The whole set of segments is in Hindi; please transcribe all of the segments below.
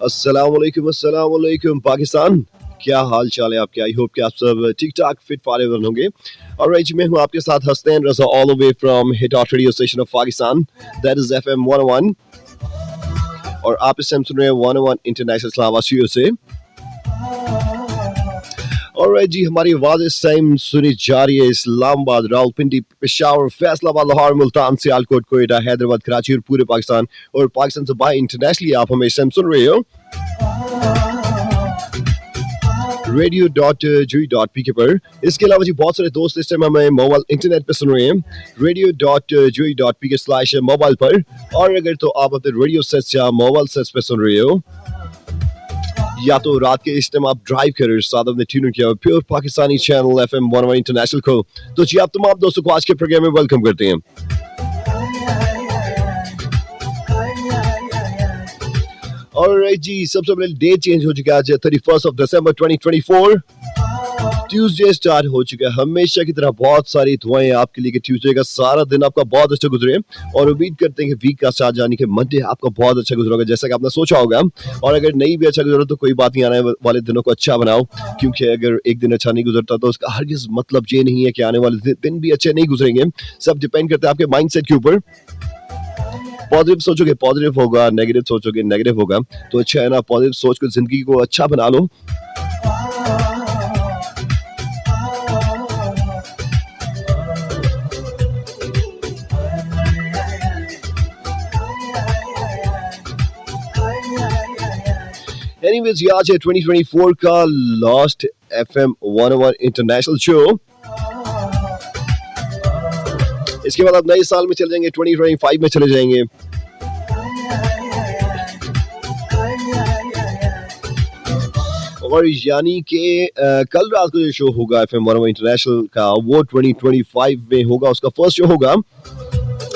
अस्सलाम वालेकुम पाकिस्तान। क्या हाल चाल है आपके? आई होप कि आप सब ठीक ठाक फिट फारेवर होंगे। और जी मैं हूँ आपके साथ Hasnain Raza all the way from hit hot radio station of Pakistan, that is FM 101। और आप इस टाइम सुन रहे हैं 101 इंटरनेशनल इस्लामाबाद से। और जी हमारी आवाज इस टाइम सुनी जा रही है इस्लामाबाद, रावलपिंडी, पेशावर, फैसलाबाद, लाहौर, मुल्तान, सियालकोट, कोयटा, हैदराबाद, कराची और पूरे पाकिस्तान। और पाकिस्तान से बाहर इंटरनेशनली आप हमें इस टाइम सुन रहे हो radio.joy.pk पर। इसके अलावा जी बहुत सारे दोस्त इस टाइम हमें मोबाइल इंटरनेट पे सुन रहे हैं radio.joy.pk/मोबाइल पर। और अगर तो आप अपने रेडियो सेट्स या मोबाइल सेट्स पे सुन रहे हो, या तो रात के इस टाइम आप ड्राइव कर रहे हो, साथ अपने ट्यून किया pure Pakistani channel FM 101 international को, तो जी आप तमाम दोस्तों को आज के प्रोग्राम में वेलकम करते हैं। और जी सबसे पहले डेट चेंज हो चुका है, आज 31 दिसंबर 2024, ट्यूसडे स्टार्ट हो चुका है। हमेशा की तरह बहुत सारी दुआएं आपके लिए कि ट्यूसडे का सारा दिन आपका बहुत अच्छा गुजरे, और उम्मीद करते हैं कि वीक का स्टार्ट जाने के मंडे आपका बहुत अच्छा गुजरेगा जैसा कि आपने सोचा होगा। और अगर नहीं भी अच्छा गुजरा तो कोई बात नहीं, आने वाले दिनों को अच्छा बनाओ, क्योंकि अगर एक दिन अच्छा नहीं गुजरता तो उसका हरगिज़ मतलब ये नहीं है कि आने वाले दिन भी अच्छे नहीं गुजरेंगे। सब डिपेंड करता है आपके माइंडसेट के ऊपर। पॉजिटिव सोचोगे पॉजिटिव होगा, नेगेटिव सोचोगे नेगेटिव होगा। तो अच्छा है ना, पॉजिटिव सोच कर जिंदगी को अच्छा बना लो। एनीवेज, आज है 2024 का लास्ट FM 101 इंटरनेशनल शो। इसके बाद आप नए साल में चले जाएंगे, 2025 में चले जाएंगे। और यानी कि कल रात को जो शो होगा FM 101 इंटरनेशनल का, वो 2025 में होगा, उसका फर्स्ट शो होगा।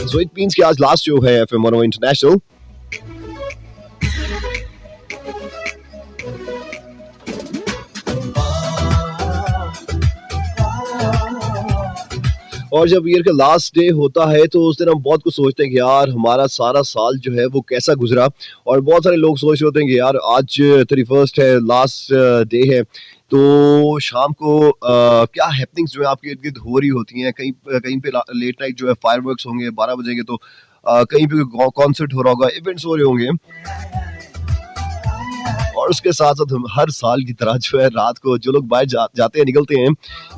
सो इट मींस कि आज लास्ट शो है FM 101 इंटरनेशनल। और जब ईयर का लास्ट डे होता है तो उस दिन हम बहुत कुछ सोचते हैं कि यार हमारा सारा साल जो है वो कैसा गुजरा। और बहुत सारे लोग सोच रहे होते हैं कि यार आज 31 है, लास्ट डे है, तो शाम को क्या हैपनिंग्स जो है आपके इर्द गिर्द हो रही होती हैं। कहीं कहीं पे लेट नाइट जो है फायरवर्क्स होंगे 12 बजेंगे, तो कहीं पे कॉन्सर्ट हो रहा होगा, इवेंट्स हो रहे होंगे। और उसके साथ साथ हम हर साल की तरह जो है रात को जो लोग बाहर जाते हैं, निकलते हैं,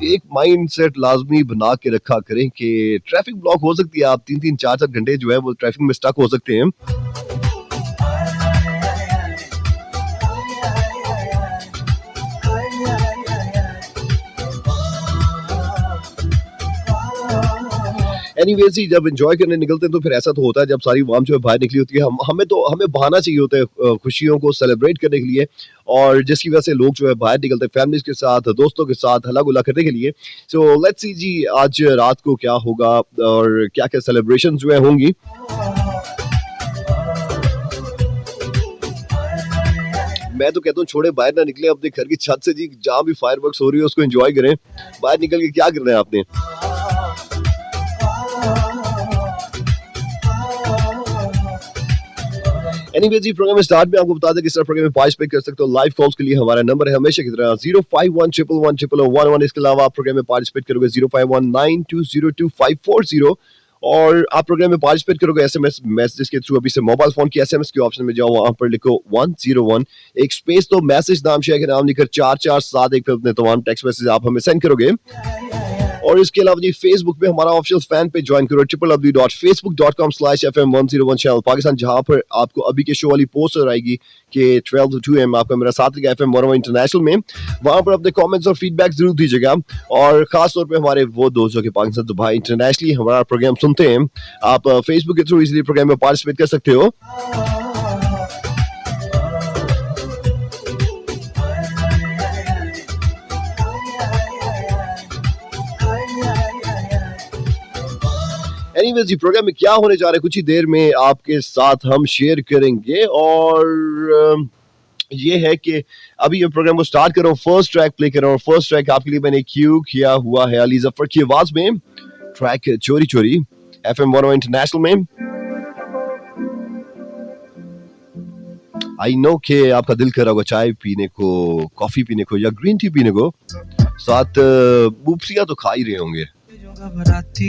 एक माइंड सेट लाजमी बना के रखा करें कि ट्रैफिक ब्लॉक हो सकती है। आप 3-3, 4-4 घंटे जो है वो ट्रैफिक में स्टक हो सकते हैं। एनीवेज ही जब एंजॉय करने निकलते हैं तो फिर ऐसा तो होता है, जब सारी वाम जो है बाहर निकली होती है, हमें बहाना चाहिए होता है खुशियों को सेलिब्रेट करने के लिए। और जिसकी वजह से लोग जो है बाहर निकलते हैं फैमिलीज के साथ, दोस्तों के साथ हल्ला गुल्ला करने के लिए। सो लेट्स सी जी आज रात को क्या होगा और क्या क्या सेलिब्रेशन जो है होंगी। मैं तो कहता हूँ छोड़े, बाहर ना निकले अपने घर की छत से जी, जहाँ भी फायरवर्क्स हो रही है उसको एंजॉय करें। बाहर निकल के क्या करना है आपने। एनीवे जी प्रोग्राम में स्टार्ट में आपको बता दें किस तरह प्रोग्राम में पार्टिसिपेट कर सकते हो। लाइव कॉल्स के लिए हमारा नंबर है हमेशा की तरह 0511111111। इसके अलावा आप प्रोग्राम में पार्टिसिपेट करोगे 0519202540। और आप प्रोग्राम में पार्टिसिपेट करोगे SMS मैसेज के थ्रू। अभी से मोबाइल फोन की SMS के ऑप्शन में जाओ, वहां पर लिखो 101, एक स्पेस तो मैसेज नाम शेयर के नाम लिखकर 4471 पे अपने तमाम टेक्स्ट मैसेज आप हमें सेंड करोगे। और इसके अलावा जी फेसबुक पे हमारा ऑफिशियल फैन पेज ज्वाइन करो www.facebook.com/FM101 चैनल पाकिस्तान, जहां पर आपको अभी के शो वाली पोस्टर आएगी कि 12 to 2 AM आपका मेरा साथ रहेगा FM 101 इंटरनेशनल में। वहां पर अपने कमेंट्स और फीडबैक जरूर दीजिएगा। और खास तौर पे हमारे वो दोस्त जो कि पाकिस्तान तो भाई इंटरनेशनली हमारा प्रोग्राम सुनते हैं, आप फेसबुक के थ्रू इजीली प्रोग्राम में पार्टिसिपेट कर सकते हो। एनीवेज, प्रोग्राम में क्या होने जा रहा है कुछ ही देर में आपके साथ हम शेयर करेंगे। और ये है कि अभी ये प्रोग्राम को स्टार्ट कर रहा हूँ, फर्स्ट ट्रैक प्ले कर रहा हूँ। फर्स्ट ट्रैक आपके लिए मैंने क्यू किया हुआ है अली जफर की आवाज में, ट्रैक चोरी चोरी FM 101 इंटरनेशनल में। आई नो कि आपका दिल कर रहा होगा चाय पीने को, कॉफी पीने को या ग्रीन टी पीने को, साथ मूंगफलियां तो खा ही रहे होंगे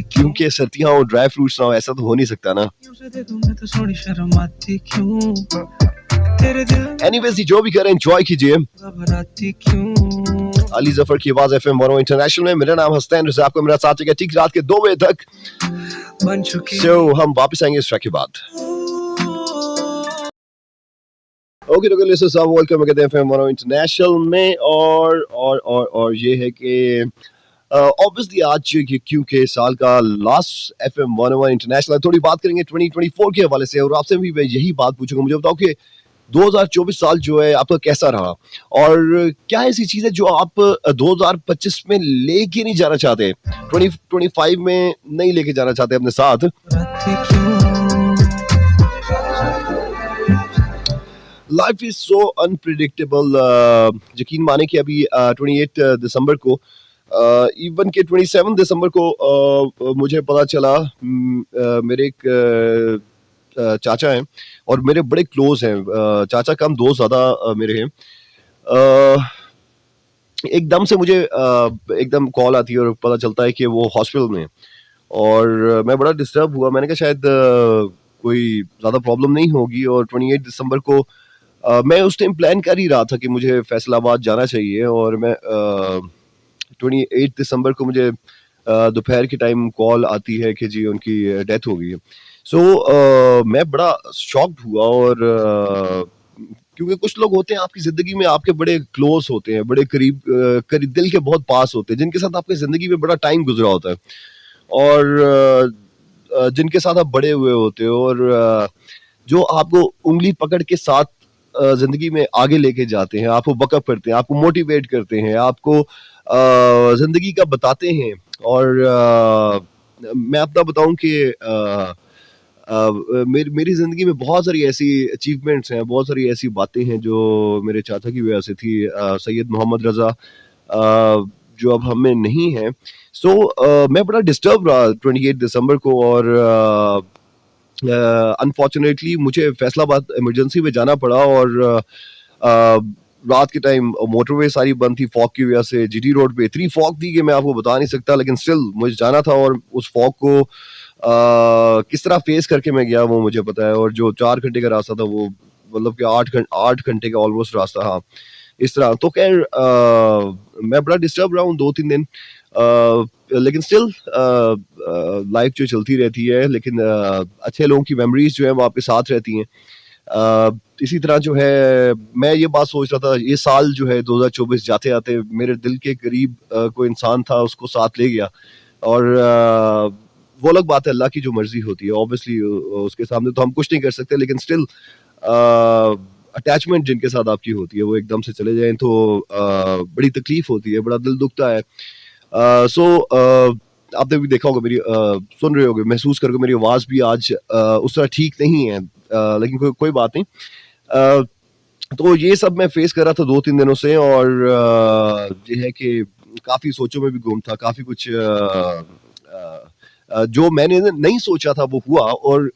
क्योंकि सर्दियां और ड्राई फ्रूट्स ना हो ऐसा तो हो नहीं सकता ना। एनीवेज जो भी करें एंजॉय कीजिए। अली जफर की आवाज एफएम 101 इंटरनेशनल में। मेरा नाम हसनैन रज़ा, आपको मेरा साथ है ठीक रात के 2 बजे तक। हम वापस आएंगे इस ट्रैक के बाद। ओके तो लिसनर्स आप वेलकम कहते हैं एफएम 101 इंटरनेशनल में। और ये है कि ऑब्वियसली आज क्योंकि साल का लास्ट एफएम 101 इंटरनेशनल, थोड़ी बात करेंगे 2024 के हवाले से और आपसे भी मैं यही बात पूछूंगा। मुझे बताओ कि 2024 साल जो है आपका कैसा रहा और क्या ऐसी चीज है जो आप 2025 में लेके नहीं जाना चाहते, 2025 में नहीं लेके जाना चाहते अपने साथ। Life is so unpredictable. यकीन माने कि अभी 28 दिसंबर को, इवन के 27 दिसंबर को मुझे पता चला, मेरे एक चाचा हैं और मेरे बड़े क्लोज हैं। चाचा कम दोस्त ज़्यादा मेरे हैं। एकदम से मुझे एकदम कॉल आती है और पता चलता है कि वो हॉस्पिटल में है और मैं बड़ा डिस्टर्ब हुआ। मैंने कहा शायद कोई ज़्यादा प्रॉब्लम नहीं होगी। और 28 दिसंबर को मैं उस टाइम प्लान कर ही रहा था कि मुझे फैसलाबाद जाना चाहिए और मैं 28 दिसंबर को मुझे दोपहर के टाइम कॉल आती है कि जी उनकी डेथ हो गई है। सो मैं बड़ा शॉक्ड हुआ और क्योंकि कुछ लोग होते हैं आपकी ज़िंदगी में, आपके बड़े क्लोज होते हैं, बड़े करीब करीब दिल के बहुत पास होते हैं, जिनके साथ आपकी ज़िंदगी में बड़ा टाइम गुजरा होता है और जिनके साथ आप बड़े हुए होते हो और जो आपको उंगली पकड़ के साथ ज़िंदगी में आगे लेके जाते हैं, आपको बकअप करते हैं, आपको मोटिवेट करते हैं, आपको ज़िंदगी का बताते हैं। और मैं अपना बताऊं कि मेरी ज़िंदगी में बहुत सारी ऐसी अचीवमेंट्स हैं, बहुत सारी ऐसी बातें हैं जो मेरे चाचा की वजह से थी। सैयद मोहम्मद रज़ा जो अब हम में नहीं है। सो मैं बड़ा डिस्टर्ब रहा 28 दिसंबर को और अनफॉर्चुनेटली मुझे फैसलाबाद इमरजेंसी में जाना पड़ा और रात के टाइम मोटरवे सारी बंद थी फॉग की वजह से। जीटी रोड पे इतनी फॉग थी कि मैं आपको बता नहीं सकता, लेकिन स्टिल मुझे जाना था और उस फॉग को किस तरह फेस करके मैं गया वो मुझे पता है। और जो 4 घंटे का रास्ता था वो मतलब कि 8 घंटे का ऑलमोस्ट रास्ता। हाँ इस तरह तो खैर मैं बड़ा डिस्टर्ब रहा हूँ 2-3 दिन, लेकिन स्टिल लाइफ जो चलती रहती है। लेकिन अच्छे लोगों की मेमोरीज जो है वो आपके साथ रहती हैं। इसी तरह जो है मैं ये बात सोच रहा था, ये साल जो है 2024 जाते आते मेरे दिल के करीब कोई इंसान था, उसको साथ ले गया। और वो अलग बात है, अल्लाह की जो मर्जी होती है ऑब्वियसली उसके सामने तो हम कुछ नहीं कर सकते, लेकिन स्टिल अटैचमेंट जिनके साथ आपकी होती है वो एकदम से चले जाएं तो बड़ी तकलीफ होती है, बड़ा दिल दुखता है। सो आपने भी देखा होगा मेरी सुन रहे होगे, महसूस करके मेरी आवाज़ भी आज उस तरह ठीक नहीं है, लेकिन कोई बात नहीं। तो ये सब मैं फेस कर रहा था 2-3 दिनों से और ये है कि काफ़ी सोचों में भी गुम था, काफ़ी कुछ जो मैंने नहीं सोचा था वो हुआ। और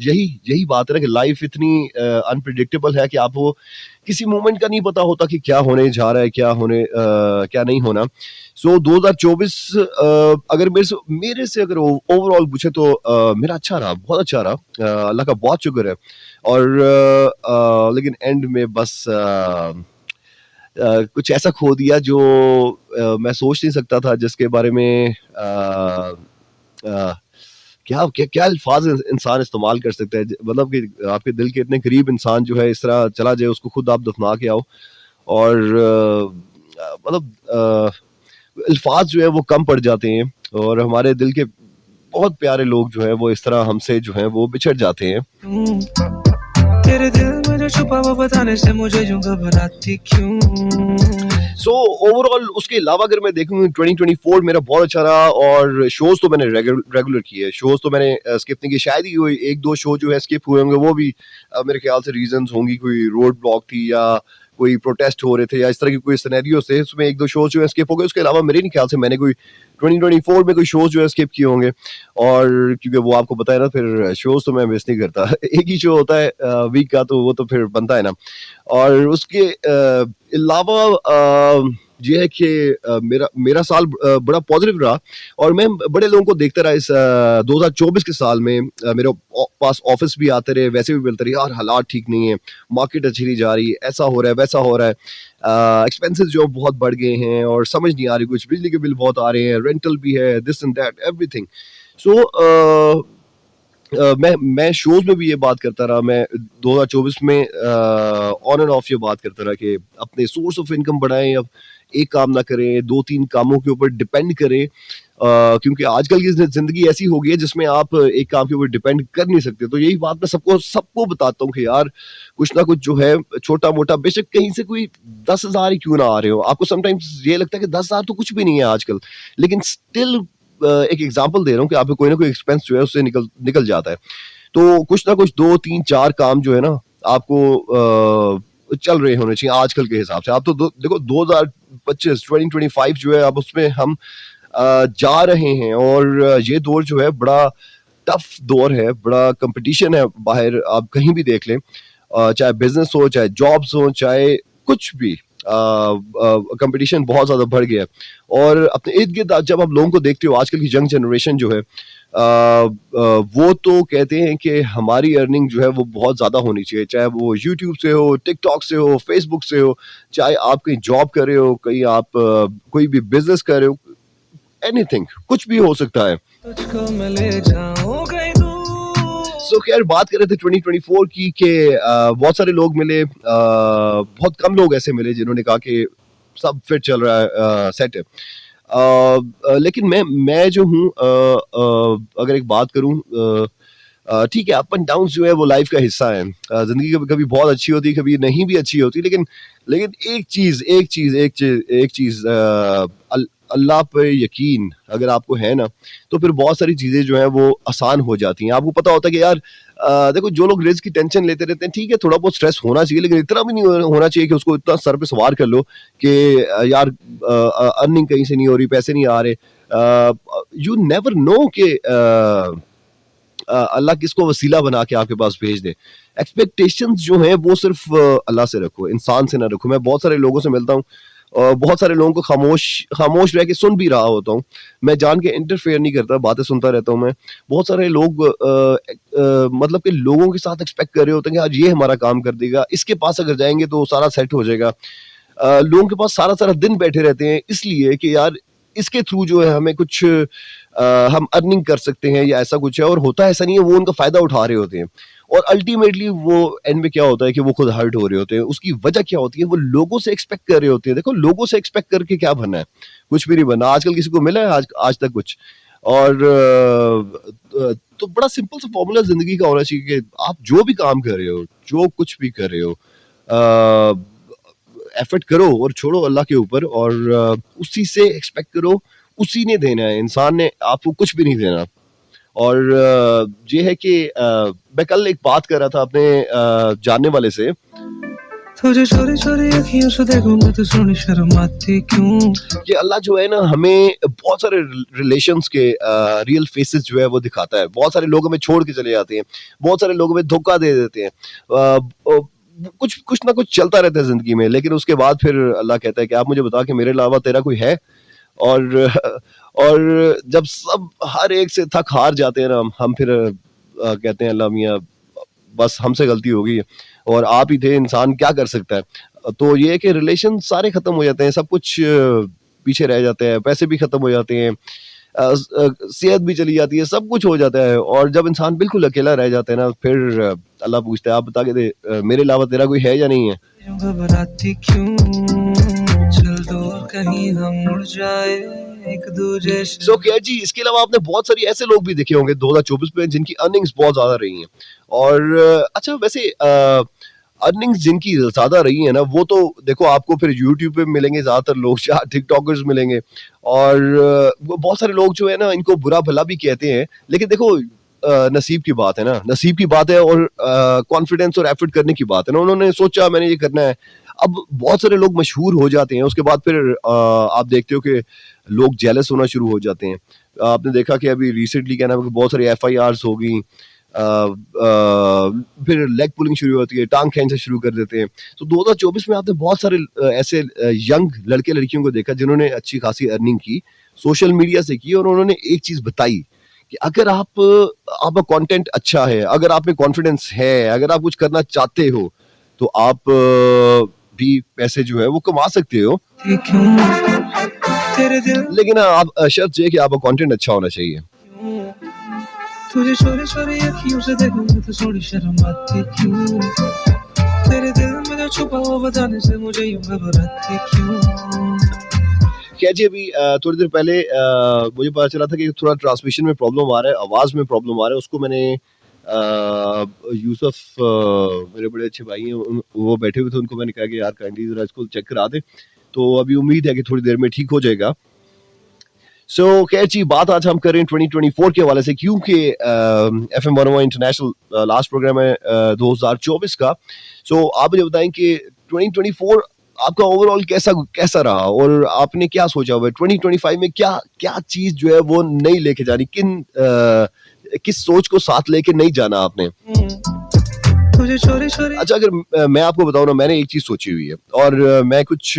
यही बात है ना कि लाइफ इतनी अनप्रिडिक्टेबल है कि आपको किसी मोमेंट का नहीं पता होता कि क्या होने जा रहा है, क्या नहीं होना। सो 2024 अगर मेरे से अगर ओवरऑल पूछे तो मेरा अच्छा रहा, बहुत अच्छा रहा, अल्लाह का बहुत शुक्र है। और लेकिन एंड में बस कुछ ऐसा खो दिया जो मैं सोच नहीं सकता था, जिसके बारे में क्या अल्फाज इंसान इस्तेमाल कर सकता है। मतलब कि आपके दिल के इतने करीब इंसान जो है इस तरह चला जाए, उसको खुद आप दफना के आओ और मतलब अल्फाज जो है वो कम पड़ जाते हैं और हमारे दिल के बहुत प्यारे लोग जो है वो इस तरह हमसे जो है वो बिछड़ जाते हैं। तेरे दिल में जो छुपा वो बताने से मुझे यूं घबराती क्यों। सो ओवरऑल उसके अलावा अगर मैं देखूँ 2024 मेरा बहुत अच्छा रहा और शोज तो मैंने रेगुलर किए, शोज तो मैंने स्किप नहीं किए। शायद ही 1-2 शो जो है स्किप हुए होंगे, वो भी मेरे ख्याल से रीजंस होंगी, कोई रोड ब्लॉक थी या कोई प्रोटेस्ट हो रहे थे या इस तरह के कोई सिनेरियो थे, उसमें 1-2 शोज़ जो है स्किप हो गए। उसके अलावा मेरे नहीं ख्याल से मैंने कोई 2024 में कोई शोज़ जो है स्किप किए होंगे, और क्योंकि वो आपको पता है ना, फिर शोज़ तो मैं मिस नहीं करता। एक ही शो होता है वीक का, तो वो तो फिर बनता है ना। और उसके अलावा ये है कि मेरा मेरा साल बड़ा पॉजिटिव रहा, और मैं बड़े लोगों को देखता रहा इस 2024 के साल में। मेरे पास ऑफिस भी आते रहे, वैसे भी मिलते रहे, यार हालात ठीक नहीं है, मार्केट अच्छी नहीं जा रही, ऐसा हो रहा है, वैसा हो रहा है, एक्सपेंसेस जो बहुत बढ़ गए हैं और समझ नहीं आ रही कुछ, बिजली के बिल बहुत आ रहे हैं, रेंटल भी है, दिस एंड दैट एवरीथिंग। सो मैं शोज़ में भी ये बात करता रहा, मैं 2024 में ऑन एंड ऑफ ये बात करता रहा कि अपने सोर्स ऑफ इनकम बढ़ाएँ, अब एक काम ना करें, 2-3 कामों के ऊपर डिपेंड करें, क्योंकि आजकल की ज़िंदगी ऐसी हो गई है जिसमें आप एक काम के ऊपर डिपेंड कर नहीं सकते। तो यही बात मैं सबको सबको बताता हूँ कि यार कुछ ना कुछ जो है छोटा-मोटा, बेशक कहीं से कोई 10,000 ही क्यों ना आ रहे हो, आपको समटाइम्स ये लगता है कि 10,000 तो कुछ भी नहीं है आजकल, लेकिन स्टिल एक एग्ज़ाम्पल दे रहा हूँ कि आपका कोई ना कोई एक्सपेंस जो है उससे निकल निकल जाता है। तो कुछ ना कुछ 2, 3, 4 काम जो है ना आपको चल रहे होने चाहिए आजकल के हिसाब से। आप तो देखो 2025 2025 जो है, अब उसमें हम जा रहे हैं, और ये दौर जो है बड़ा टफ दौर है, बड़ा कंपटीशन है बाहर, आप कहीं भी देख लें, चाहे बिजनेस हो, चाहे जॉब्स हो, चाहे कुछ भी, कंपटीशन बहुत ज़्यादा बढ़ गया है। और अपने इर्द गिर्द जब आप लोगों को देखते हो, आजकल की यंग जनरेशन जो है, वो तो कहते हैं कि हमारी अर्निंग जो है वो बहुत ज़्यादा होनी चाहिए, चाहे वो यूट्यूब से हो, टिकटॉक से हो, फेसबुक से हो, चाहे आप कहीं जॉब कर रहे हो, कहीं आप कोई भी बिजनेस कर रहे हो, एनीथिंग, कुछ भी हो सकता है। तुझको मैं ले जाऊं कहीं दूर। सो खैर, बात कर रहे थे 2024 की कि बहुत सारे लोग मिले, बहुत कम लोग ऐसे मिले जिन्होंने कहा कि सब फिट चल रहा है, सेट है। लेकिन मैं जो हूँ, अगर एक बात करूँ, ठीक है, अप एंड डाउन्स जो है वो लाइफ का हिस्सा है। ज़िंदगी कभी कभी बहुत अच्छी होती है, कभी नहीं भी अच्छी होती, लेकिन लेकिन एक चीज़, अल्लाह पे यकीन अगर आपको है ना, तो फिर बहुत सारी चीज़ें जो हैं वो आसान हो जाती हैं। आपको पता होता है कि यार देखो, जो लोग रिस्क की टेंशन लेते रहते हैं, ठीक है, थोड़ा बहुत स्ट्रेस होना चाहिए, लेकिन इतना भी नहीं होना चाहिए कि उसको इतना सर पे सवार कर लो कि यार अर्निंग कहीं से नहीं हो रही, पैसे नहीं आ रहे। यू नेवर नो कि अल्लाह किसको वसीला बना के आपके पास भेज दे। एक्सपेक्टेशंस जो हैं वो सिर्फ अल्लाह से रखो, इंसान से ना रखो। मैं बहुत सारे लोगों से मिलता हूँ, और बहुत सारे लोगों को खामोश रह के सुन भी रहा होता हूँ। मैं जान के इंटरफेयर नहीं करता, बातें सुनता रहता हूँ मैं। बहुत सारे लोग मतलब कि लोगों के साथ एक्सपेक्ट कर रहे होते हैं कि आज ये हमारा काम कर देगा, इसके पास अगर जाएँगे तो सारा सेट हो जाएगा। लोगों के पास सारा-सारा दिन बैठे रहते हैं इसलिए कि यार इसके थ्रू जो है हमें कुछ हम अर्निंग कर सकते हैं या ऐसा कुछ है, और होता ऐसा नहीं है, वो उनका फ़ायदा उठा रहे होते हैं। और अल्टीमेटली वो एंड में क्या होता है कि वो खुद हर्ट हो रहे होते हैं। उसकी वजह क्या होती है? वो लोगों से एक्सपेक्ट कर रहे होते हैं। देखो, लोगों से एक्सपेक्ट करके क्या बनना है? कुछ भी नहीं बनना। आजकल किसी को मिला है आज आज तक कुछ? और तो बड़ा सिंपल सा फ़ॉर्मूला ज़िंदगी का होना चाहिए कि आप जो भी काम कर रहे हो, जो कुछ भी कर रहे हो, एफर्ट करो और छोड़ो अल्लाह के ऊपर, और उसी से एक्सपेक्ट करो, उसी ने देना है, इंसान ने आपको कुछ भी नहीं देना। और ये है कि मैं कल एक बात कर रहा था अपने जानने वाले से, तुझे चोरी-चोरी अखियों से देखूँ मैं तो सोनी शर्माती क्यों? कि अल्लाह जो है ना, हमें बहुत सारे रिलेशंस के रियल फेसेस जो है वो दिखाता है। बहुत सारे लोग हमें छोड़ के चले जाते हैं, बहुत सारे लोग हमें धोखा दे देते हैं। कुछ कुछ ना कुछ चलता रहता है ज़िंदगी में, लेकिन उसके बाद फिर अल्लाह कहता है कि आप मुझे बता कि मेरे अलावा तेरा कोई है? और और जब सब हर एक से थक हार जाते हैं ना, हम फिर कहते हैं अल्लाह मियाँ, बस हमसे गलती हो गई है, और आप ही थे, इंसान क्या कर सकता है। तो ये है कि रिलेशन सारे ख़त्म हो जाते हैं, सब कुछ पीछे रह जाते हैं, पैसे भी ख़त्म हो जाते हैं, सेहत भी चली जाती है, सब कुछ हो जाता है, और जब इंसान बिल्कुल अकेला रह जाता है ना, फिर अल्लाह पूछता है, आप बता के दे, मेरे अलावा तेरा कोई है या नहीं है? घबराती क्यों, चल दूर कहीं हम उड़ जाए एक दूजे से। सो खैर जी, इसके अलावा आपने बहुत सारी ऐसे लोग भी देखे होंगे 2024 में जिनकी अर्निंग्स बहुत ज़्यादा रही हैं। और अच्छा, वैसे अर्निंग्स जिनकी ज़्यादा रही है ना, वो तो देखो आपको फिर यूट्यूब पे मिलेंगे ज़्यादातर लोग, या टिकटॉकर्स मिलेंगे, और वो बहुत सारे लोग जो है ना, इनको बुरा भला भी कहते हैं, लेकिन देखो नसीब की बात है ना, नसीब की बात है और कॉन्फिडेंस और एफर्ट करने की बात है ना। उन्होंने सोचा मैंने ये करना है। अब बहुत सारे लोग मशहूर हो जाते हैं, उसके बाद फिर आप देखते हो कि लोग जेलस होना शुरू हो जाते हैं। आपने देखा कि अभी रिसेंटली क्या नाम है कि बहुत सारी एफआईआर्स हो गई, फिर लेग पुलिंग शुरू होती है, टांग खींचना शुरू कर देते हैं। तो 2024 में आपने बहुत सारे ऐसे यंग लड़के लड़कियों को देखा जिन्होंने अच्छी खासी अर्निंग की, सोशल मीडिया से की, और उन्होंने एक चीज बताई कि अगर आपका कंटेंट अच्छा है, अगर आप में कॉन्फिडेंस है, अगर आप कुछ करना चाहते हो, तो आप भी पैसे जो है वो कमा सकते हो। लेकिन आप शर्त ये है कि आपका कंटेंट अच्छा होना चाहिए। तुझे चोरी चोरी अखियों से देखूं मैं तो थोड़ी शर्म आती क्यों, तेरे दिल में जो छुपा हुआ बताने से मुझे यूं घबराती क्यों। खैर जी, अभी थोड़ी देर पहले मुझे पता चला था कि थोड़ा ट्रांसमिशन में प्रॉब्लम आ रहा है, आवाज़ में प्रॉब्लम आ रहा है। उसको मैंने यूसुफ, मेरे बड़े अच्छे भाई हैं, वो बैठे हुए थे, उनको मैंने कहा कि यार काइंडली ज़रा इसको चेक करा दें। तो अभी उम्मीद है कि थोड़ी देर में ठीक हो जाएगा। सो खैर जी, बात आज हम कर रहे हैं 2024 के हवाले से, क्योंकि FM 101 इंटरनेशनल लास्ट प्रोग्राम है 2024 का। सो आप मुझे बताएं कि 2024 आपका ओवरऑल कैसा कैसा रहा, और आपने क्या सोचा हुआ है 2025 में, क्या क्या चीज जो है वो नहीं लेके जानी, किस सोच को साथ लेके नहीं जाना आपने। तुझे चोरी चोरी अच्छा, अगर मैं आपको बताऊं ना, मैंने एक चीज सोची हुई है, और मैं कुछ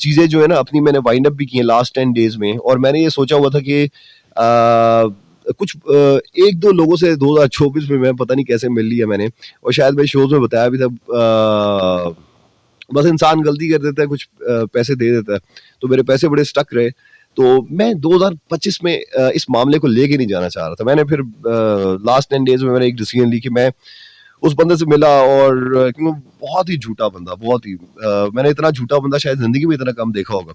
चीजें जो है ना अपनी मैंने वाइंड अप भी की हैं लास्ट 10 डेज में, और मैंने ये सोचा हुआ था कि कुछ एक दो लोगों से 2024 में मैं पता नहीं कैसे मिल लिया मैंने, और शायद मैं शोज में बताया भी था। बस इंसान गलती कर देता है, कुछ पैसे दे देता है, तो मेरे पैसे बड़े स्टक रहे। तो मैं 2025 में इस मामले को लेके नहीं जाना चाह रहा था। मैंने फिर लास्ट 10 डेज में मैंने एक डिसीजन ली कि मैं उस बंदे से मिला, और क्योंकि बहुत ही झूठा बंदा, बहुत ही मैंने इतना झूठा बंदा शायद जिंदगी में इतना कम देखा होगा।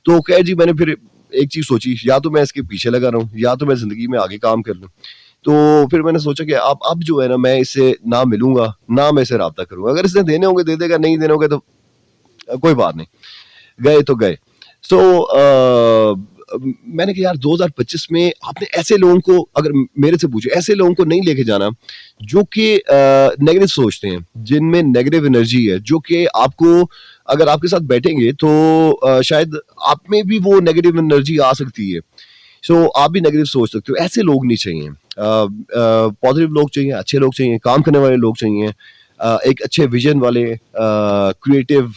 तो खैर जी, मैंने फिर एक चीज सोची, या तो मैं इसके पीछे लगा रहा हूँ, या तो मैं जिंदगी में आगे काम कर लूँ। तो फिर मैंने सोचा कि अब जो है ना, मैं इससे ना मिलूंगा, ना मैं इससे रब्ता करूंगा। अगर इसने देने होंगे दे देगा, नहीं देने होंगे तो कोई बात नहीं, गए तो गए। सो मैंने कहा यार 2025 में आपने ऐसे लोगों को, अगर मेरे से पूछे, ऐसे लोगों को नहीं लेके जाना जो कि नेगेटिव सोचते हैं, जिनमें नेगेटिव एनर्जी है, जो कि आपको अगर आपके साथ बैठेंगे तो शायद आप में भी वो नेगेटिव एनर्जी आ सकती है। सो आप भी नेगेटिव सोच सकते हो। ऐसे लोग नहीं चाहिए, पॉजिटिव लोग चाहिए, अच्छे लोग चाहिए, काम करने वाले लोग चाहिए, एक अच्छे विजन वाले, क्रिएटिव,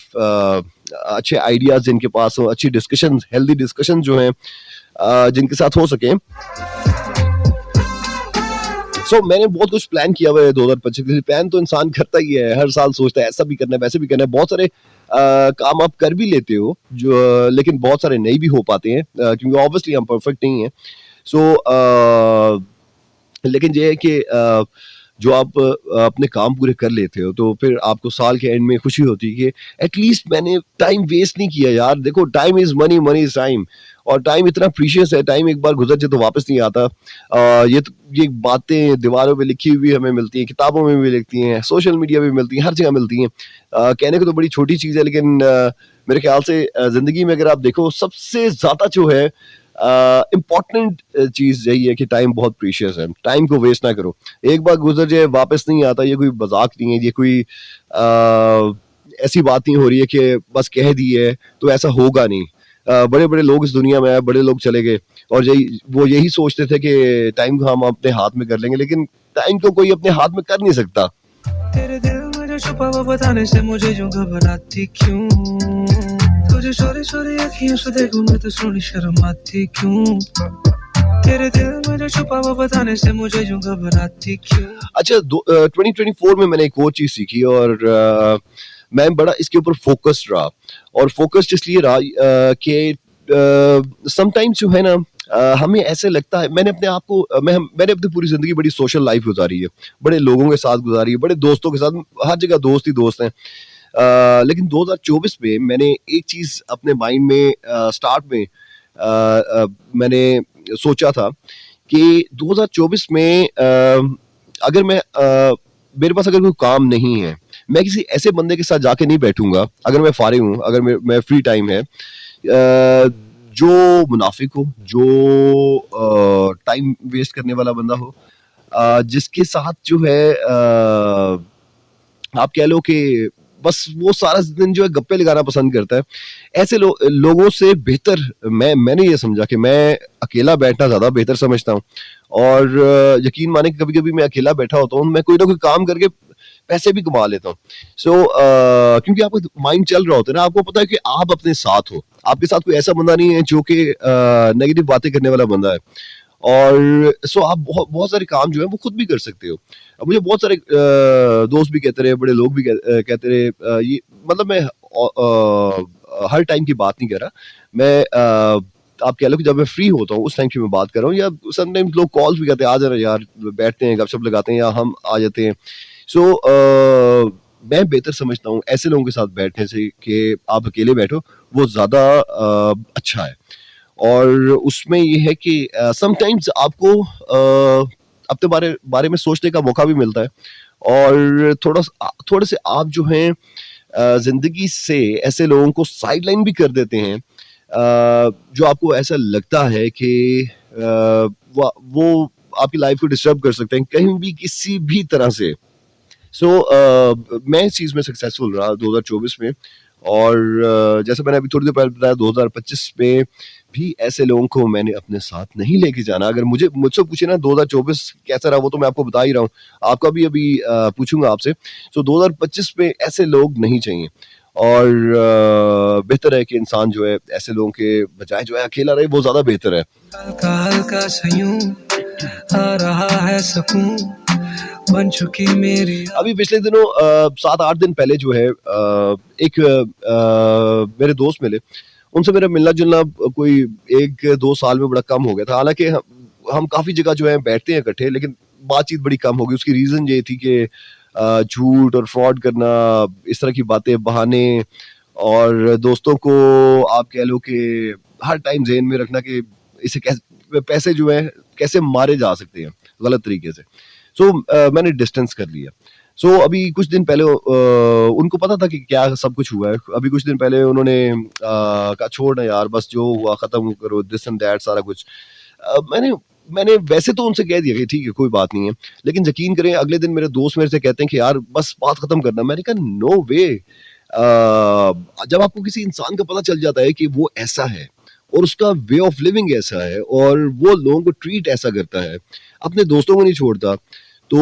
अच्छे आइडियाज जिनके पास हो, अच्छी डिस्कशन, हेल्दी डिस्कशन जो हैं जिनके साथ हो सके। सो मैंने बहुत कुछ प्लान किया हुआ है 2025 के लिए। प्लान तो इंसान करता ही है, हर साल सोचता है ऐसा भी करना है, वैसे भी करना है। बहुत सारे काम आप कर भी लेते हो, जो लेकिन बहुत सारे नहीं भी हो पाते हैं, क्योंकि ऑब्वियसली हम परफेक्ट नहीं है। सो लेकिन ये है कि जो आप अपने काम पूरे कर लेते हो, तो फिर आपको साल के एंड में खुशी होती है कि एटलीस्ट मैंने टाइम वेस्ट नहीं किया यार। देखो, time is money, money is time, और टाइम इतना प्रीशियस है, टाइम एक बार गुजर जाए तो वापस नहीं आता। ये बातें दीवारों पे लिखी हुई हमें मिलती हैं, किताबों में भी लिखती हैं, सोशल मीडिया पे मिलती हैं, हर जगह मिलती हैं। कहने को तो बड़ी छोटी चीज़ है, लेकिन मेरे ख्याल से ज़िंदगी में अगर आप देखो, सबसे ज़्यादा जो है इम्पॉर्टेंट चीज़ यही है कि टाइम बहुत प्रीशियस है। टाइम को वेस्ट ना करो, एक बार गुजर जाए वापस नहीं आता। ये कोई मजाक नहीं है, ये कोई ऐसी बात नहीं हो रही है कि बस कह दी है तो ऐसा होगा नहीं। बड़े बड़े लोग इस दुनिया में आए, बड़े लोग चले गए, और वो यही सोचते थे कि टाइम को हम अपने हाथ में कर लेंगे, लेकिन टाइम को कोई अपने हाथ में कर नहीं सकता। तेरे दिल में जो छुपा हुआ बताने से मुझे यूं घबराती क्यों, तुझे चोरी चोरी अखियों से देखूं मैं तो थोड़ी शर्म आती क्यों, तेरे दिल में जो छुपा हुआ बताने से मुझे यूं घबराती क्यों। अच्छा, 2024 में मैंने एक और चीज़ सीखी, और मैं बड़ा इसके ऊपर फोकस्ड रहा, और फोकस्ड इसलिए रहा कि समटाइम्स जो है ना, हमें ऐसे लगता है, मैंने अपने आप को मैंने अपनी पूरी ज़िंदगी बड़ी सोशल लाइफ गुजारी है, बड़े लोगों के साथ गुजारी है, बड़े दोस्तों के साथ, हर जगह दोस्त ही दोस्त हैं। लेकिन 2024 में मैंने एक चीज़ अपने माइंड में स्टार्ट में मैंने सोचा था कि 2024 में अगर मेरे पास अगर कोई काम नहीं है, मैं किसी ऐसे बंदे के साथ जाके नहीं बैठूंगा, अगर मैं फारिग हूँ, अगर मैं फ्री टाइम है, जो मुनाफिक हो, जो टाइम वेस्ट करने वाला बंदा हो, जिसके साथ जो है आप कह लो कि बस वो सारा दिन जो है गप्पे लगाना पसंद करता है। ऐसे लोगों से बेहतर मैंने ये समझा कि मैं अकेला बैठना ज़्यादा बेहतर समझता हूँ। और यकीन माने कि कभी-कभी मैं अकेला बैठा होता हूँ, मैं कोई ना कोई काम करके पैसे भी कमा लेता हूँ। क्योंकि आपका माइंड चल रहा होता है ना, आपको पता है कि आप अपने साथ हो। आपके साथ कोई ऐसा बंदा नहीं है जो कि नेगेटिव बातें करने वाला बंदा है। और आप बहुत बहुत सारे काम जो है वो खुद भी कर सकते हो। अब मुझे बहुत सारे दोस्त भी कहते रहे, बड़े लोग भी कहते रहे, ये मतलब मैं हर टाइम की बात नहीं कर रहा। मैं आप कह लो कि जब मैं फ्री होता हूँ उस टाइम की मैं बात कर रहा हूँ, या समटाइम्स लोग कॉल्स भी करते हैं, आ जाना यार, बैठते हैं गपशप लगाते हैं, या हम आ जाते हैं। मैं बेहतर समझता हूँ ऐसे लोगों के साथ बैठने से कि आप अकेले बैठो, वो ज़्यादा अच्छा है। और उसमें ये है कि समटाइम्स आपको अपने बारे बारे में सोचने का मौका भी मिलता है, और थोड़े से आप जो हैं ज़िंदगी से ऐसे लोगों को साइडलाइन भी कर देते हैं, जो आपको ऐसा लगता है कि वो आपकी लाइफ को डिस्टर्ब कर सकते हैं कहीं भी किसी भी तरह से। मैं इस चीज़ में सक्सेसफुल रहा 2024 में। और जैसे मैंने अभी थोड़ी देर पहले बताया, 2025 में भी ऐसे लोगों को मैंने अपने साथ नहीं लेके जाना। अगर मुझसे पूछे ना 2024 कैसा रहा, वो तो मैं आपको बता ही रहा हूँ। आपका भी अभी पूछूंगा आपसे। 2025 में ऐसे लोग नहीं चाहिए, और बेहतर है कि इंसान जो है ऐसे लोगों के बजाय जो है अकेला रहे, वो ज़्यादा बेहतर है। हल्का हल्का सा यूं आ रहा है सुकून बन चुकी मेरी। अभी पिछले दिनों 7-8 दिन पहले जो है एक मेरे दोस्त मिले। उनसे मेरा मिलना-जुलना कोई 1-2 साल में बड़ा कम हो गया था। हालाँकि हम काफ़ी जगह जो है बैठते हैं इकट्ठे, लेकिन बातचीत बड़ी कम हो गई। उसकी रीज़न ये थी कि झूठ और फ्रॉड करना, इस तरह की बातें, बहाने, और दोस्तों को आप कह लो कि हर टाइम ज़हन में रखना कि इसे पैसे जो हैं कैसे मारे जा सकते हैं गलत तरीके से। मैंने डिस्टेंस कर लिया। अभी कुछ दिन पहले उनको पता था कि क्या सब कुछ हुआ है। अभी कुछ दिन पहले उन्होंने कहा छोड़ ना यार, बस जो हुआ खत्म करो, दिस एंड दैट सारा कुछ। मैंने वैसे तो उनसे कह दिया कि ठीक है कोई बात नहीं है, लेकिन यकीन करें अगले दिन मेरे दोस्त मेरे से कहते हैं कि यार बस बात खत्म करना। मैंने कहा नो वे। जब आपको किसी इंसान का पता चल जाता है कि वो ऐसा है और उसका वे ऑफ लिविंग ऐसा है और वो लोगों को ट्रीट ऐसा करता है, अपने दोस्तों को नहीं छोड़ता, तो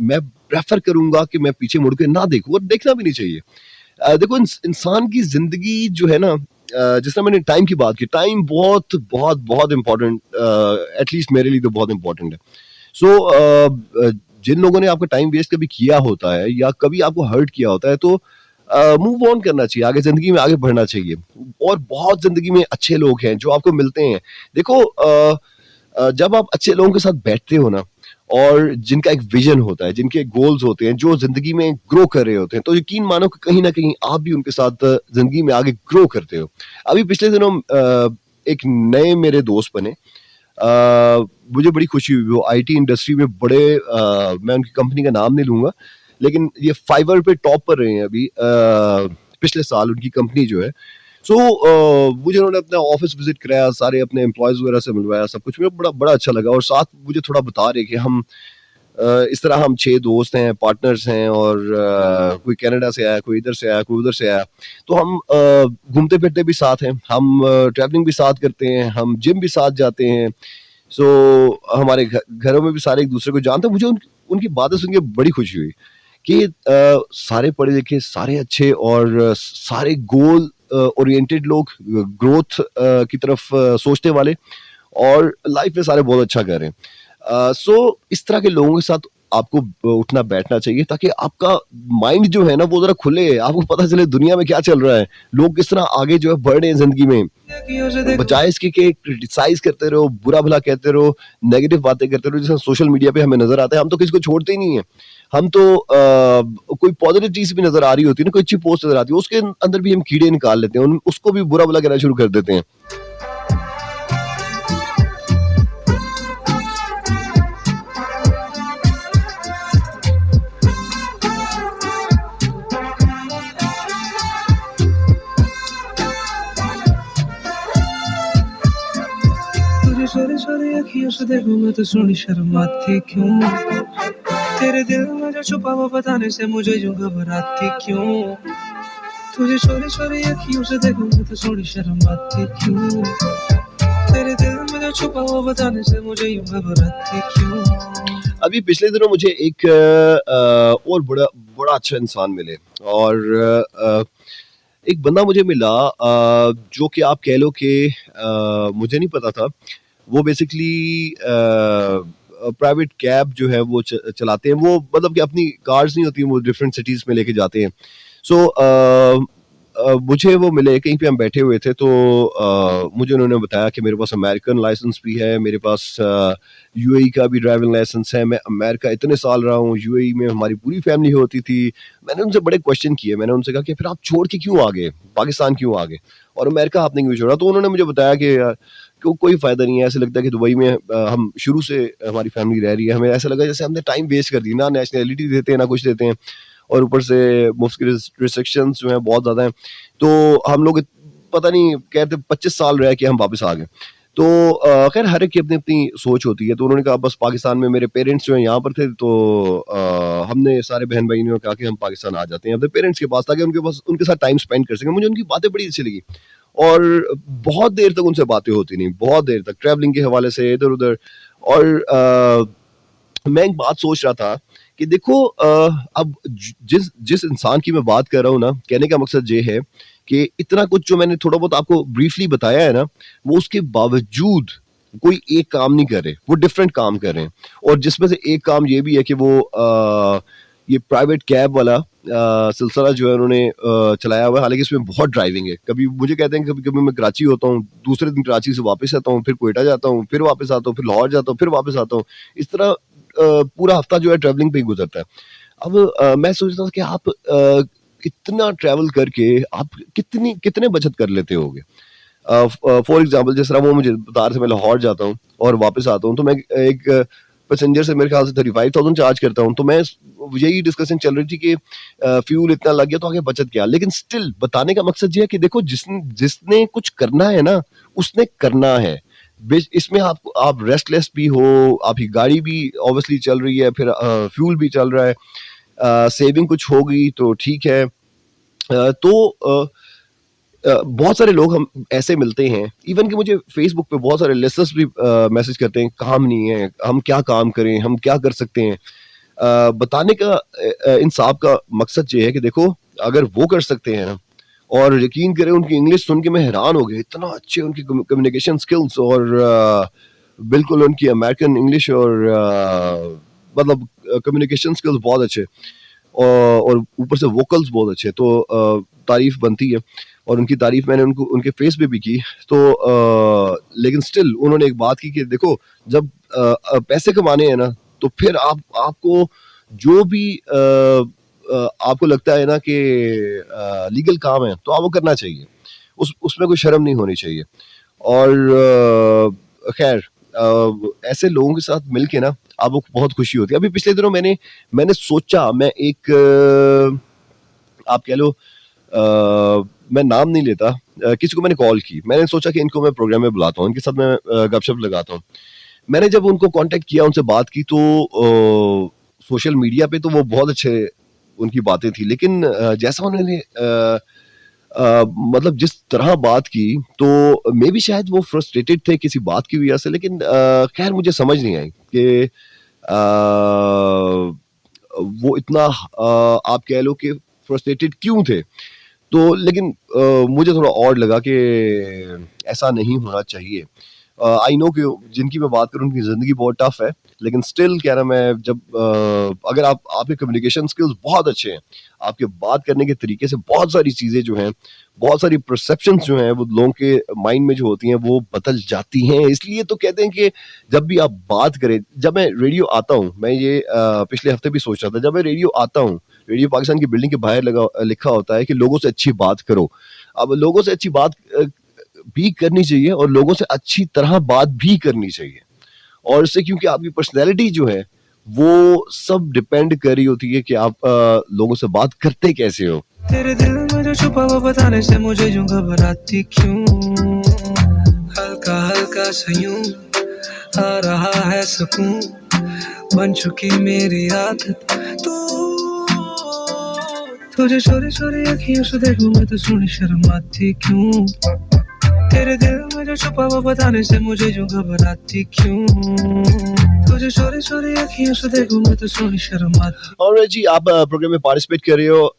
मैं प्रेफर करूंगा कि मैं पीछे मुड़ के ना देखूं, और देखना भी नहीं चाहिए। देखो इंसान की जिंदगी जो है ना, जिस तरह मैंने टाइम की बात की, टाइम बहुत बहुत बहुत इंपॉर्टेंट, एटलीस्ट मेरे लिए तो बहुत इंपॉर्टेंट है। जिन लोगों ने आपका टाइम वेस्ट कभी किया होता है या कभी आपको हर्ट किया होता है, तो मूव ऑन करना चाहिए, आगे जिंदगी में आगे बढ़ना चाहिए। और बहुत जिंदगी में अच्छे लोग हैं जो आपको मिलते हैं। देखो जब आप अच्छे लोगों के साथ बैठते हो ना, और जिनका एक विजन होता है, जिनके गोल्स होते हैं, जो जिंदगी में ग्रो कर रहे होते हैं, तो यकीन मानो कि कहीं ना कहीं आप भी उनके साथ जिंदगी में आगे ग्रो करते हो। अभी पिछले दिनों एक नए मेरे दोस्त बने। मुझे बड़ी खुशी हुई। वो आईटी इंडस्ट्री में बड़े, मैं उनकी कंपनी का नाम नहीं लूंगा, लेकिन ये फाइवर पे टॉप पर रहे हैं अभी। पिछले साल उनकी कंपनी जो है, मुझे उन्होंने अपना ऑफिस विजिट कराया, सारे अपने एम्प्लॉयज वगैरह से मिलवाया, सब कुछ मुझे बड़ा बड़ा अच्छा लगा। और साथ मुझे थोड़ा बता रहे कि हम इस तरह हम 6 दोस्त हैं, पार्टनर्स हैं, और कोई कनाडा से आया, कोई इधर से आया, कोई उधर से आया। तो हम घूमते फिरते भी साथ हैं, हम ट्रैवलिंग भी साथ करते हैं, हम जिम भी साथ जाते हैं। हमारे घरों में भी सारे एक दूसरे को जानते हैं। मुझे उनकी बातें सुन के बड़ी खुशी हुई कि सारे पढ़े लिखे, सारे अच्छे, और सारे गोल ओरिएंटेड लोग, ग्रोथ की तरफ सोचने वाले, और लाइफ में सारे बहुत अच्छा कर रहे हैं। इस तरह के लोगों के साथ आपको उठना बैठना चाहिए, ताकि आपका माइंड जो है ना वो जरा खुले, आपको पता चले दुनिया में क्या चल रहा है, लोग किस तरह आगे जो है बढ़ रहे हैं जिंदगी में। बजाय इसके कि क्रिटिसाइज करते रहो, बुरा भला कहते रहो, नेगेटिव बातें करते रहो, जैसे सोशल मीडिया पे हमें नजर आता है। हम तो किसी को छोड़ते ही नहीं है। हम तो कोई पॉजिटिव चीज भी नजर आ रही होती है ना, कोई अच्छी पोस्ट नजर आती है, उसके अंदर भी हम कीड़े निकाल लेते हैं, उसको भी बुरा भला कहना शुरू कर देते हैं। चोरी चोरी अखियों से देखूं मैं तो थोड़ी शर्माती क्यों तेरे दिल में जो छुपा वो बताने से मुझे यूं घबराती क्यों तुझे चोरी चोरी अखियों से देखूं मैं तो थोड़ी शर्माती क्यों तेरे दिल में जो छुपा वो बताने से मुझे यूं घबराती क्यों अभी पिछले दिनों मुझे एक और बड़ा बड़ा अच्छा इंसान मिले और एक बंदा मुझे मिला जो कि आप कह लो कि मुझे नहीं पता था वो बेसिकली प्राइवेट कैब जो है वो चलाते हैं वो मतलब कि अपनी कार्स नहीं होती वो डिफरेंट सिटीज़ में लेके जाते हैं सो मुझे वो मिले कहीं पे हम बैठे हुए थे तो मुझे उन्होंने बताया कि मेरे पास अमेरिकन लाइसेंस भी है मेरे पास यूएई का भी ड्राइविंग लाइसेंस है मैं अमेरिका इतने साल रहा हूँ यूएई में हमारी पूरी फैमिली होती थी मैंने उनसे बड़े क्वेश्चन किए मैंने उनसे कहा कि फिर आप छोड़ के क्यों आ गए पाकिस्तान क्यों आ गए और अमेरिका आपने क्यों छोड़ा तो उन्होंने मुझे बताया कि कोई फ़ायदा नहीं है ऐसे लगता है कि दुबई में हम शुरू से हमारी फैमिली रह रही है हमें ऐसा लगा जैसे हमने टाइम वेस्ट कर दी ना नेशनैलिटी देते हैं ना कुछ देते हैं और ऊपर से मुफ्त के रिस्ट्रिक्शंस जो हैं बहुत ज़्यादा हैं तो हम लोग पता नहीं कहते 25 साल रह के हम वापस आ गए तो खैर हर एक की अपनी अपनी सोच होती है तो उन्होंने कहा बस पाकिस्तान में मेरे पेरेंट्स जो हैं यहाँ पर थे तो हमने सारे बहन भाई ने कहा कि हम पाकिस्तान आ जाते हैं अपने पेरेंट्स के पास ताकि उनके साथ टाइम स्पेंड कर सकें मुझे उनकी बातें बड़ी अच्छी लगी और बहुत देर तक उनसे बातें होती नहीं बहुत देर तक ट्रैवलिंग के हवाले से इधर उधर और मैं एक बात सोच रहा था कि देखो अब जिस जिस इंसान की मैं बात कर रहा हूँ ना कहने का मकसद ये है कि इतना कुछ जो मैंने थोड़ा बहुत आपको ब्रीफली बताया है ना वो उसके बावजूद कोई एक काम नहीं कर रहे वो डिफरेंट काम कर रहे हैं और जिसमें से एक काम ये भी है कि वो ये प्राइवेट कैब वाला सिलसिला जो है उन्होंने चलाया हुआ है हालांकि इसमें बहुत ड्राइविंग है कभी मुझे कहते हैं कभी कभी मैं कराची होता हूँ दूसरे दिन कराची से वापस आता हूँ फिर कोयटा जाता हूँ फिर वापस आता हूँ फिर लाहौर जाता हूँ फिर वापस आता हूँ इस तरह पूरा हफ्ता जो है ट्रैवलिंग पे ही गुजरता है अब मैं सोचता था कि आप इतना ट्रैवल करके आप कितने बचत कर लेते होगे फॉर एग्जांपल जिस तरह वो मुझे बता रहे थे मैं लाहौर जाता हूँ और वापस आता हूँ तो मैं एक पैसेंजर से मेरे ख्याल से 35,000 चार्ज करता हूँ तो मैं यही डिस्कशन चल रही थी कि फ्यूल इतना लग गया तो आगे बचत क्या लेकिन स्टिल बताने का मकसद ये है कि देखो जिसने कुछ करना है ना उसने करना है इसमें आप रेस्टलेस भी हो आपकी गाड़ी भी ऑब्वियसली चल रही है फिर फ्यूल भी चल रहा है सेविंग कुछ होगी तो ठीक है तो बहुत सारे लोग हम ऐसे मिलते हैं इवन कि मुझे फेसबुक पे बहुत सारे लिसनर्स भी मैसेज करते हैं काम नहीं है हम क्या काम करें हम क्या कर सकते हैं बताने का इन साहब का मकसद ये है कि देखो अगर वो कर सकते हैं ना और यकीन करें उनकी इंग्लिश सुन के मैं हैरान हो गया इतना अच्छे उनकी कम्युनिकेशन स्किल्स और बिल्कुल उनकी अमेरिकन इंग्लिश और मतलब कम्युनिकेशन स्किल्स बहुत अच्छे और ऊपर से वोकल्स बहुत अच्छे तो तारीफ बनती है और उनकी तारीफ मैंने उनके फेस पे भी की तो लेकिन स्टिल उन्होंने एक बात की कि देखो जब पैसे कमाने हैं ना तो फिर आपको जो भी आपको लगता है ना कि लीगल काम है तो आपको करना चाहिए उसमें कोई शर्म नहीं होनी चाहिए और खैर ऐसे लोगों के साथ मिलके ना आपको बहुत खुशी होती है अभी पिछले दिनों मैंने सोचा मैं एक आप कह लो मैं नाम नहीं लेता किसी को मैंने कॉल की मैंने सोचा कि इनको मैं प्रोग्राम में बुलाता हूँ इनके साथ मैं गपशप लगाता हूँ मैंने जब उनको कांटेक्ट किया उनसे बात की तो सोशल मीडिया पे तो वो बहुत अच्छे उनकी बातें थी लेकिन जैसा उन्होंने मतलब जिस तरह बात की तो मे भी शायद वो फ्रस्ट्रेटेड थे किसी बात की वजह से लेकिन खैर मुझे समझ नहीं आई कि वो इतना आप कह लो कि फ्रस्ट्रेटेड क्यों थे तो लेकिन मुझे थोड़ा ऑड लगा कि ऐसा नहीं होना चाहिए आई नो कि जिनकी मैं बात करूं उनकी ज़िंदगी बहुत टफ है लेकिन स्टिल क्या ना मैं जब अगर आपके कम्युनिकेशन स्किल्स बहुत अच्छे हैं आपके बात करने के तरीके से बहुत सारी चीज़ें जो हैं बहुत सारी परसेप्शंस जो हैं वो लोगों के माइंड में जो होती हैं वो बदल जाती हैं इसलिए तो कहते हैं कि जब भी आप बात करें जब मैं रेडियो आता हूँ मैं ये पिछले हफ्ते भी सोच रहा था जब मैं रेडियो आता हूँ रेडियो पाकिस्तान की बिल्डिंग के बाहर लिखा होता है कि लोगों से अच्छी बात करो अब लोगों से अच्छी बात भी करनी चाहिए और लोगों से अच्छी तरह बात भी करनी चाहिए और इससे क्योंकि आपकी पर्सनैलिटी जो है वो सब डिपेंड कर रही होती है कि आप लोगों से बात करते कैसे हो तेरे दिल में जो छुपा वो बताने से मुझे यूं घबराती क्यों हल्का हल्का सा यूं आ रहा है सुकून, बन चुकी मेरी आदत तू। तुझे चोरी चोरी अखियों से देखूं मैं तो सोनी शर्माती क्यों, तेरे दिल में जो छुपा वो बताने से मुझे जो घबराती क्यों। तुझे चोरी चोरी अखियों से देखूं मैं तो सोनी शर्माती। और जी आप प्रोग्राम में पार्टिसिपेट कर रहे हो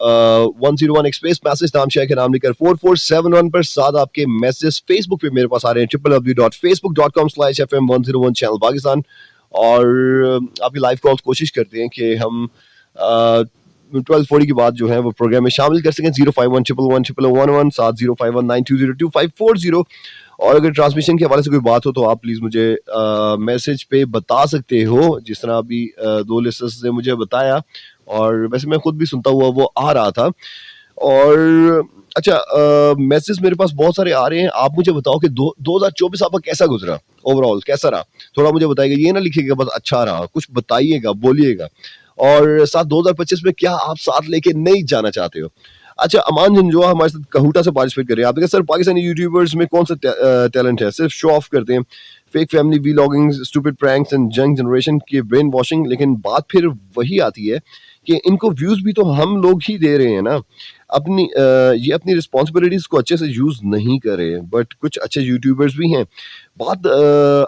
101 एक्सप्रेस मैसेज नाम शेयर के नाम लिखकर 4471 पर साथ आपके मैसेज फेसबुक पे मेरे पास आ रहे हैं www.facebook.com/fm101 चैनल पाकिस्तान। और आपकी लाइव कॉल्स कोशिश करते हैं कि हम 12:40 के बाद जो है वो प्रोग्राम में शामिल कर सकें। 051111111 साथ 05192022540। और अगर ट्रांसमिशन के हवाले से कोई बात हो तो आप प्लीज़ मुझे मैसेज पे बता सकते हो, जिस तरह अभी दो लिसनर्स ने मुझे बताया और वैसे मैं खुद भी सुनता हुआ वो आ रहा था। और अच्छा मैसेज मेरे पास बहुत सारे आ रहे हैं। आप मुझे बताओ कि 2024 आपका कैसा गुजरा, ओवरऑल कैसा रहा, थोड़ा मुझे बताइएगा। ये ना लिखिएगा बस अच्छा रहा, कुछ बताइएगा, बोलिएगा। और साथ 2025 में क्या आप साथ लेके नहीं जाना चाहते हो। अच्छा अमान झंझुआ हमारे साथ कहूटा से पार्टिसिपेट कर रहे हैं। आप देखिए सर पाकिस्तानी यूट्यूबर्स में कौन सा टैलेंट है, सिर्फ शो ऑफ करते हैं, fake family vlogging, stupid pranks and young generation की ब्रेन वॉशिंग। लेकिन बात फिर वही आती है कि इनको व्यूज भी तो हम लोग ही दे रहे हैं ना। अपनी ये अपनी रिस्पॉन्सिबिलिटीज को अच्छे से यूज नहीं कर रहे हैं, बट कुछ अच्छे यूट्यूबर्स भी हैं। बात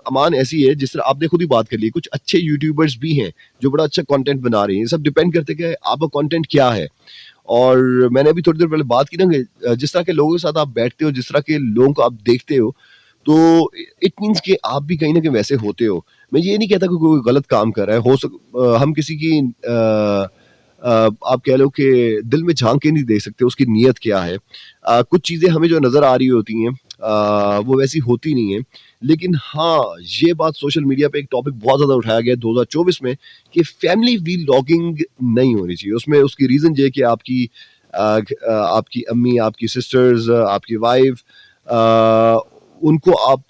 अमान ऐसी है जिस तरह आपने खुद ही बात कर ली, कुछ अच्छे यूट्यूबर्स भी हैं जो बड़ा अच्छा कंटेंट बना रहे हैं। ये सब डिपेंड करते हैं कि आपका कंटेंट क्या है। और मैंने अभी थोड़ी देर पहले बात की ना कि जिस तरह के लोगों के साथ आप बैठते हो, जिस तरह के लोगों को आप देखते हो, तो इट मीन्स कि आप भी कहीं ना कहीं वैसे होते हो। मैं ये नहीं कहता कि कोई गलत काम कर रहा है, हम किसी की आप कह लो कि दिल में झांक के नहीं देख सकते उसकी नीयत क्या है। कुछ चीज़ें हमें जो नज़र आ रही होती हैं वो वैसी होती नहीं है। लेकिन हाँ, ये बात सोशल मीडिया पे एक टॉपिक बहुत ज़्यादा उठाया गया है 2024 में कि फैमिली व्लॉगिंग नहीं होनी चाहिए। उसमें उसकी रीज़न ये है कि आपकी अम्मी, आपकी सिस्टर्स, आपकी वाइफ, उनको आप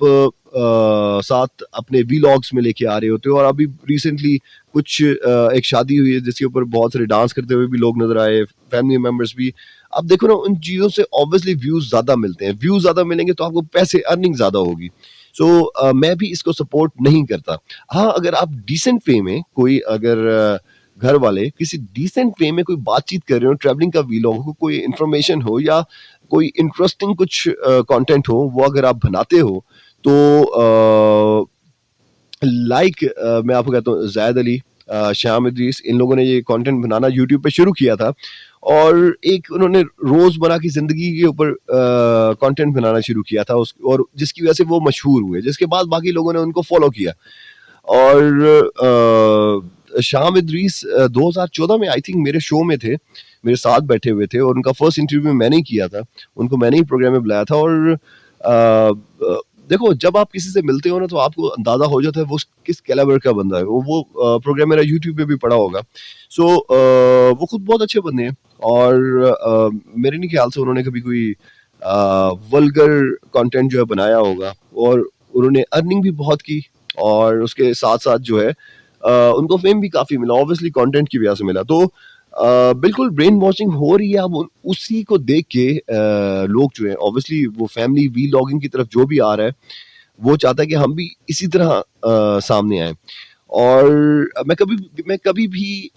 साथ अपने व्लॉग्स में लेके आ रहे होते हो। और अभी रिसेंटली कुछ एक शादी हुई है जिसके ऊपर बहुत सारे डांस करते हुए भी लोग नजर आए, फैमिली मेंबर्स भी। अब देखो ना, उन चीज़ों से ऑब्वियसली व्यूज ज़्यादा मिलते हैं, व्यूज ज़्यादा मिलेंगे तो आपको पैसे, अर्निंग ज़्यादा होगी। सो मैं भी इसको सपोर्ट नहीं करता। हाँ, अगर आप डिसेंट वे में कोई, अगर घर वाले किसी डिसेंट वे में कोई बातचीत कर रहे हो, ट्रैवलिंग का व्लॉग हो, कोई इन्फॉर्मेशन हो या कोई इंटरेस्टिंग कुछ कंटेंट हो, वो अगर आप बनाते हो तो मैं आपको कहता हूँ ज़ैद अली, श्याम इद्रीस, इन लोगों ने ये कंटेंट बनाना यूट्यूब पे शुरू किया था। और एक उन्होंने रोज़मर्रा की ज़िंदगी के ऊपर कंटेंट बनाना शुरू किया था और जिसकी वजह से वो मशहूर हुए, जिसके बाद बाकी लोगों ने उनको फॉलो किया। और शाम इद्रीस 2014 में आई थिंक मेरे शो में थे, मेरे साथ बैठे हुए थे और उनका फर्स्ट इंटरव्यू मैंने ही किया था, उनको मैंने ही प्रोग्राम में बुलाया था। और देखो, जब आप किसी से मिलते हो ना तो आपको अंदाज़ा हो जाता है वो किस कैलिबर का बंदा है। वो प्रोग्राम मेरा यूट्यूब पे भी पड़ा होगा। सो वो खुद बहुत अच्छे बंदे हैं और मेरे नहीं ख्याल से उन्होंने कभी कोई वल्गर कंटेंट जो है बनाया होगा। और उन्होंने अर्निंग भी बहुत की और उसके साथ साथ जो है उनको फेम भी काफ़ी मिला, ऑब्वियसली कंटेंट की वजह से मिला। तो बिल्कुल ब्रेन वॉशिंग हो रही है। अब उसी को देख के लोग जो है, ऑब्वियसली वो फैमिली व्लॉगिंग की तरफ जो भी आ रहा है वो चाहता है कि हम भी इसी तरह सामने आए। और मैं कभी भी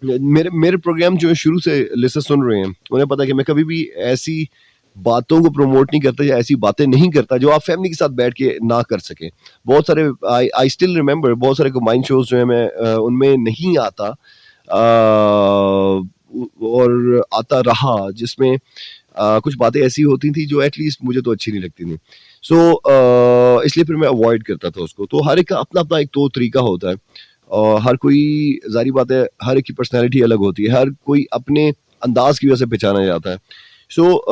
मेरे प्रोग्राम जो है शुरू से लिसनर सुन रहे हैं, उन्हें पता है कि मैं कभी भी ऐसी बातों को प्रमोट नहीं करता या ऐसी बातें नहीं करता जो आप फैमिली के साथ बैठ के ना कर सके। बहुत सारे आई स्टिल रिमेंबर, बहुत सारे माइंड शोज जो है मैं उनमें नहीं आता और आता रहा, जिसमें कुछ बातें ऐसी होती थी जो एटलीस्ट मुझे तो अच्छी नहीं लगती थी। सो इसलिए फिर मैं अवॉइड करता था उसको। तो हर एक का अपना अपना एक तो तरीका होता है और हर कोई, जारी बात है, हर एक की पर्सनैलिटी अलग होती है, हर कोई अपने अंदाज की वजह से पहचाना जाता है। सो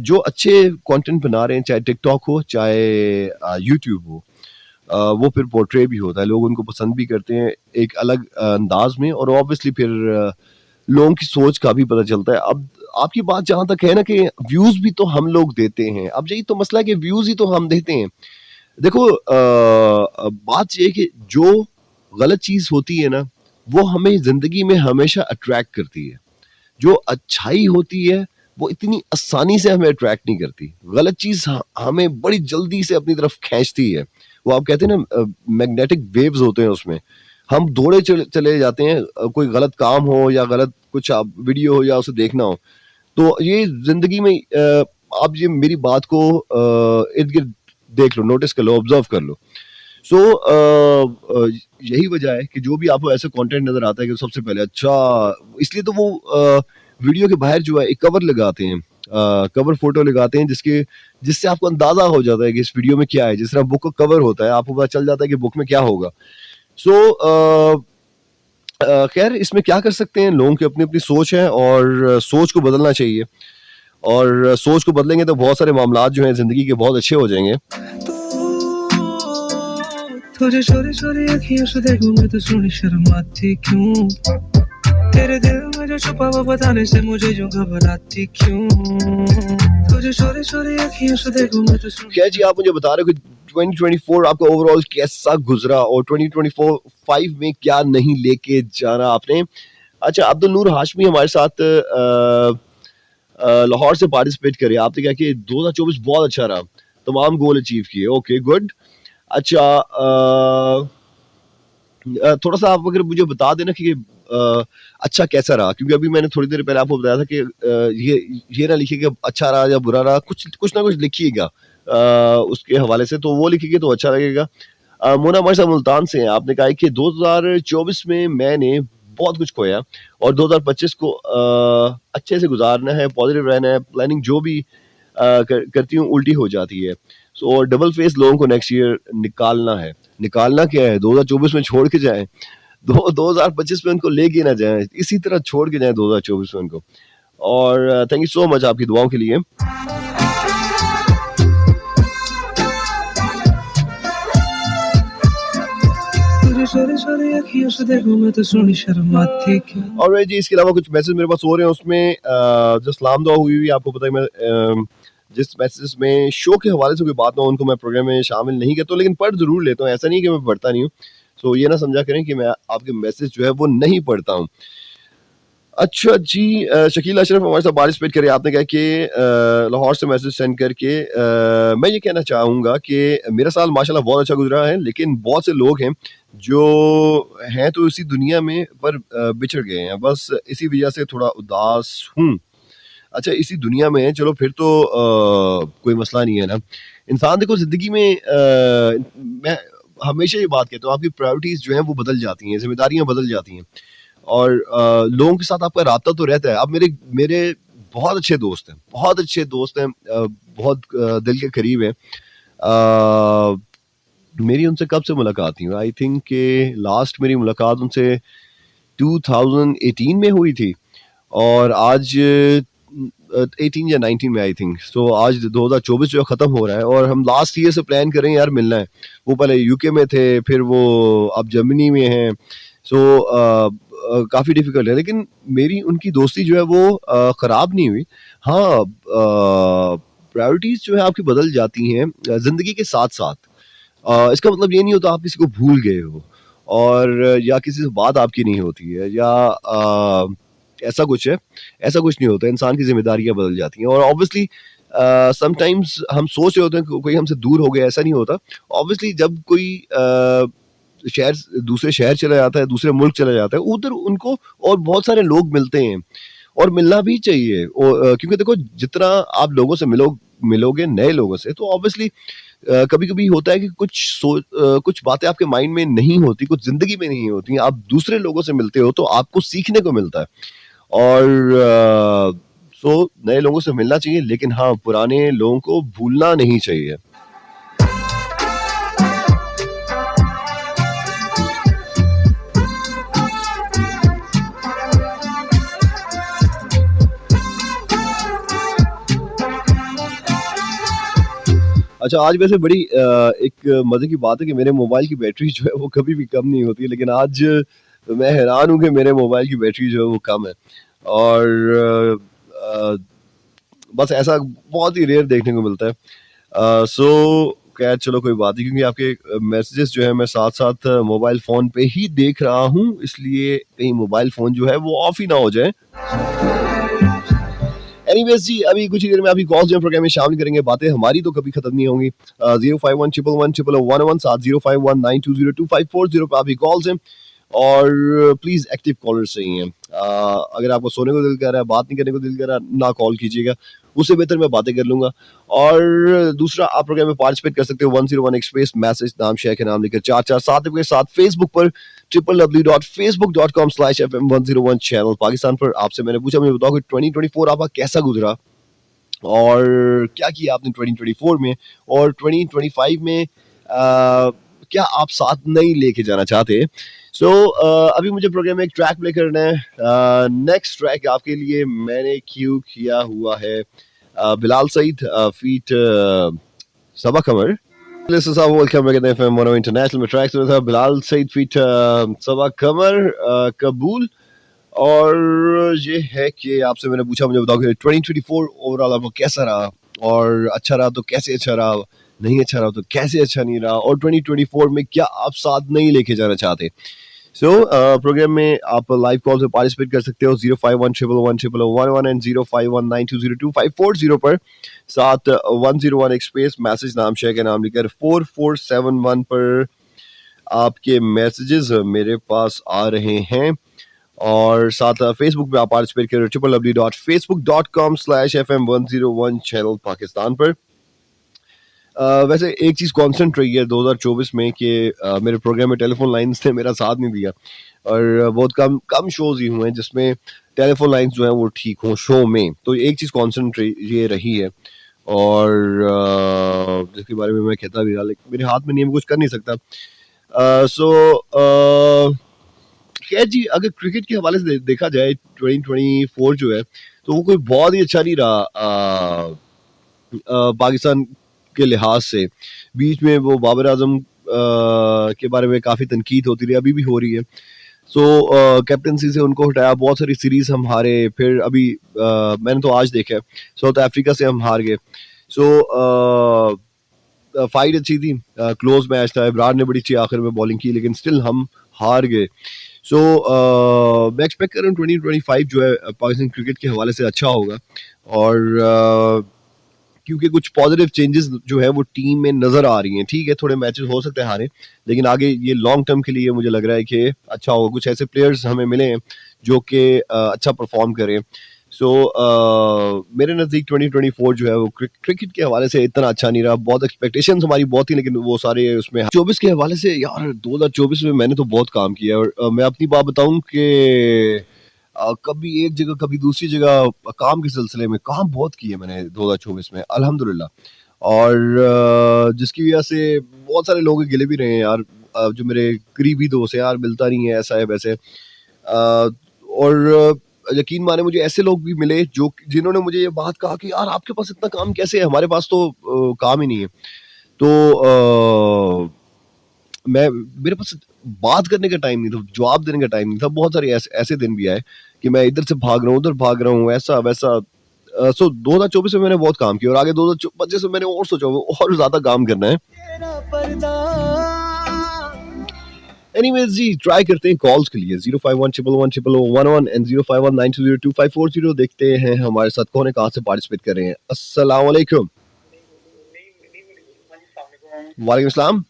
जो अच्छे कंटेंट बना रहे हैं, चाहे टिकटॉक हो चाहे यूट्यूब हो, वो फिर पोर्ट्रे भी होता है, लोग उनको पसंद भी करते हैं एक अलग अंदाज में। और ऑब्वियसली फिर लोगों की सोच का भी पता चलता है। अब आपकी बात जहाँ तक है ना कि व्यूज भी तो हम लोग देते हैं, अब यही तो मसला है कि व्यूज ही तो हम देते हैं। देखो बात ये है कि जो गलत चीज होती है ना वो हमें जिंदगी में हमेशा अट्रैक्ट करती है, जो अच्छाई होती है वो इतनी आसानी से हमें अट्रैक्ट नहीं करती। गलत चीज़ हमें बड़ी जल्दी से अपनी तरफ खींचती है। वो आप कहते हैं ना मैग्नेटिक वेव्स होते हैं उसमें। हम दौड़े चले जाते हैं कोई गलत काम हो या गलत कुछ आप वीडियो हो या उसे देखना हो। तो ये ज़िंदगी में आप ये मेरी बात को इर्द-गिर्द देख लो, नोटिस कर लो, ऑब्ज़र्व कर लो। सो यही वजह है कि जो भी आपको ऐसा कंटेंट नज़र आता है कि सबसे पहले अच्छा इसलिए तो वो वीडियो के बाहर जो है एक कवर लगाते हैं, कवर फ़ोटो लगाते हैं जिससे आपको अंदाज़ा हो जाता है कि इस वीडियो में क्या है। जिस तरह बुक का कवर होता है, आपको पता चल जाता है कि बुक में क्या होगा। सो खैर इसमें क्या कर सकते हैं, लोगों की अपनी-अपनी सोच है और सोच को बदलना चाहिए और सोच को बदलेंगे तो बहुत सारे मामलात जो हैं ज़िंदगी के बहुत अच्छे हो जाएँगे। तुझे चोरी-चोरी अखियों से देखूं मैं तो सोनी शर्म आती क्यों? तेरे दिल में जो छुपा वो बताने से मुझे जो घबराती क्यों? तुझे चोरी-चोरी अखियों से देखूं मैं तो सोनी। खैर जी, आप मुझे बता रहे हो कि 2024 आपका ओवरऑल कैसा गुजरा और 2024 में क्या नहीं लेके जाना आपने। अच्छा, अब्दुल नूर हाशमी हमारे साथ लाहौर से पार्टिसिपेट करे। आपने कहा कि 2024 बहुत अच्छा रहा, तमाम गोल अचीव किए। Okay, good. अच्छा, थोड़ा-सा आप अगर मुझे बता देना कि अच्छा कैसा रहा? क्योंकि अभी मैंने थोड़ी देर पहले आपको बताया था कि ये ना लिखिए कि अच्छा रहा या बुरा रहा, कुछ ना कुछ लिखिएगा उसके हवाले से, तो वो लिखेंगे तो अच्छा लगेगा। मोना हमारे साथ मुल्तान से हैं। आपने कहा है कि 2024 में मैंने बहुत कुछ खोया और 2025 को अच्छे से गुज़ारना है, पॉज़िटिव रहना है, प्लानिंग जो भी करती हूँ उल्टी हो जाती है। सो डबल फेस लोगों को नेक्स्ट ईयर निकालना है। निकालना क्या है? 2024 में छोड़ के जाएँ। 2025 में उनको लेके ना जाएँ। इसी तरह छोड़ के जाएँ 2024 में उनको। और थैंक यू सो मच आपकी दुआओं के लिए। तुझे चोरी-चोरी अखियों से देखूं मैं तो सोनी शर्म आती क्यों? और जी इसके अलावा कुछ मैसेज मेरे पास हो रहे हैं उसमें जो सलाम दुआ हुई हुई आपको पता है मैं जिस मैसेज में शो के हवाले से कोई बात ना हो उनको मैं प्रोग्राम में शामिल नहीं करता हूँ लेकिन पढ़ ज़रूर लेता हूँ। ऐसा नहीं कि मैं पढ़ता नहीं हूँ। सो ये ना समझा करें कि मैं आपके मैसेज जो है वो नहीं पढ़ता हूँ। अच्छा जी, शकील अशरफ हमारे साथ पार्टिसिपेट करे। आपने कहा कि लाहौर से मैसेज सेंड करके मैं ये कहना चाहूँगा कि मेरा साल माशाल्लाह बहुत अच्छा गुजरा है, लेकिन बहुत से लोग हैं जो हैं तो इसी दुनिया में पर बिछड़ गए हैं। बस इसी वजह से थोड़ा उदास हूँ। अच्छा, इसी दुनिया में है, चलो फिर तो कोई मसला नहीं है ना। इंसान देखो ज़िंदगी में मैं हमेशा ये बात कहता हूँ, आपकी प्रायोरिटीज़ जो हैं वो बदल जाती हैं, ज़िम्मेदारियाँ बदल जाती हैं और लोगों के साथ आपका राब्ता तो रहता है। अब मेरे मेरे बहुत अच्छे दोस्त हैं, बहुत दिल के करीब हैं। मेरी उनसे कब से मुलाकात हुई? आई थिंक कि लास्ट मेरी मुलाकात उनसे 2018 में हुई थी और आज 18 या 19 में आई थिंक। सो आज 2024 जो है ख़त्म हो रहा है और हम लास्ट ईयर से प्लान कर रहे हैं यार मिलना है। वो पहले यूके में थे, फिर वो अब जर्मनी में हैं। सो काफ़ी डिफ़िकल्ट है, लेकिन मेरी उनकी दोस्ती जो है वो ख़राब नहीं हुई। हाँ, प्रायोरिटीज़ जो है आपकी बदल जाती हैं ज़िंदगी के साथ-साथ। इसका मतलब ये नहीं होता आप किसी को भूल गए हो और या किसी से बात आपकी नहीं होती है या ऐसा कुछ है, ऐसा कुछ नहीं होता। इंसान की ज़िम्मेदारियाँ बदल जाती हैं और ऑब्वियसली समटाइम्स हम सोच रहे होते हैं कि कोई हमसे दूर हो गया, ऐसा नहीं होता। ऑब्वियसली जब कोई शहर दूसरे शहर चला जाता है, दूसरे मुल्क चला जाता है, उधर उनको और बहुत सारे लोग मिलते हैं और मिलना भी चाहिए। क्योंकि देखो जितना आप लोगों से मिलोगे नए लोगों से तो ऑब्वियसली कभी-कभी होता है कि कुछ बातें आपके माइंड में नहीं होती, कुछ ज़िंदगी में नहीं होती। आप दूसरे लोगों से मिलते हो तो आपको सीखने को मिलता है और सो नए लोगों से मिलना चाहिए, लेकिन हाँ, पुराने लोगों को भूलना नहीं चाहिए। अच्छा, आज वैसे बड़ी एक मज़े की बात है कि मेरे मोबाइल की बैटरी जो है वो कभी भी कम नहीं होती है, लेकिन आज मैं हैरान हूँ कि मेरे मोबाइल की बैटरी जो है वो कम है और बस ऐसा बहुत ही रेयर देखने को मिलता है। सो खैर चलो कोई बात नहीं, क्योंकि आपके मैसेजेस जो है मैं साथ-साथ मोबाइल फ़ोन पे ही देख रहा हूँ, इसलिए कहीं मोबाइल फ़ोन जो है वो ऑफ ही ना हो जाए। एनीवेज जी, अभी कुछ ही देर में अभी कॉल जो प्रोग्राम में शामिल करेंगे, बातें हमारी तो कभी खत्म नहीं होंगी। 051111111 7051920254 पे अभी कॉल्स हैं और प्लीज एक्टिव कॉलर्स चाहिए। अगर आपको सोने को दिल कर रहा है, बात नहीं करने को दिल कर रहा है, ना कॉल कीजिएगा, उससे बेहतर मैं बातें कर लूंगा। और दूसरा, आप प्रोग्राम में पार्टिसिपेट कर सकते हो 101 एक्सप्रेस मैसेज नाम शेयर के नाम लेकर 447 के साथ फेसबुक पर www.facebook.com/fm101 चैनल पाकिस्तान पर। आपसे मैंने पूछा, मुझे बताओ कि 2024 आपका कैसा गुजरा और क्या किया आपने 2024 में, और 2025 में क्या आप साथ नहीं लेके जाना चाहते। सो अभी मुझे प्रोग्राम में एक ट्रैक प्ले करना है। नेक्स्ट ट्रैक आपके लिए मैंने क्यू किया हुआ है Bilal Saeed feat Saba Qamar. This is our welcome back at FM Mono International में ट्रैक सुना था बिलाल सईद फीट सबा कमर कबूल। और ये है कि आपसे मैंने पूछा, मुझे बताओ कि 2024 ओवरऑल आपको कैसा रहा, और अच्छा रहा तो कैसे अच्छा रहा, नहीं अच्छा रहा तो कैसे अच्छा नहीं रहा, और 2024 में क्या आप साथ नहीं लेके जाना चाहते। सो प्रोग्राम में आप लाइव कॉल से पार्टिसिपेट कर सकते हो 051111111 एंड 05192022540 पर। साथ 101 एक्सप्रेस मैसेज नाम शेयर के नाम लिखकर 4471 पर आपके मैसेजेस मेरे पास आ रहे हैं। और साथ फेसबुक पे आप पार्टिसिपेट करो www.facebook.com/fm101 चैनल पाकिस्तान पर। वैसे एक चीज़ कांस्टेंट रही है 2024 में कि मेरे प्रोग्राम में टेलीफोन लाइंस ने मेरा साथ नहीं दिया, और बहुत कम शोज ही हुए हैं जिसमें टेलीफोन लाइंस जो हैं वो ठीक हों शो में। तो एक चीज़ कांस्टेंट ये रही है, और जिसके बारे में मैं कहता भी रहा, लेकिन मेरे हाथ में नहीं है, मैं कुछ कर नहीं सकता। खैर जी, अगर क्रिकेट के हवाले से देखा जाए 2024 जो है, तो वो कोई बहुत ही अच्छा नहीं रहा पाकिस्तान के लिहाज से। बीच में वो बाबर आजम के बारे में काफ़ी तनकीद होती रही, अभी भी हो रही है। सो कैप्टनसी से उनको हटाया, बहुत सारी सीरीज हम हारे, फिर अभी मैंने तो आज देखा है साउथ अफ्रीका से हम हार गए। सो फाइट अच्छी थी, क्लोज मैच था, इमरान ने बड़ी अच्छी आखिर में बॉलिंग की, लेकिन स्टिल हम हार गए। सो मैं एक्सपेक्ट कर रहा हूँ 2025 जो है पाकिस्तान क्रिकेट के हवाले से अच्छा होगा, और क्योंकि कुछ पॉजिटिव चेंजेस जो है वो टीम में नजर आ रही हैं। ठीक है, थोड़े मैचेस हो सकते हैं हारे, लेकिन आगे ये लॉन्ग टर्म के लिए मुझे लग रहा है कि अच्छा होगा। कुछ ऐसे प्लेयर्स हमें मिले हैं जो कि अच्छा परफॉर्म करें। सो मेरे नज़दीक 2024 जो है वो क्रिकेट के हवाले से इतना अच्छा नहीं रहा। बहुत एक्सपेक्टेशंस हमारी बहुत थी, लेकिन वो सारे उसमें 24 के हवाले से यार 2024 में मैंने तो बहुत काम किया, और मैं अपनी बात बताऊं कि कभी एक जगह कभी दूसरी जगह काम के सिलसिले में काम बहुत किए मैंने 2024 में अल्हम्दुलिल्लाह। और जिसकी वजह से बहुत सारे लोगों के गिले भी रहे हैं यार, जो मेरे करीबी दोस्त हैं, यार मिलता नहीं है, ऐसा है वैसे। और यकीन माने मुझे ऐसे लोग भी मिले जिन्होंने मुझे ये बात कहा कि यार आपके पास इतना काम कैसे है, हमारे पास तो काम ही नहीं है। तो मेरे पास बात करने का टाइम नहीं था, जवाब देने का टाइम नहीं था। बहुत सारे ऐसे दिन भी आए कि मैं इधर से भाग रहा हूँ, उधर भाग रहा हूँ, ऐसा वैसा। सो 2024 में मैंने बहुत काम किया, और आगे 2025 में मैंने और सोचा और ज्यादा काम करना है। एनीवेज जी, ट्राई करते हैं कॉल्स के लिए 051111111 एंड 05192022540। देखते हैं हमारे साथ कौन है, कहाँ से पार्टिसिपेट कर रहे हैं। अस्सलाम वालेकुम। वालेकुम सलाम।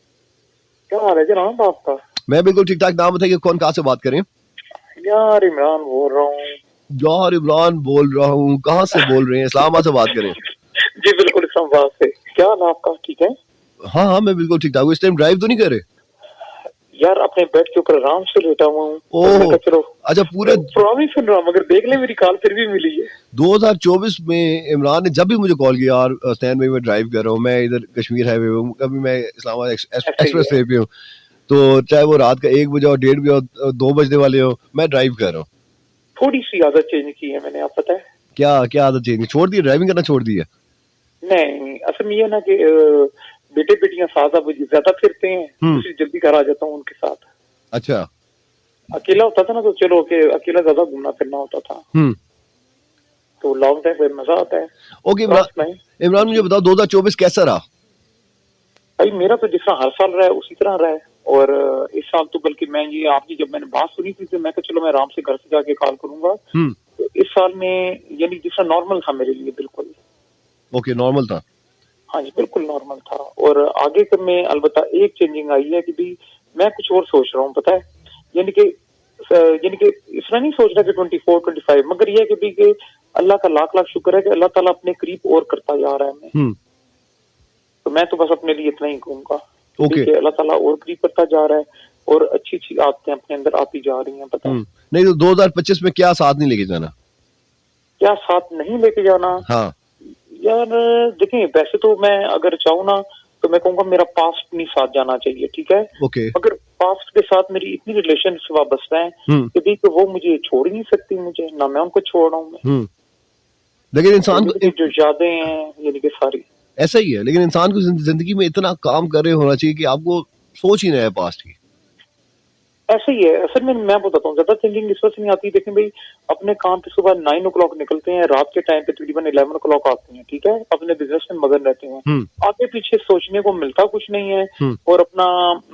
क्या हाल है जनाब आपका? मैं बिल्कुल ठीक ठाक। नाम बताइए, कौन कहाँ से बात करें? यार इमरान बोल रहा हूँ। यार इमरान बोल रहा हूँ, कहाँ से बोल रहे हैं? इस्लामाबाद से बात करें? जी बिल्कुल, इस्लामाबाद से। क्या हाल है आपका? ठीक है? हाँ हाँ, मैं बिल्कुल ठीक ठाक हूँ। इस टाइम ड्राइव तो नहीं कर रहे? यार अपने बेड के ऊपर आराम से लेटा हुआ हूँ। ओह, चलो अच्छा। पूरे प्रोग्राम ही सुन रहा हूँ, मगर देख ले मेरी कॉल फिर भी मिली है। 2024 में इमरान ने जब भी मुझे कॉल किया, यार स्टैंड भाई मैं ड्राइव कर रहा हूँ, मैं इधर कश्मीर हाईवे पे हूँ, कभी मैं इस्लामाबाद एक्सप्रेस वे पे हूँ, तो चाहे वो रात का 1 बजे और 1:30 बजे और 2 बजने वाले हो, मैं ड्राइव कर रहा हूँ। थोड़ी सी आदत चेंज की है मैंने, आप पता है? क्या आदत चेंज? छोड़ दी ड्राइविंग करना? छोड़ दी है? नहीं, असल में ये ना कि बेटे बेटियां साथ अब ज्यादा फिरते हैं, इसलिए जल्दी घर आ जाता हूँ उनके साथ। अच्छा। अकेला होता था ना तो चलो कि अकेला ज्यादा घूमना फिरना होता था, तो लॉन्ग टाइम पे मजा आता है। ओके इमरान, मुझे बताओ 2024 कैसा रहा? भाई मेरा तो जिस तरह हर साल रहा है उसी तरह रहा है, और इस साल तो बल्कि मैं ये आपकी जब मैंने बात सुनी थी तो मैं कहा चलो मैं आराम से घर से जाके कॉल करूंगा। तो इस साल में यानी जिसका नॉर्मल था मेरे लिए बिल्कुल। ओके, नॉर्मल था। हाँ जी, बिल्कुल नॉर्मल था। और आगे का में अलबत्ता एक चेंजिंग आई है कि भी मैं कुछ और सोच रहा हूँ, पता है, यानी कि इतना नहीं सोच रहा कि 24 25, मगर ये है कि भी कि अल्लाह का लाख लाख शुक्र है कि अल्लाह ताला अपने करीब और करता जा रहा है हमें। तो मैं तो बस अपने लिए इतना ही कहूंगा कि अल्लाह ताला और करीब करता जा रहा है और अच्छी अच्छी आदतें अपने अंदर आती जा रही हैं, पता है। नहीं तो 2025 में क्या साथ नहीं लेके जाना? क्या साथ नहीं लेके जाना? हाँ यार देखिए, वैसे तो मैं अगर चाहूँ ना तो मैं कहूँगा मेरा पास्ट नहीं साथ जाना चाहिए, ठीक है। ओके। मगर पास्ट के साथ मेरी इतनी रिलेशन से वाबस्ता है कि भी वो मुझे छोड़ ही नहीं सकती, मुझे ना मैं उनको छोड़ रहा हूँ मैं। लेकिन इंसान को जो यादें हैं यानी कि सारी ऐसा ही है, लेकिन इंसान को जिंदगी में इतना काम कर रहे होना चाहिए कि आपको सोच ही ना है पास्ट की। ऐसे ही है असल में। मैं बताता हूँ, ज्यादा थिंकिंग इस वजह से नहीं आती। देखें भाई, अपने काम पे सुबह 9 o'clock निकलते हैं, रात के टाइम पे तकरीबन 11 o'clock आते हैं, ठीक है। अपने बिजनेस में मगन रहते हैं, आगे पीछे सोचने को मिलता कुछ नहीं है। और अपना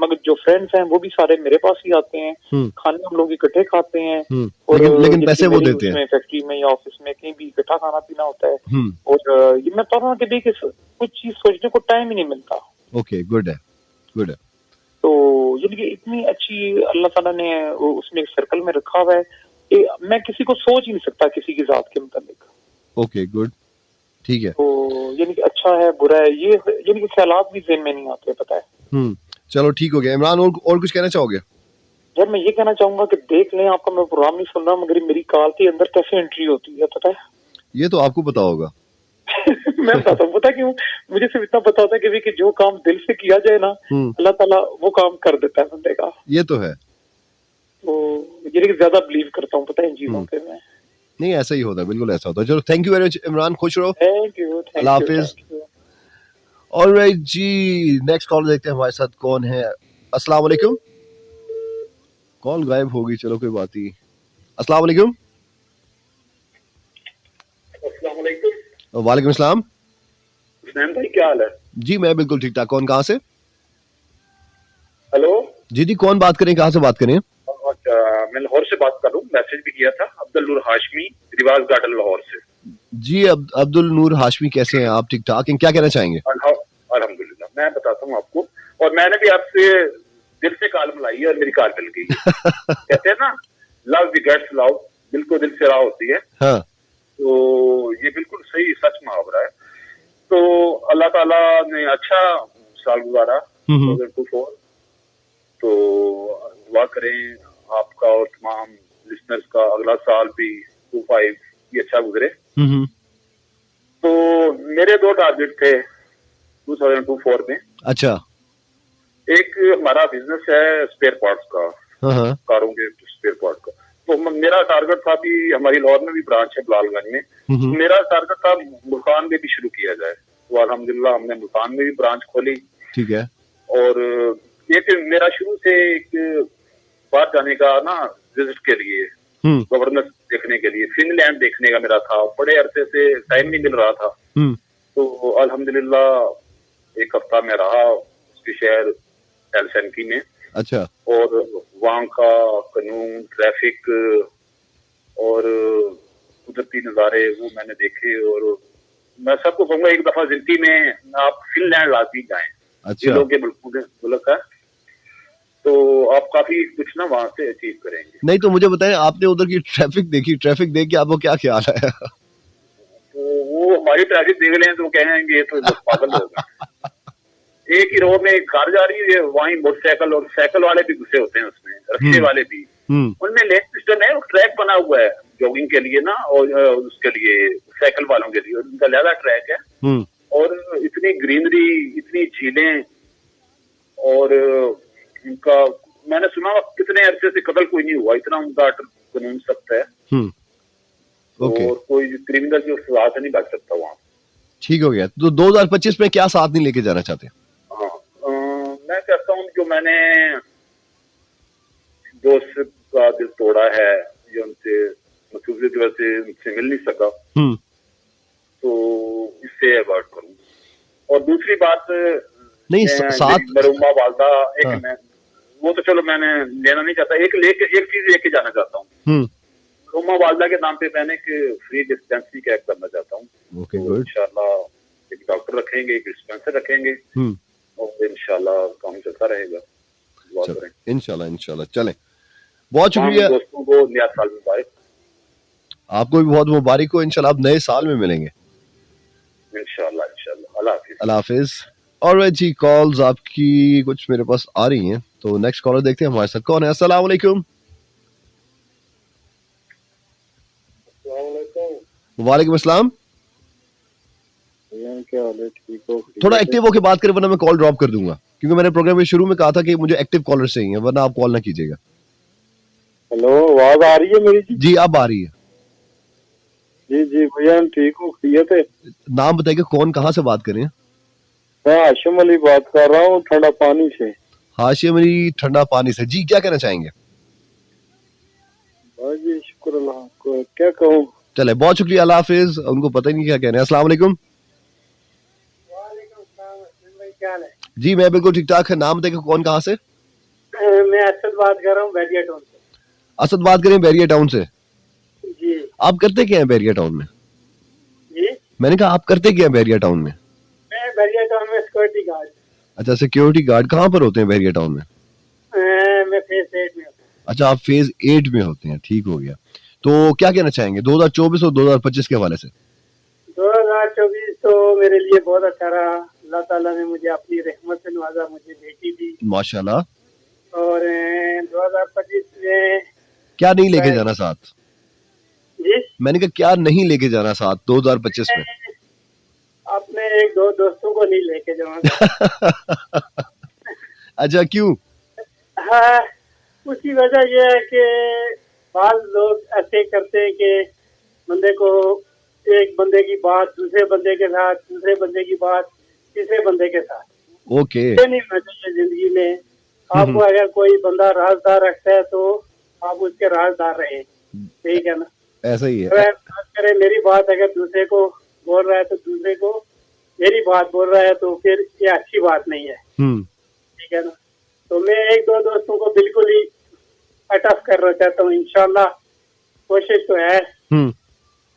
मगर जो फ्रेंड्स हैं वो भी सारे मेरे पास ही आते हैं, खाने हम लोग इकट्ठे खाते हैं। और लेकिन पैसे वो देते हैं, फैक्ट्री में या ऑफिस में कहीं भी इकट्ठा खाना पीना होता है। और ये मैं पढ़ रहा हूँ कि कुछ चीज सोचने को टाइम ही नहीं मिलता। ओके, गुड है, गुड है। तो यानी कि इतनी अच्छी अल्लाह ताला ने उसमें एक सर्कल में रखा हुआ है कि मैं किसी को सोच ही नहीं सकता किसी की जात के मुताबिक। ओके, गुड, ठीक है। तो यानी कि अच्छा है बुरा है ये यानी कि ख्यालात भी ज़हन में नहीं आते, पता है। चलो ठीक हो गया। इमरान, और कुछ कहना चाहोगे? यार मैं ये कहना चाहूंगा कि देख लें, आपका मैं प्रोग्राम नहीं सुन रहा मगर मेरी कार के अंदर कैसे एंट्री होती है, पता है। ये तो आपको पता होगा। मैं बताता हूँ, पता क्यों? मुझे सिर्फ इतना पता होता है कि जो काम दिल से किया जाए ना, अल्लाह ताला वो काम कर देता है बंदे का। ये तो है। तो ये ज्यादा बिलीव करता हूँ, पता है, इन चीजों पे मैं। नहीं, ऐसा ही होता है, बिल्कुल ऐसा होता है। चलो, thank you very much Imran, खुश रहो। थैंक यू, अल्लाह हाफिज। ऑलराइट जी, नेक्स्ट कॉल देखते हैं हमारे साथ कौन है। अस्सलाम वालेकुम। कॉल गायब होगी, चलो कोई बात नहीं। अस्सलाम वालेकुम। वालेकुम अस्सलाम। हुसैन भाई, क्या हाल है? जी मैं बिल्कुल ठीक ठाक। कौन, कहाँ से? हेलो जी, कौन बात करें, कहाँ से बात करें? मैं लाहौर से बात कर रहा हूँ, मैसेज भी किया था। अब्दुल नूर हाशमी, रिवाज गार्डन, लाहौर से। जी अब्दुल नूर हाशमी, कैसे हैं आप? ठीक ठाक हैं? क्या कहना चाहेंगे? अल्हम्दुलिल्लाह, मैं बताता हूँ आपको। और मैंने भी आपसे दिल से कॉल मिलाई है और मेरी कॉल मिल गई है। कहते हैं ना, लव बिगेट्स लव, दिल को दिल से राह होती है। हाँ। तो ये बिल्कुल सही सच मुहावरा है। तो अल्लाह ताला ने अच्छा साल गुजारा 2024। तो दुआ करें आपका और तमाम लिसनर्स का अगला साल भी 25 ये अच्छा गुजरे। तो मेरे 2 टारगेट थे 2024 में। अच्छा। एक हमारा बिजनेस है स्पेयर पार्ट्स का, कारों के स्पेयर पार्ट का। तो मेरा टारगेट था कि हमारी लाहौर में भी ब्रांच है बिलालगंज में। मेरा टारगेट था मुल्तान में भी शुरू किया जाए। तो अल्हम्दुलिल्लाह हमने मुल्तान में भी ब्रांच खोली। ठीक है। और एक मेरा शुरू से एक बाहर जाने का ना, विजिट के लिए, गवर्नेंस देखने के लिए, फिनलैंड देखने का मेरा था। बड़े अरसे से टाइम नहीं मिल रहा था। तो अल्हम्दुलिल्लाह एक हफ्ता में रहा उसके शहर हेलसिंकी में। अच्छा। और वहाँ का कानून, ट्रैफिक और कुदरती नज़ारे वो मैंने देखे। और मैं सबको कहूँगा एक दफा जिंदगी में आप फिनलैंड लाती जाएं। अच्छा। ये लोग के मुल्क है, तो आप काफी कुछ ना वहाँ से अचीव करेंगे। नहीं तो मुझे बताएं, आपने उधर की ट्रैफिक देखी, ट्रैफिक देख के आपको क्या ख्याल आया? तो वो हमारी ट्रैफिक देख लें तो कहेंगे ये तो पागल हो गए। एक ही रोड में कार जा रही है, वहीं मोटरसाइकिल और साइकिल वाले भी घुसे होते हैं उसमें, रिक्शे वाले भी। उनमें लेन सिस्टम है, ट्रैक बना हुआ है जॉगिंग के लिए ना, और उसके लिए साइकिल वालों के लिए उनका ज्यादा ट्रैक है। और इतनी ग्रीनरी, इतनी झीलें, और उनका मैंने सुना कितने अरसे से कत्ल कोई नहीं हुआ, इतना उनका कानून सख्त है। और कोई क्रिमिनल जो सजा से नहीं बच सकता वहाँ। ठीक हो गया। तो 2025 में क्या साथ नहीं लेके जाना चाहते? हाँ, मैं कहता हूँ जो मैंने दोस्त का दिल तोड़ा है, जो उनसे मसूबे की वजह से उनसे मिल नहीं सका, तो इससे अवॉइड करूँ। और दूसरी बात नहीं, साथ मरूमा वालदा एक, मैं वो तो चलो मैंने लेना नहीं चाहता, एक चीज लेके जाना चाहता हूँ। रोमा वालदा के नाम पे मैंने एक फ्री डिस्पेंसरी का ऐड करना चाहता हूँ। ओके तो गुड। इंशाल्लाह एक डॉक्टर रखेंगे, एक डिस्पेंसर रखेंगे और इंशाल्लाह काम चलता रहेगा। दुआ करें। इंशाल्लाह इंशाल्लाह चलें। बहुत तमाम शुक्रिया, दोस्तों को नया साल मुबारक। आपको भी बहुत मुबारक हो। इंशाल्लाह आप नए साल में मिलेंगे। इंशाल्लाह इंशाल्लाह। अल्लाह हाफिज। अल्लाह हाफिज। ऑलराइट जी, कॉल्स आपकी कुछ मेरे पास आ रही हैं, तो नेक्स्ट कॉलर देखते हैं हमारे साथ कौन है। अस्सलाम वालेकुम। वालेकुम अस्सलाम। क्या हाल है? ठीक हो? थोड़ा एक्टिव होके बात करें वरना मैं कॉल ड्रॉप कर दूंगा, क्योंकि मैंने प्रोग्राम में शुरू में कहा था कि मुझे एक्टिव कॉलर चाहिए, वरना आप कॉल ना कीजिएगा। हेलो, आवाज आ रही है मेरी? जी अब आ रही है। जी जी भैया, हम ठीक हो? खैरियत है? नाम बताइए, कौन कहाँ से बात कर रहे हैं? मैं हाशिम अली बात कर रहा हूँ, ठंडा पानी से। हाशिम अली, ठंडा पानी से। जी क्या कहना चाहेंगे? बस जी शुक्र अल्लाह को, क्या कहूँ। चले, बहुत शुक्रिया, अल्लाह हाफिज। उनको पता ही नहीं क्या कह रहे हैं। अस्सलाम वालेकुम। क्या हाल है? जी मैं बिल्कुल ठीक ठाक है। नाम बताइए, कौन कहाँ से? मैं असद बात कर रहा हूँ बैरिया टाउन से। असद बात करें बैरिया टाउन से। जी आप करते क्या हैं बैरिया टाउन में? जी, मैंने कहा आप करते क्या हैं बैरिया टाउन में? मैं बैरिया टाउन में सिक्योरिटी गार्ड। अच्छा, सिक्योरिटी गार्ड। कहाँ पर होते हैं बैरिया टाउन में? मैं फेस 8 में हूँ। अच्छा, आप फेज 8 में होते हैं, ठीक हो गया। तो क्या कहना चाहेंगे 2024 और 2025 के हवाले से? 2024 तो मेरे लिए बहुत अच्छा रहा। अल्लाह ताला ने मुझे अपनी रहमत से नवाजा, मुझे बेटी दी। माशाल्लाह। और 2025 में क्या नहीं लेके जाना साथ? जी, मैंने कहा क्या नहीं लेके जाना साथ 2025 में? अपने एक दो दोस्तों को नहीं लेके जाऊंगा। अच्छा, क्यों? हाँ, उसकी वजह यह है कि बाज लोग ऐसे करते हैं कि बंदे को, एक बंदे की बात दूसरे बंदे के साथ, दूसरे बंदे की बात तीसरे बंदे के साथ। ओके। ये नहीं होना चाहिए जिंदगी में। आपको अगर कोई बंदा राजदार रखता है तो आप उसके राजदार रहे, ठीक है ना? ऐसा ही है। अगर बात करें मेरी बात, अगर दूसरे को बोल रहा है तो दूसरे को मेरी बात बोल रहा है तो फिर ये अच्छी बात नहीं है, ठीक है ना? तो मैं एक दो दोस्तों को बिल्कुल ही कट ऑफ करना चाहता हूँ। इंशाल्लाह कोशिश तो है,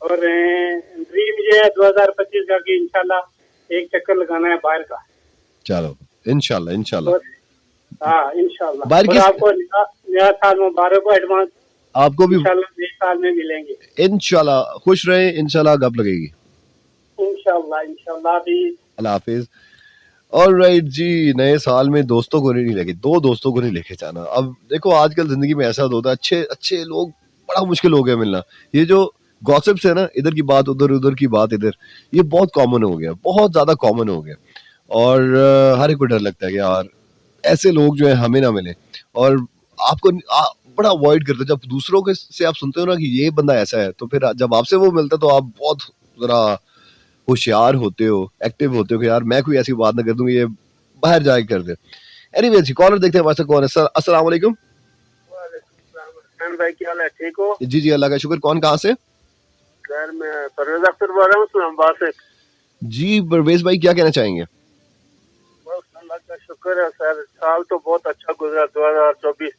और ड्रीम ये है 2025 का कि इंशाल्लाह एक चक्कर लगाना है बाहर का। चलो इंशाल्लाह इंशाल्लाह। हाँ इंशाल्लाह। बाहर और किस- आपको नया साल मुबारक हो एडवांस। आपको भी इंशाल्लाह नए साल में मिलेंगे। इंशाल्लाह। खुश रहे, इंशाल्लाह गप लगेगी। इंशाल्लाह इंशाल्लाह भी। अल्लाह हाफिज। ऑलराइट जी, नए साल में दोस्तों को नहीं लेके, दो दोस्तों को नहीं लेके जाना। अब देखो आजकल जिंदगी में ऐसा होता है, अच्छे अच्छे लोग बड़ा मुश्किल हो गया मिलना। ये जो गॉसिप्स है ना, इधर की बात उधर, उधर की बात इधर, ये बहुत कॉमन हो गया, बहुत ज्यादा कॉमन हो गया। और हर एक को डर लगता है कि यार ऐसे लोग जो है हमें ना मिले। और आपको बड़ा अवॉइड करते हैं। जब दूसरों के से आप सुनते हो ना कि ये बंदा ऐसा है, तो फिर जब आपसे वो मिलता है तो आप बहुत जरा होशियार होते हो, एक्टिव होते हो कि यार मैं कोई ऐसी बात ना कर दूं, ये बाहर जाके कर दे। एनीवे जी, कॉलर देखते हैं हमारे साथ कौन है। सर अस्सलाम वालेकुम। भाई क्या हाल है? ठीक हो? जी जी अल्लाह का शुक्र। कौन कहाँ से? सर मैं परवेज अख्तर बोल रहा हूँ इस्लामाबाद से। जी परवेज भाई, क्या कहना चाहेंगे? बस अल्लाह का शुक्र है सर, साल तो बहुत अच्छा गुजरा 2024।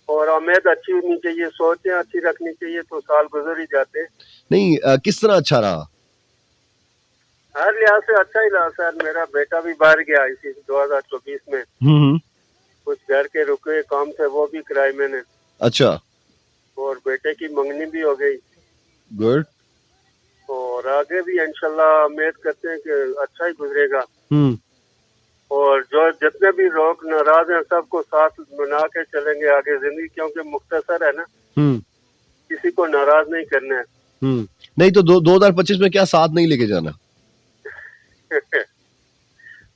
और उम्मीद अच्छी होनी चाहिए, सोचें अच्छी रखनी चाहिए तो साल गुजर ही जाते। नहीं किस तरह अच्छा रहा? हर लिहाज से अच्छा ही रहा सर। मेरा बेटा भी बाहर गया इसी 2024 में। कुछ घर के रुके काम थे वो भी कराए मैंने। अच्छा, और बेटे की मंगनी भी हो गई। गुड। और आगे भी इंशाल्लाह उम्मीद करते हैं कि अच्छा ही गुजरेगा। और जो जितने भी लोग नाराज हैं सबको साथ बना के चलेंगे आगे जिंदगी, क्योंकि मुख्तसर है ना, किसी को नाराज नहीं करना है। नहीं तो 2025 में क्या साथ नहीं लेके जाना?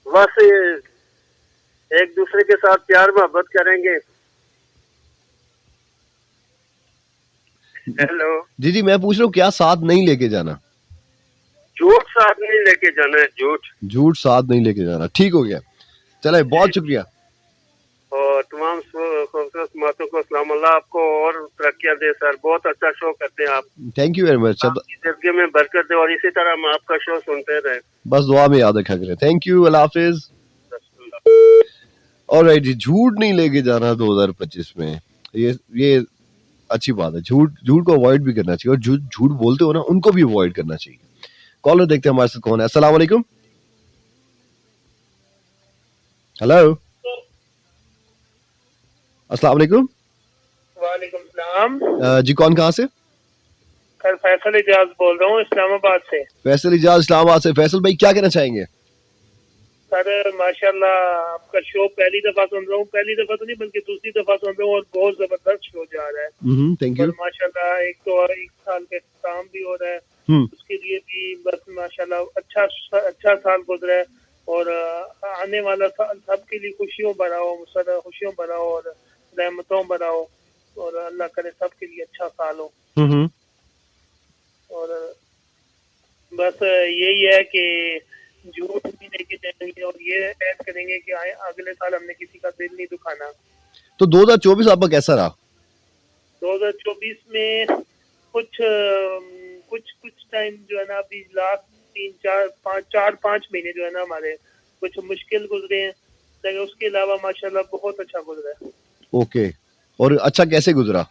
बस ये एक दूसरे के साथ प्यार मोहब्बत करेंगे। हेलो जी जी, मैं पूछ रहा हूँ क्या साथ नहीं लेके जाना? झूठ साथ नहीं लेके जाना है, झूठ साथ नहीं लेके जाना। ठीक हो गया, चले, बहुत शुक्रिया। और तमाम खूबसूरत मातों को सलाम। अल्लाह आपको और तरक्कियां दे सर, बहुत अच्छा शो करते हैं आप। Thank you very much. आपकी जिंदगी में बरकत दे और इसी तरह हम आपका शो सुनते रहे। बस दुआ में याद रखा करें। थैंक यू, अल्लाह हाफिज। ऑलराइट जी, झूठ नहीं लेके जाना 2025 में। ये अच्छी बात है। झूठ को अवॉइड भी करना चाहिए, और झूठ बोलते हो ना उनको भी अवॉइड करना चाहिए। कॉलर देखते हैं हमारे साथ कौन है। अस्सलाम वालेकुम। हेलो, अस्सलाम वालेकुम। वालेकुम सलाम। जी कौन, कहाँ से? सर फैसल इजाज बोल रहा हूँ इस्लामाबाद से। फैसल इजाज इस्लामाबाद से। फैसल भाई क्या कहना चाहेंगे? सर माशाल्लाह आपका शो पहली दफा सुन रहा हूँ, पहली दफा तो नहीं बल्कि दूसरी दफा सुन रहा हूँ, और बहुत जबरदस्त शो जा रहा है। Thank you. और माशाल्लाह एक तो 1 साल के काम भी हो रहा है, उसके लिए भी बस माशाल्लाह अच्छा साल गुजरा है, और आने वाला साल सबके लिए खुशियों भरा हो, खुशियों भरा हो और रहमतों भरा हो, और अल्लाह करे सबके लिए अच्छा साल हो। और बस यही है कि झूठ भी लेके जाएंगे और ये ऐड करेंगे कि अगले साल हमने किसी का दिल नहीं दुखाना। तो 2024 आपका कैसा रहा? 2024 में कुछ टाइम जो है ना, अभी लास्ट 4-5 महीने जो है ना हमारे कुछ मुश्किल गुजरे हैं, लेकिन उसके अलावा माशाल्लाह बहुत अच्छा गुजरा है। ओके, और अच्छा कैसे गुजरा?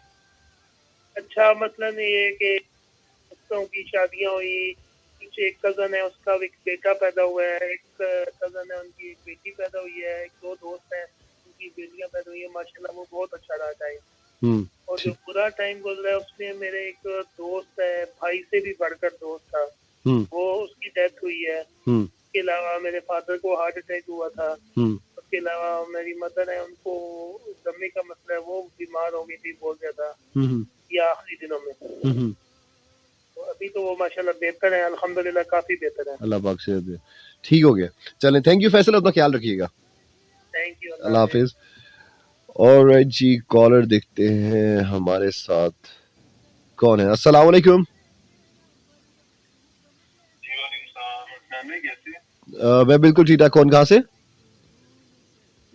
अच्छा मसलन ये कि दोस्तों की शादियां हुई, पीछे एक कजन है उसका एक बेटा पैदा हुआ है, एक कजन है उनकी एक बेटी पैदा हुई है, एक 2 दोस्त हैं उनकी बेटियां पैदा हुई है, माशाल्लाह वो बहुत अच्छा रहा टाइम। और जो बुरा टाइम गुजरा है उसमें मेरे एक दोस्त है, भाई से भी बढ़कर दोस्त था, वो उसकी डेथ हुई है। उसके अलावा मेरे फादर को हार्ट अटैक हुआ था। उसके अलावा मेरी मदर है, उनको दमे का मसला है, वो बीमार हो गई थी बहुत ज्यादा ये आखिरी दिनों में। तो अभी तो वो माशाल्लाह बेहतर है, अल्हम्दुलिल्लाह काफी बेहतर है। अल्लाह पाक से दे। ठीक हो गया। चलें, थैंक यू फैसल, अपना ख्याल रखिएगा। थैंक यू, अल्लाह हाफिज। और जी कॉलर देखते हैं हमारे साथ कौन है। अस्सलाम वालेकुम। मैं बिल्कुल ठीक ठाक। कौन, कहाँ से?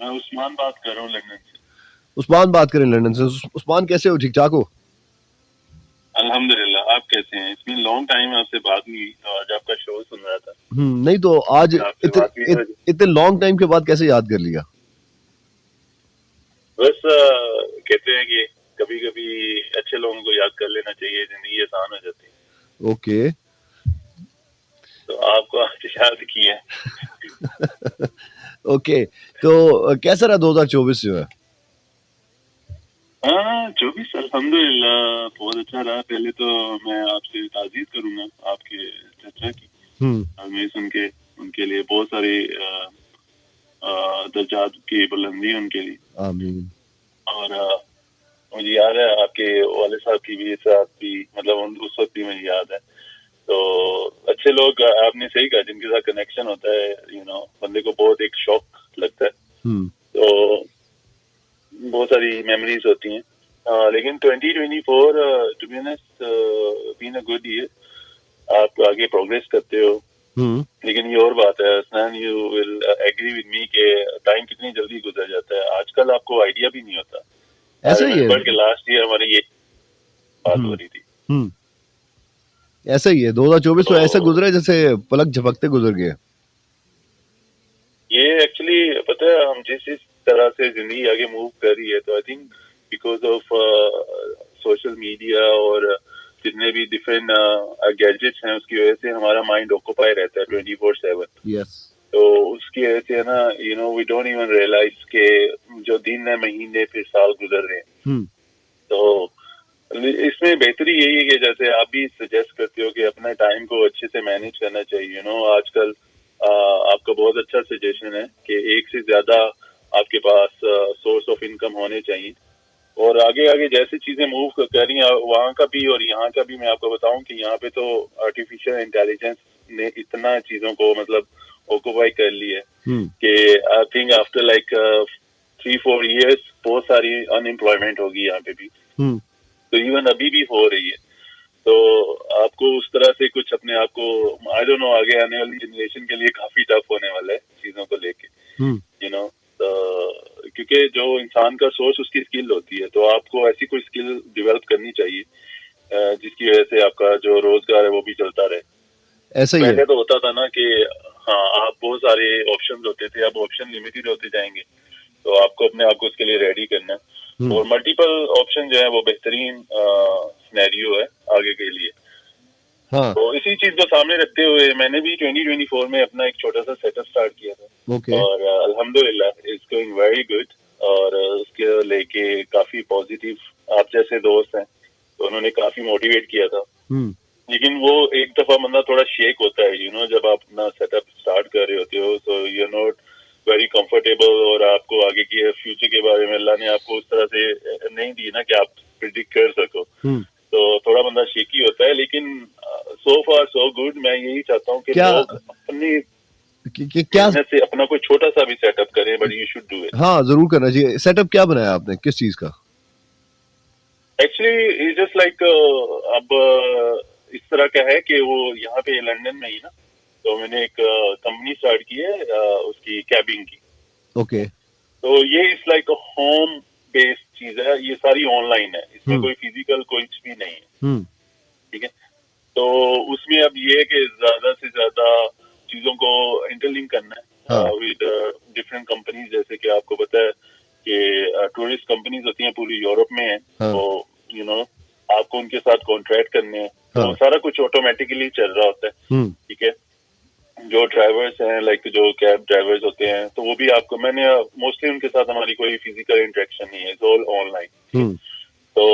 मैं उस्मान बात कर रहा हूँ लंदन से। उस्मान बात करें लंदन से। उस्मान कैसे हो, ठीक ठाक हो? अल्हम्दुलिल्लाह, आप कैसे हैं? इट्स बीन लॉन्ग टाइम आपसे बात नहीं हुई, तो आज आपका शो सुन रहा था। नहीं तो आज इतने लॉन्ग टाइम के बाद कैसे याद कर लिया? बस कहते हैं कि कभी कभी अच्छे लोगों को याद कर लेना चाहिए, जिंदगी आसान हो जाती है। ओके, तो आपको आज याद किया। ओके, तो कैसा रहा 2024 जो है? हाँ, 24 अल्हम्दुलिल्लाह बहुत अच्छा रहा। पहले तो मैं आपसे ताज़ीद करूंगा आपके चचा की। मैं सुन के उनके लिए बहुत सारी दर्जात की बुलंदी उनके लिए। आमीन। और मुझे याद है आपके वाले साहब की भी साथ भी, मतलब उस वक्त भी मुझे याद है। तो अच्छे लोग, आपने सही कहा, जिनके साथ कनेक्शन होता है, बंदे को बहुत एक शौक लगता है। तो बहुत सारी मेमोरीज होती हैं। लेकिन 2024 to be honest been a good year. आप आगे प्रोग्रेस करते हो। लेकिन ये और बात है Asnan, you will agree with me कि टाइम कितनी जल्दी गुजर जाता है, आजकल आपको आइडिया भी नहीं होता। ऐसा ही है। लास्ट ईयर हमारी ये बात हो रही थी। ऐसा ही है। 2024 तो ऐसा गुजरा है जैसे पलक झपकते गुजर गए। ये एक्चुअली पता है, हम जिस तरह से जिंदगी आगे मूव कर रही है, तो I think because of social media और जितने भी डिफरेंट गैजेट्स हैं, उसकी वजह से हमारा माइंड ऑक्यूपाई रहता है 24/7। यस। तो उसकी वजह से है ना, वी डोंट इवन रियलाइज के जो दिन है, महीने फिर साल गुजर रहे हैं। तो इसमें बेहतरी यही है कि जैसे आप भी सजेस्ट करते हो कि अपने टाइम को अच्छे से मैनेज करना चाहिए। आजकल आपका बहुत अच्छा सजेशन है कि एक से ज्यादा आपके पास सोर्स ऑफ इनकम होने चाहिए। और आगे आगे जैसे चीजें मूव कर रही हैं वहाँ का भी और यहाँ का भी, मैं आपको बताऊं कि यहाँ पे तो आर्टिफिशियल इंटेलिजेंस ने इतना चीजों को मतलब ऑक्यूपाई कर ली है कि I think after like 3-4 years बहुत सारी अनएम्प्लॉयमेंट होगी यहाँ पे भी। तो इवन अभी भी हो रही है। तो आपको उस तरह से कुछ अपने आप को, आई डोंट नो, आगे आने वाली जनरेशन के लिए काफी टफ होने वाला है चीजों को लेके। क्योंकि जो इंसान का सोर्स उसकी स्किल होती है, तो आपको ऐसी कोई स्किल डेवलप करनी चाहिए जिसकी वजह से आपका जो रोजगार है वो भी चलता रहे। ऐसा ही है। पहले तो होता था ना कि हाँ, आप बहुत सारे ऑप्शन होते थे, अब ऑप्शन लिमिटेड होते जाएंगे, तो आपको अपने आप को उसके लिए रेडी करना है। और मल्टीपल ऑप्शन जो है वो बेहतरीन सिनेरियो है आगे के लिए। हाँ। तो इसी चीज को सामने रखते हुए मैंने भी 2024 में अपना एक छोटा सा सेटअप स्टार्ट किया था। ओके। और अल्हम्दुलिल्लाह इट्स गोइंग वेरी गुड, और उसके लेके काफी पॉजिटिव आप जैसे दोस्त हैं तो उन्होंने काफी मोटिवेट किया था। लेकिन वो एक दफा बंदा थोड़ा शेक होता है, जब आप अपना सेटअप स्टार्ट कर रहे होते हो, so you are not very comfortable, और आपको आगे की फ्यूचर के बारे में अल्लाह ने आपको उस तरह से नहीं दी ना कि आप प्रिडिक्ट कर सको। तो थोड़ा बंदा शेकी होता है, लेकिन सो फार सो गुड। मैं यही चाहता हूँ कि लोग अपनी क्या से अपना कोई छोटा सा भी सेटअप करें, but you should do it. हाँ, जरूर करना चाहिए। सेटअप क्या बनाया आपने, किस चीज का? एक्चुअली इट्स जस्ट लाइक अब इस तरह का है कि वो यहाँ पे लंदन में ही ना, तो मैंने एक कंपनी स्टार्ट की है उसकी कैबिंग की। ओके। तो ये इट्स लाइक होम बेस्ड चीज है, ये सारी ऑनलाइन है, इसमें कोई फिजिकल कुछ भी नहीं है। ठीक है। तो उसमें अब ये है कि ज्यादा से ज्यादा चीजों को इंटरलिंक करना है विद डिफरेंट कंपनीज। जैसे कि आपको पता है कि टूरिस्ट कंपनीज होती हैं पूरी यूरोप में है, तो आपको उनके साथ कॉन्ट्रैक्ट करने हैं, तो सारा कुछ ऑटोमेटिकली चल रहा होता है। ठीक है। जो ड्राइवर्स हैं, लाइक जो कैब ड्राइवर्स होते हैं, तो वो भी आपको, मैंने मोस्टली उनके साथ हमारी कोई फिजिकल इंटरेक्शन नहीं है, इट्स ऑल ऑनलाइन। तो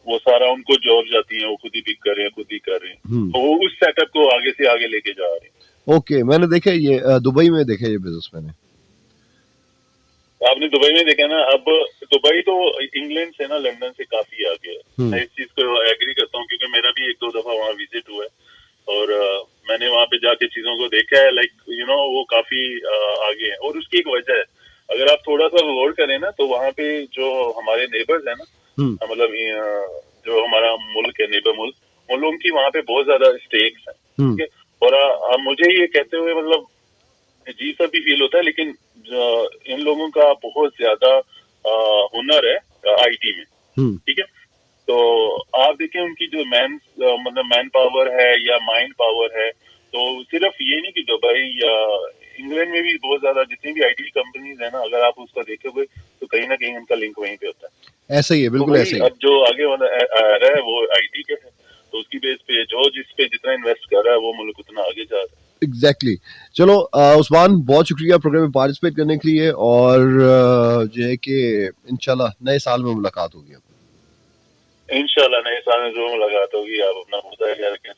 वो सारा उनको जॉब जाती है, वो खुद ही पिक कर रहे हैं, खुद ही कर रहे हैं। तो वो उस सेटअप को आगे से आगे लेके जा रहे हैं। ओके, मैंने देखा ये दुबई में देखा ये बिजनेस मैंने। आपने दुबई में देखा ना। अब दुबई तो इंग्लैंड से ना लंदन से काफी आगे है। मैं इस चीज को एग्री करता हूँ, क्योंकि मेरा भी 1-2 दफा वहाँ विजिट हुआ है, और मैंने वहाँ पे जाके चीजों को देखा है। लाइक वो काफी आगे है, और उसकी एक वजह है। अगर आप थोड़ा सा गौर करें ना, तो वहाँ पे जो हमारे नेबर्स है ना, मतलब जो हमारा मुल्क है, नेबर मुल्क, उन लोगों की वहाँ पे बहुत ज्यादा स्टेक्स है। ठीक है। और मुझे ये कहते हुए मतलब अजीब सा भी फील होता है, लेकिन इन लोगों का बहुत ज्यादा हुनर है आईटी में। ठीक है। तो आप देखें उनकी जो मतलब मैन पावर है या माइंड पावर है, तो सिर्फ ये नहीं कि दुबई या इंग्लैंड में भी बहुत ज्यादा जितनी भी आईटी कंपनीज है ना, अगर आप उसका देखोगे तो कहीं ना कहीं उनका लिंक वहीं पे होता है। ऐसा ही है, बिल्कुल ऐसा ही। अब जो आगे वाला आ रहा है वो आईटी के है, तो उसकी बेस पे जो जिस पे जितना इन्वेस्ट कर रहा है वो मुल्क उतना आगे जा रहा है। एग्जैक्टली। चलो उस्मान, बहुत शुक्रिया प्रोग्राम में पार्टिसिपेट करने के लिए, और जो है कि इंशाल्लाह नए साल में मुलाकात होगी। इंशाल्लाह नए साल में जो मुलाकात होगी। आप अपना खुदा ख्याल रखें,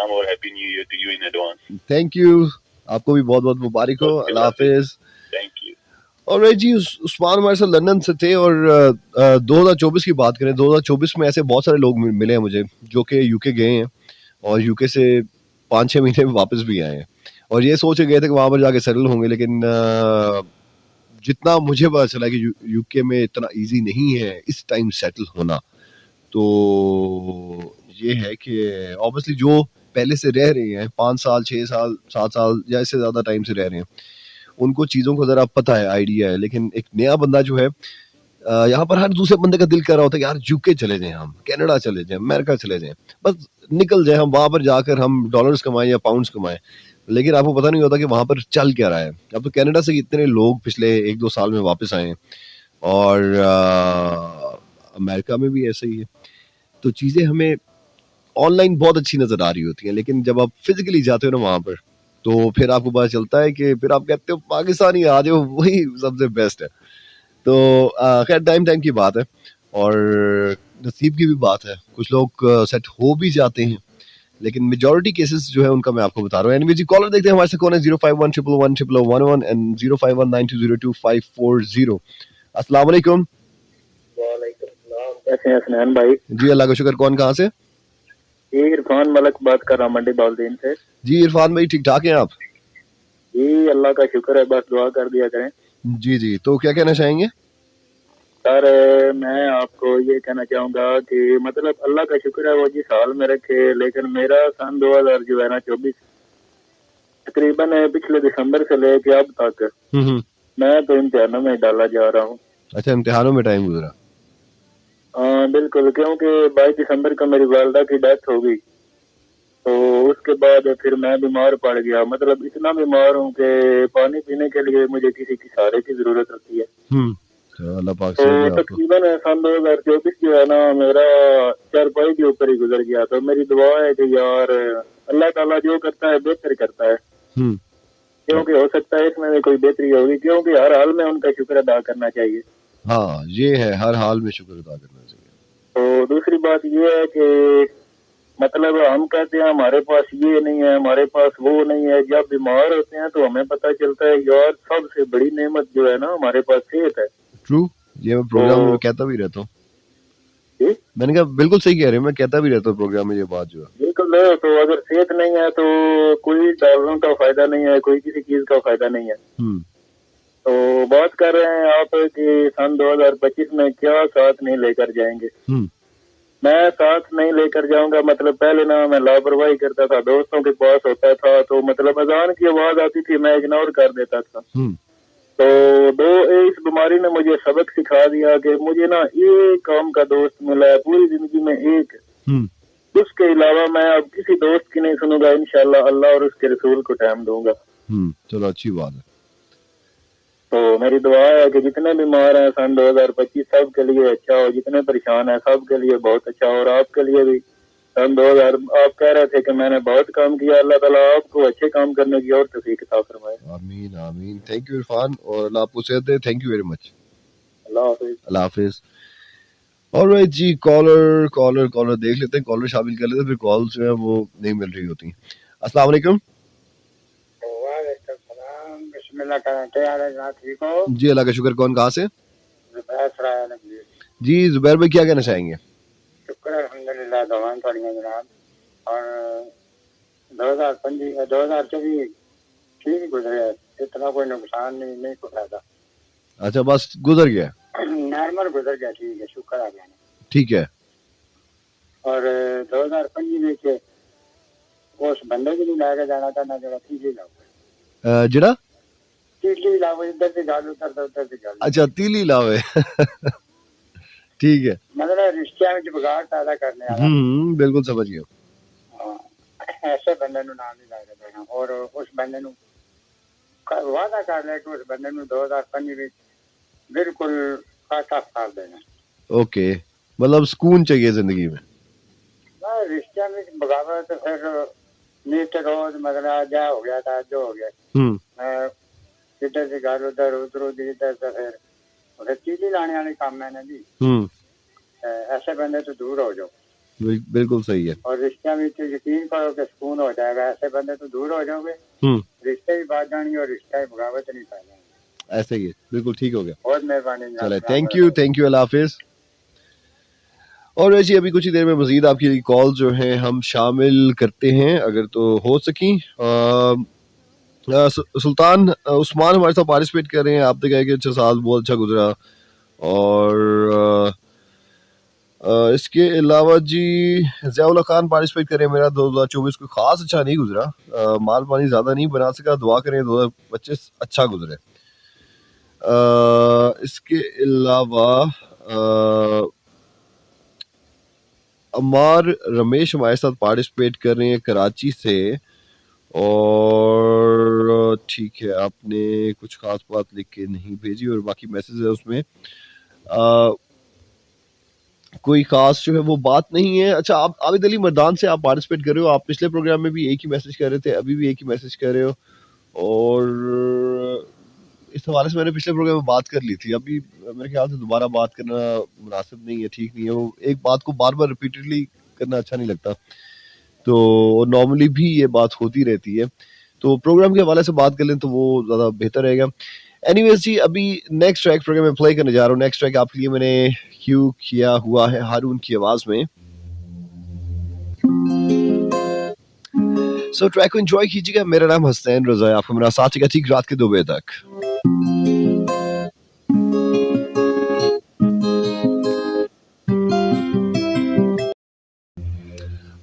और happy new year to you in advance. Thank you, आपको भी बहुत बहुत मुबारक हो। अल्लाह हाफिज। Thank you. और जी, उस्मान हमारे साथ लंदन से थे, और 2024 की बात करें, 2024 में ऐसे बहुत सारे लोग मिले हैं मुझे जो कि यूके गए हैं, और यूके से 5-6 महीने में वापस भी आए हैं, और ये सोच के गए थे कि वहाँ पर जाके सेटल होंगे। लेकिन जितना मुझे पता चला कि यूके में इतना इजी नहीं है इस टाइम सेटल होना। तो ये है कि ऑब्वियसली जो पहले से रह रहे हैं, 5 साल 6 साल 7 साल या इससे ज़्यादा टाइम से रह रहे हैं, उनको चीज़ों को ज़रा पता है, आइडिया है। लेकिन एक नया बंदा जो है, यहाँ पर हर दूसरे बंदे का दिल कर रहा होता है कि यार यूके चले जाएं, हम कनाडा चले जाएं, अमेरिका चले जाएं, बस निकल जाए, हम वहाँ पर जाकर हम डॉलर्स कमाएं या पाउंड्स कमाएं। लेकिन आपको पता नहीं होता कि वहाँ पर चल क्या रहा है। अब तो कनाडा से इतने लोग पिछले 1-2 साल में वापस आए हैं, और अमेरिका में भी ऐसा ही है। तो चीज़ें हमें ऑनलाइन बहुत अच्छी नज़र आ रही होती हैं, लेकिन जब आप फिजिकली जाते हो ना वहाँ पर, तो फिर आपको पता चलता है कि फिर आप कहते हो पाकिस्तानी आ जाओ, वही सबसे बेस्ट है। तो खैर टाइम की बात है, और नसीब की भी बात है। कुछ लोग सेट हो भी जाते हैं, लेकिन मेजॉरिटी केसेस जो है उनका मैं आपको बता रहा हूँ। एनीवे जी, कॉलर देखते हैं हमारे से कौन है। 0511111 एंड 05192022540। अस्सलाम वालेकुम। कैसे हैं सनैन भाई? जी अल्लाह का शुक्र। कौन कहाँ से? इरफान मलक बात कर रहा हूँ, मंडी बाउलदीन से। जी इरफान भाई, ठीक ठाक हैं आप? जी अल्लाह का शुक्र है, बस दुआ कर दिया करें। जी जी, तो क्या कहना चाहेंगे? सर मैं आपको ये कहना चाहूंगा कि मतलब अल्लाह का शुक्र है वो जिस हाल में रखे, लेकिन मेरा सन 2024 तकरीबन पिछले दिसंबर से लेके अब तक मैं तो इम्तिहानों में डाला जा रहा हूँ। अच्छा, इम्तिहानों में टाइम गुजरा? हाँ बिल्कुल, क्योंकि 22 दिसंबर को मेरी वालदा की डेथ हो गई, तो उसके बाद फिर मैं बीमार पड़ गया। मतलब इतना बीमार हूँ कि पानी पीने के लिए मुझे किसी की सहारे की जरूरत होती है। तो अल्लाह पाक से भी आपको तकरीबन सन 2024 जो है ना मेरा चारपाई के ऊपर ही गुजर गया। तो मेरी दुआ है कि यार अल्लाह ताला जो करता है बेहतर करता है, क्योंकि हो सकता है इसमें भी कोई बेहतरी होगी, क्योंकि हर हाल में उनका शुक्र अदा करना चाहिए। हाँ ये है, हर हाल में शुक्र अदा करना चाहिए। तो दूसरी बात ये है कि मतलब हम कहते हैं हमारे पास ये नहीं है, हमारे पास वो नहीं है। जब बीमार होते हैं तो हमें पता चलता है यार सबसे बड़ी नेमत जो है ना हमारे पास सेहत है। ट्रू, ये मैं प्रोग्राम में कहता भी रहता हूँ। मैंने कहा बिल्कुल सही कह रहे हैं, मैं कहता भी रहता हूँ प्रोग्राम में ये बात जो है। बिल्कुल है। तो अगर सेहत नहीं है तो कोई डॉलरों का फायदा नहीं है, कोई किसी चीज का फायदा नहीं है। तो बात कर रहे हैं आप कि सन 2025 में क्या साथ नहीं लेकर जाएंगे। मैं साथ नहीं लेकर जाऊंगा, मतलब पहले ना मैं लापरवाही करता था, दोस्तों के पास होता था तो मतलब अजान की आवाज आती थी मैं इग्नोर कर देता था। तो इस बीमारी ने मुझे सबक सिखा दिया कि मुझे ना एक काम का दोस्त मिला है पूरी जिंदगी में, एक। उसके अलावा मैं अब किसी दोस्त की नहीं सुनूंगा, इंशाल्लाह अल्लाह और उसके रसूल को टाइम दूंगा। चलो अच्छी बात है। तो मेरी दुआ है कि जितने बीमार हैं सन 2025 सब के लिए अच्छा हो, जितने परेशान हैं सब के लिए बहुत अच्छा हो, और आपके लिए भी सन 2000 आप कह रहे थे कि मैंने बहुत काम किया, अल्लाह ताला आपको अच्छे काम करने की और तौफीक अता फरमाए। आमीन आमीन। थैंक यू इरफान, और अल्लाह आपको सेहत दे। Thank you very much. Allah हाफिज। अल्लाह हाफिज। ऑलराइट जी, कॉलर देख लेते हैं, कॉलर शामिल कर लेते हैं, फिर कॉल जो है वो नहीं मिल रही होती। अस्सलाम वालेकुम। ठीक हो जी, अल्लाह का शुक्र। कौन कहाँ से? जी जुबैर भाई, क्या कहना चाहेंगे? शुक्र अल्हम्दुलिल्लाह, दुआएं पढ़ियां जनाब। और 2024 ठीक गुजरे, इतना कोई नुकसान नहीं कोई फायदा। अच्छा, बस गुजर गया, नॉर्मल गुजर गया। ठीक है, शुक्र अल्लाह का। ठीक है। और 2025 में उस बंदे को भी लाके जाना था ना, जरा तीली लाओ, जड़ा तीली लाओ, इधर से गाल उधर से गाल। अच्छा, तीली लावे। ठीक है, मतलब रिश्ते में बिगाड़ पैदा करने वाला। बिल्कुल समझ गया। ऐसे बंदे नु नाम नहीं लाके देना, और उस बंदे नु वादा कर ले कि उस बंदे नु 2025 में बिल्कुल काटा फाड़ देना। ओके, मतलब सुकून चाहिए जिंदगी में। रिश्ते में बगावत, फिर नित रोज मतलब जा हो गया था जो हो गया, इधर से घर उधर इधर से फिर तीली लाने वाले काम है ना जी। ऐसे बंदे तो दूर हो जाओ। बिल्कुल सही है। और रिश्ते में तो यकीन करो कि सुकून हो जाएगा। ऐसे बंदे तो दूर हो जाओगे, रिश्ते भी बात जानी और रिश्ता भी बगावत नहीं पाएगा। ऐसे ही बिल्कुल ठीक हो गया। बहुत मेहरबानी। चले, थैंक यू, अल्लाह हाफिज। और वैसे अभी कुछ ही देर में मजीद आपकी कॉल जो है हम शामिल करते हैं, अगर तो हो सकी। सुल्तान उस्मान हमारे साथ पार्टिसिपेट कर रहे हैं। आपने कहा कि अच्छा साल बहुत अच्छा गुजरा, और इसके अलावा जी ज़ियाउल्लाह खान पार्टिसिपेट कर रहे हैं। मेरा 2024 कोई ख़ास अच्छा नहीं गुजरा, माल पानी ज़्यादा नहीं बना सका, दुआ करें 2025 अच्छा गुजरे। इसके अलावा अमार रमेश हमारे साथ पार्टिसिपेट कर रहे हैं कराची से, और ठीक है, आपने कुछ खास बात लिख के नहीं भेजी, और बाकी मैसेज है उसमें कोई खास जो है वो बात नहीं है। अच्छा, आप आबिद अली मर्दान से आप पार्टिसिपेट कर रहे हो। आप पिछले प्रोग्राम में भी एक ही मैसेज कर रहे थे, अभी भी एक ही मैसेज कर रहे हो, और इस हवाले से मैंने पिछले प्रोग्राम में बात कर ली थी। अभी मेरे ख्याल से दोबारा बात करना मुनासिब नहीं है, ठीक नहीं है। वो एक बात को बार बार रिपीटेडली करना अच्छा नहीं लगता, तो नॉर्मली भी ये बात होती रहती है। तो प्रोग्राम के हवाले से बात कर लें तो वो ज़्यादा बेहतर रहेगा। एनीवेज जी, अभी नेक्स्ट ट्रैक प्रोग्राम में प्ले करने जा रहा हूँ। नेक्स्ट ट्रैक आपके लिए मैंने क्यू किया हुआ है हारून की आवाज़ में। सो ट्रैक को एंजॉय कीजिएगा। मेरा नाम हसनैन रज़ा है, आपको मेरा साथ चलेगा ठीक रात के 2 बजे तक।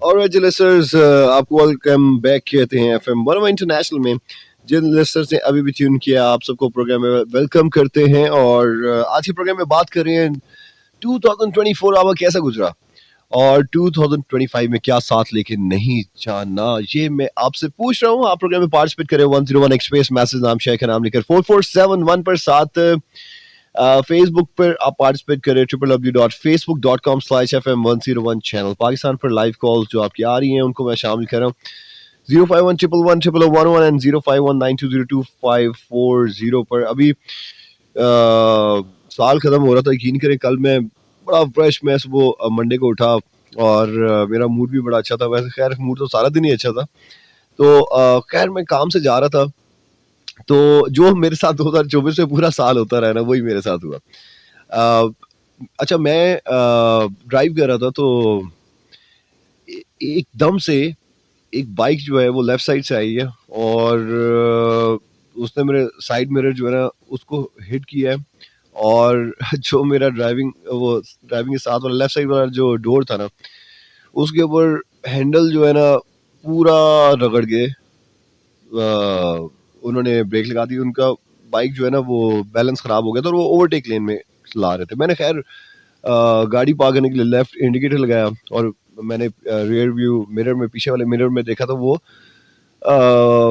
ऑलराइट लिसनर्स, आपको वेलकम बैक कहते हैं एफएम 101 इंटरनेशनल में। जिन लिसनर्स ने अभी भी ट्यून किया, आप सबको प्रोग्राम में वेलकम करते हैं। और आज के प्रोग्राम में बात कर रहे हैं 2024 आवा कैसा गुजरा, और 2025 में क्या साथ लेके नहीं जाना, ये मैं आपसे पूछ रहा हूँ। आप प्रोग्राम में पार्टिसिपेट करें 1018 एक्सप्रेस मैसेज नाम शेयर का नाम लेकर 4471 पर साथ फेसबुक पर आप पार्टिसिपेट करें www.facebook.com/FM101 चैनल। पाकिस्तान पर लाइव कॉल्स जो आपकी आ रही हैं उनको मैं शामिल कर रहा हूँ 051111111 एंड 05192025540 पर। अभी साल खत्म हो रहा था, यकीन करें कल मैं बड़ा फ्रेश, मैं सुबह मंडे को उठा और मेरा मूड भी बड़ा अच्छा था। वैसे खैर मूड तो सारा दिन ही अच्छा था। तो खैर मैं काम से जा रहा था, तो जो मेरे साथ 2024 में पूरा साल होता रहा ना वही मेरे साथ हुआ। अच्छा मैं ड्राइव कर रहा था तो एकदम से एक बाइक जो है वो लेफ्ट साइड से आई है और उसने मेरे साइड मिरर जो है ना उसको हिट किया है और जो मेरा ड्राइविंग के साथ वाला लेफ्ट साइड वाला जो डोर था ना उसके ऊपर हैंडल जो है ना पूरा रगड़ के उन्होंने ब्रेक लगा दी। उनका बाइक जो है ना वो बैलेंस ख़राब हो गया था और वो ओवरटेक लेन में चला रहे थे। मैंने खैर गाड़ी पार्क करने के लिए लेफ्ट इंडिकेटर लगाया और मैंने रियर व्यू मिरर में, पीछे वाले मिरर में देखा तो वो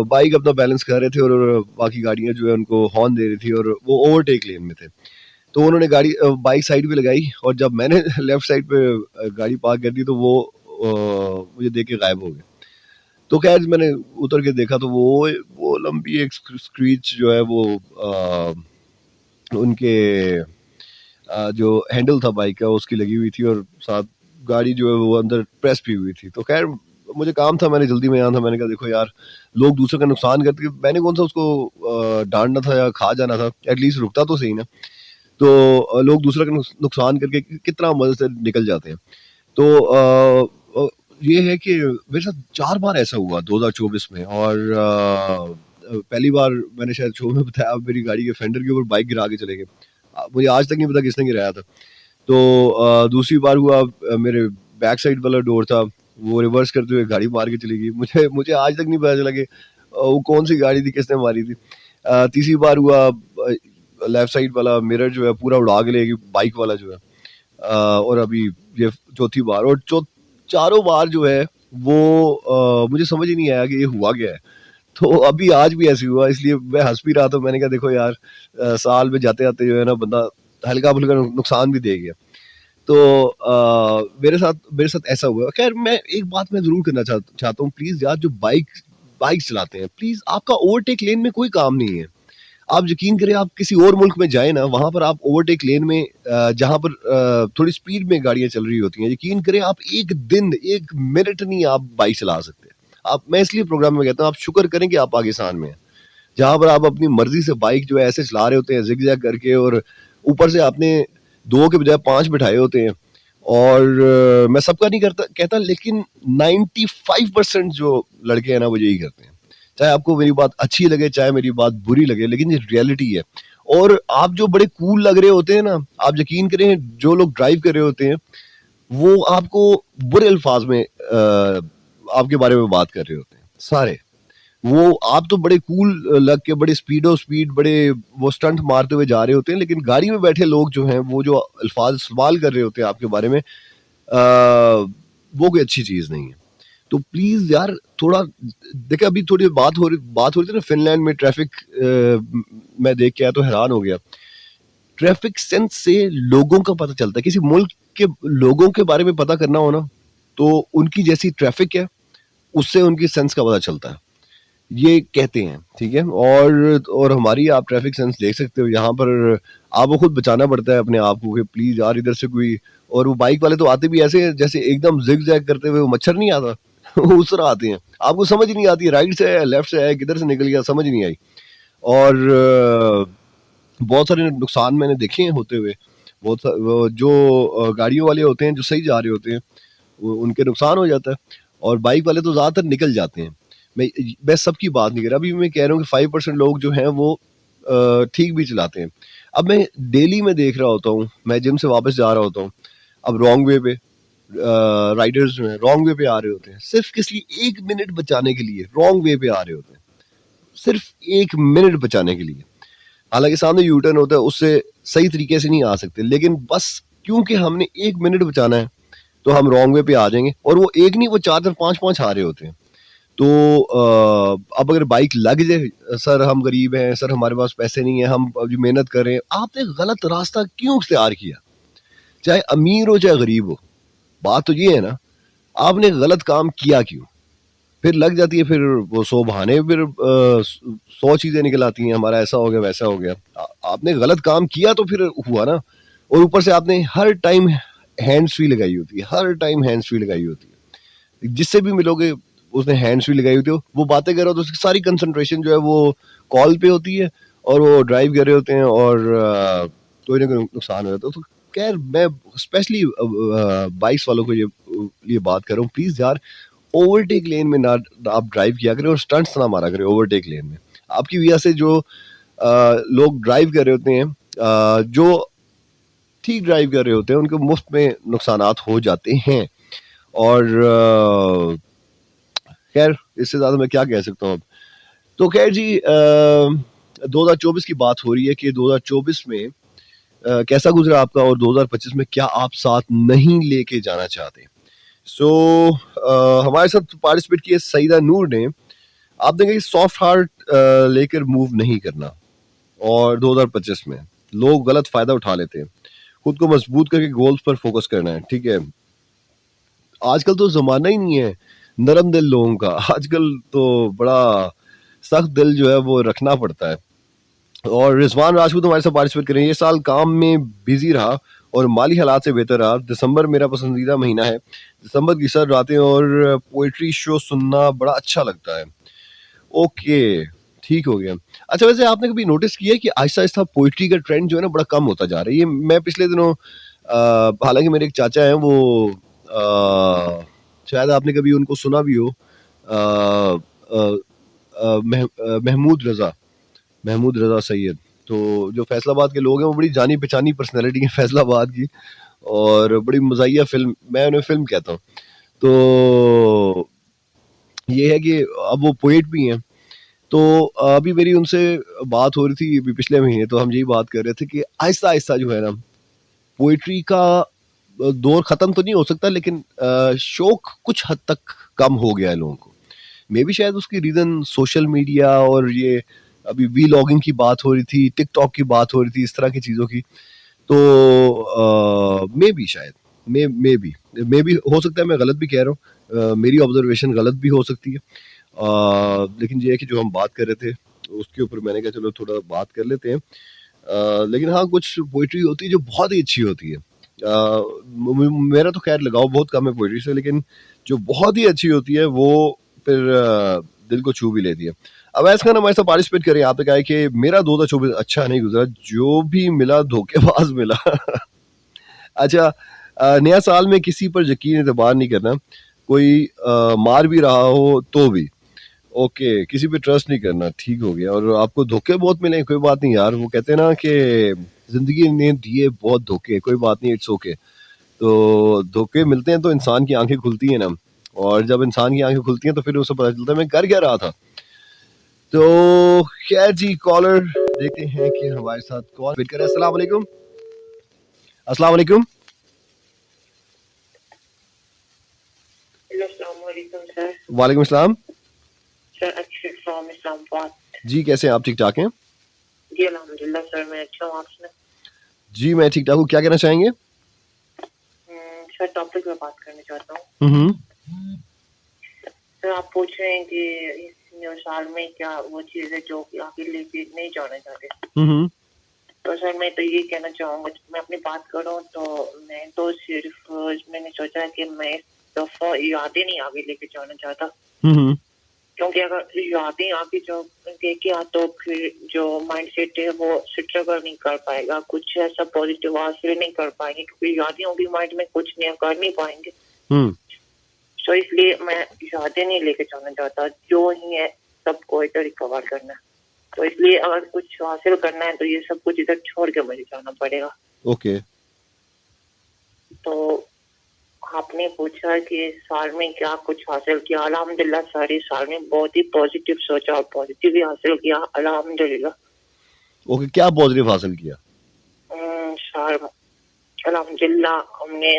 बाइक अपना बैलेंस कर रहे थे और बाकी गाड़ियाँ जो है उनको हॉर्न दे रही थी और वो ओवरटेक लेन में थे। तो उन्होंने बाइक साइड पे लगाई और जब मैंने लेफ्ट साइड पे गाड़ी पार्क कर दी तो वो मुझे देख के गायब हो गए। तो खैर मैंने उतर के देखा तो वो लंबी एक स्क्रीच जो है वो उनके जो हैंडल था बाइक का उसकी लगी हुई थी और साथ गाड़ी जो है वो अंदर प्रेस भी हुई थी। तो खैर मुझे काम था, मैंने जल्दी में आना था। मैंने कहा देखो यार लोग दूसरे का नुकसान करते, मैंने कौन सा उसको डांटना था या खा जाना था, एटलीस्ट रुकता तो सही ना। तो लोग दूसरा का नुकसान करके कितना मजे से निकल जाते हैं। तो ये है कि मेरे साथ 4 बार ऐसा हुआ 2024 में और पहली बार मैंने शायद शो में बताया, मेरी गाड़ी के फेंडर के ऊपर बाइक गिरा के चले गए। मुझे आज तक नहीं पता किसने गिराया था। तो दूसरी बार हुआ मेरे बैक साइड वाला डोर था वो रिवर्स करते हुए गाड़ी मार के चली गई। मुझे आज तक नहीं पता चला कि वो कौन सी गाड़ी थी, किसने मारी थी। तीसरी बार हुआ लेफ्ट साइड वाला मिरर जो है पूरा उड़ा के ले गई बाइक वाला जो है। और अभी ये चौथी बार, और चारों बार जो है वो मुझे समझ ही नहीं आया कि ये हुआ क्या है। तो अभी आज भी ऐसे हुआ, इसलिए मैं हंस भी रहा था। मैंने कहा देखो यार साल में जाते जाते जो है ना बंदा हल्का फुल्का नुकसान भी दे गया। तो मेरे साथ ऐसा हुआ। खैर मैं एक बात मैं जरूर करना चाहता हूँ, प्लीज यार जो बाइक चलाते हैं प्लीज आपका ओवरटेक लेन में कोई काम नहीं है। आप यकीन करें आप किसी और मुल्क में जाए ना, वहां पर आप ओवरटेक लेन में जहां पर थोड़ी स्पीड में गाड़ियां चल रही होती हैं, यकीन करें आप एक दिन 1 मिनट नहीं आप बाइक चला सकते। मैं इसलिए प्रोग्राम में कहता हूँ आप शुक्र करें कि आप पाकिस्तान में हैं, जहां पर आप अपनी मर्जी से बाइक जो है ऐसे चला रहे होते हैं जिग-जैग करके, और ऊपर से आपने 2 के बजाय 5 बिठाए होते हैं। और मैं सबका नहीं कहता, लेकिन 95% जो लड़के हैं ना वो यही करते हैं। चाहे आपको मेरी बात अच्छी लगे चाहे मेरी बात बुरी लगे, लेकिन ये रियलिटी है। और आप जो बड़े कूल लग रहे होते हैं ना, आप यकीन करें जो लोग ड्राइव कर रहे होते हैं वो आपको बुरे अल्फाज में आपके बारे में बात कर रहे होते हैं सारे। वो आप तो बड़े कूल लग के बड़े स्पीड बड़े वो स्टंट मारते हुए जा रहे होते हैं, लेकिन गाड़ी में बैठे लोग जो हैं वो जो अल्फाज इस्तेमाल कर रहे होते हैं आपके बारे में वो कोई अच्छी चीज़ नहीं है। तो प्लीज यार थोड़ा देखिए, अभी थोड़ी बात हो रही थी ना फिनलैंड में ट्रैफिक, मैं देख के आया तो हैरान हो गया। ट्रैफिक सेंस से लोगों का पता चलता है। किसी मुल्क के लोगों के बारे में पता करना हो ना तो उनकी जैसी ट्रैफिक है उससे उनकी सेंस का पता चलता है, ये कहते हैं, ठीक है। और हमारी आप ट्रैफिक सेंस देख सकते हो, यहाँ पर आपको खुद बचाना पड़ता है अपने आप को कि प्लीज यार इधर से कोई, और वो बाइक वाले तो आते भी ऐसे जैसे एकदम जिग जैग करते हुए, वो मच्छर नहीं आता उस तरह आते हैं, आपको समझ ही नहीं आती राइट से है लेफ्ट से है किधर से निकल गया समझ नहीं आई। और बहुत सारे नुकसान मैंने देखे हैं होते हुए। जो गाड़ियों वाले होते हैं जो सही जा रहे होते हैं उनके नुकसान हो जाता है, और बाइक वाले तो ज़्यादातर निकल जाते हैं। मैं सबकी बात नहीं कर रहा, अभी मैं कह रहा हूँ कि 5% लोग जो हैं वो ठीक भी चलाते हैं। अब मैं डेली में देख रहा होता हूँ, मैं जिम से वापस जा रहा होता हूँ, अब रॉन्ग वे पे राइडर्स जो हैं रॉन्ग वे पे आ रहे होते हैं, सिर्फ किसी 1 मिनट बचाने के लिए रॉन्ग वे पे आ रहे होते हैं, सिर्फ 1 मिनट बचाने के लिए। हालांकि सामने यू टर्न होता है, उससे सही तरीके से नहीं आ सकते, लेकिन बस क्योंकि हमने 1 मिनट बचाना है तो हम रॉन्ग वे पे आ जाएंगे, और वो एक नहीं वो 4-4 5-5 आ रहे होते हैं। तो अब अगर बाइक लग जाए, सर हम गरीब हैं, सर हमारे पास पैसे नहीं है, हम अभी मेहनत कर रहे हैं, आपने गलत रास्ता क्यों इख्तियार किया? चाहे अमीर हो चाहे गरीब हो, बात तो ये है ना, आपने गलत काम किया क्यों? फिर लग जाती है, फिर वो 100 बहाने, फिर 100 चीजें निकल आती हैं, हमारा ऐसा हो गया वैसा हो गया। आपने गलत काम किया तो फिर हुआ ना। और ऊपर से आपने हर टाइम हैंड्स फ्री लगाई होती है, हर टाइम हैंड्स फ्री लगाई होती है, जिससे भी मिलोगे उसने हैंड्स फ्री लगाई होती है, वो बातें कर रहा हो तो उसकी सारी कंसंट्रेशन जो है वो कॉल पे होती है, और वो ड्राइव कर रहे होते हैं, और कोई ना कोई नुकसान हो जाता है। तो खैर मैं स्पेशली बाइक्स वालों को ये बात कर रहा हूँ, प्लीज यार ओवरटेक लेन में ना आप ड्राइव किया करें, और स्टंट्स ना मारा करें ओवरटेक लेन में। आपकी वजह से जो लोग ड्राइव कर रहे होते हैं, जो ठीक ड्राइव कर रहे होते हैं, उनको मुफ्त में नुकसानात हो जाते हैं। और खैर इससे ज़्यादा मैं क्या कह सकता हूँ अब। तो खैर जी 2024 की बात हो रही है कि 2024 में कैसा गुजरा आपका, और 2025 में क्या आप साथ नहीं लेके जाना चाहते? सो हमारे साथ पार्टिसिपेट किए सईदा नूर ने। आपने कहा कि सॉफ्ट हार्ट लेकर मूव नहीं करना, और 2025 में लोग गलत फायदा उठा लेते हैं, खुद को मजबूत करके गोल्स पर फोकस करना है। ठीक है, आजकल तो जमाना ही नहीं है नरम दिल लोगों का, आजकल तो बड़ा सख्त दिल जो है वो रखना पड़ता है। और रिजवान राजपूत हमारे साथ पार्टिसिपेट करें। ये साल काम में बिजी रहा और माली हालात से बेहतर रहा। दिसंबर मेरा पसंदीदा महीना है। दिसंबर की सर रातें और पोइट्री शो सुनना बड़ा अच्छा लगता है। ओके, ठीक हो गया। अच्छा, वैसे आपने कभी नोटिस किया है कि आहिस्ता आहिस्ता पोइट्री का ट्रेंड जो है ना बड़ा कम होता जा रहा है? ये मैं पिछले दिनों हालांकि मेरे एक चाचा हैं, वो शायद आपने कभी उनको सुना भी हो, महमूद रजा सैयद। तो जो फैसलाबाद के लोग हैं वो बड़ी जानी पहचानी पर्सनैलिटी है फैसलाबाद की, और बड़ी मज़ाहिया फिल्म, मैं उन्हें फिल्म कहता हूँ। तो ये है कि अब वो पोएट भी हैं। तो अभी मेरी उनसे बात हो रही थी अभी पिछले महीने, तो हम यही बात कर रहे थे कि आहिस्ता आहिस्ता जो है ना पोइट्री का दौर ख़त्म तो नहीं हो सकता, लेकिन शौक कुछ हद तक कम हो गया है लोगों को। मे भी शायद उसकी रीज़न सोशल मीडिया, और ये अभी वीलॉगिंग की बात हो रही थी, टिकटॉक की बात हो रही थी, इस तरह की चीज़ों की। तो मे बी शायद मे बी हो सकता है मैं गलत भी कह रहा हूँ, मेरी ऑब्जर्वेशन गलत भी हो सकती है। लेकिन ये है कि जो हम बात कर रहे थे उसके ऊपर मैंने कहा चलो थोड़ा बात कर लेते हैं। लेकिन हाँ, कुछ पोइट्री होती है जो बहुत ही अच्छी होती है। मेरा तो खैर लगाव बहुत कम है पोइट्री से, लेकिन जो बहुत ही अच्छी होती है वो फिर दिल को छू भी लेती है। अवैस खान हमारे साथ पार्टिसिपेट करें। आपने कहा है कि मेरा 2024 अच्छा नहीं गुजरा, जो भी मिला धोखेबाज मिला। अच्छा, नया साल में किसी पर यकीन एतबार नहीं करना, कोई मार भी रहा हो तो भी। ओके, किसी पे ट्रस्ट नहीं करना, ठीक हो गया। और आपको धोखे बहुत मिले, कोई बात नहीं यार, वो कहते हैं ना कि जिंदगी ने दिए बहुत धोखे, कोई बात नहीं, इट्स ओके। तो धोखे मिलते हैं तो इंसान की आंखें खुलती हैं ना, और जब इंसान की आंखें खुलती हैं तो फिर उसे पता चलता है मैं कर क्या रहा था। तो खैर जी, कॉलर देखते हैं कि हमारे साथ कॉल वेट करें। अस्सलाम वालेकुम। अस्सलाम वालेकुम। वालेकुम अस्सलाम। जी, कैसे हैं आप? ठीक ठाक हैं जी, अल्हम्दुलिल्लाह सर, मैं अच्छा हूँ। आप सुनाएं? जी, मैं ठीक ठाक हूँ। क्या कहना चाहेंगे? सर, टॉपिक में बात करना चाहता हूँ। सर, आप पूछ रहे हैं कि इस न्यू साल में क्या वो चीज़ है जो आगे लेके नहीं जाना चाहते। तो सर मैं तो ये कहना चाहूँगा, मैं अपनी बात करूँ तो मैं तो सिर्फ मैंने सोचा कि मैं इस दफा यादें नहीं आगे लेके जाना चाहता, क्योंकि अगर यादें आगे जो लेके आ तो फिर जो माइंडसेट है वो स्ट्रगल नहीं कर पाएगा, कुछ ऐसा पॉजिटिव हासिल नहीं कर पाएंगे, क्योंकि यादें होगी माइंड में, कुछ नया कर नहीं पाएंगे। तो इसलिए मैं यादें नहीं लेके जाना चाहता, जो ही है सबको इधर रिकवर करना। तो इसलिए अगर कुछ हासिल करना है तो ये सब कुछ इधर छोड़ के मुझे जाना पड़ेगा। ओके। तो आपने पूछा कि साल में क्या कुछ हासिल किया। अल्हम्दुलिल्लाह सारे साल में बहुत ही पॉजिटिव सोचा और पॉजिटिव ही हासिल किया, अल्हम्दुलिल्लाह। ओके, क्या पॉजिटिव हासिल किया? अल्हम्दुलिल्लाह हमने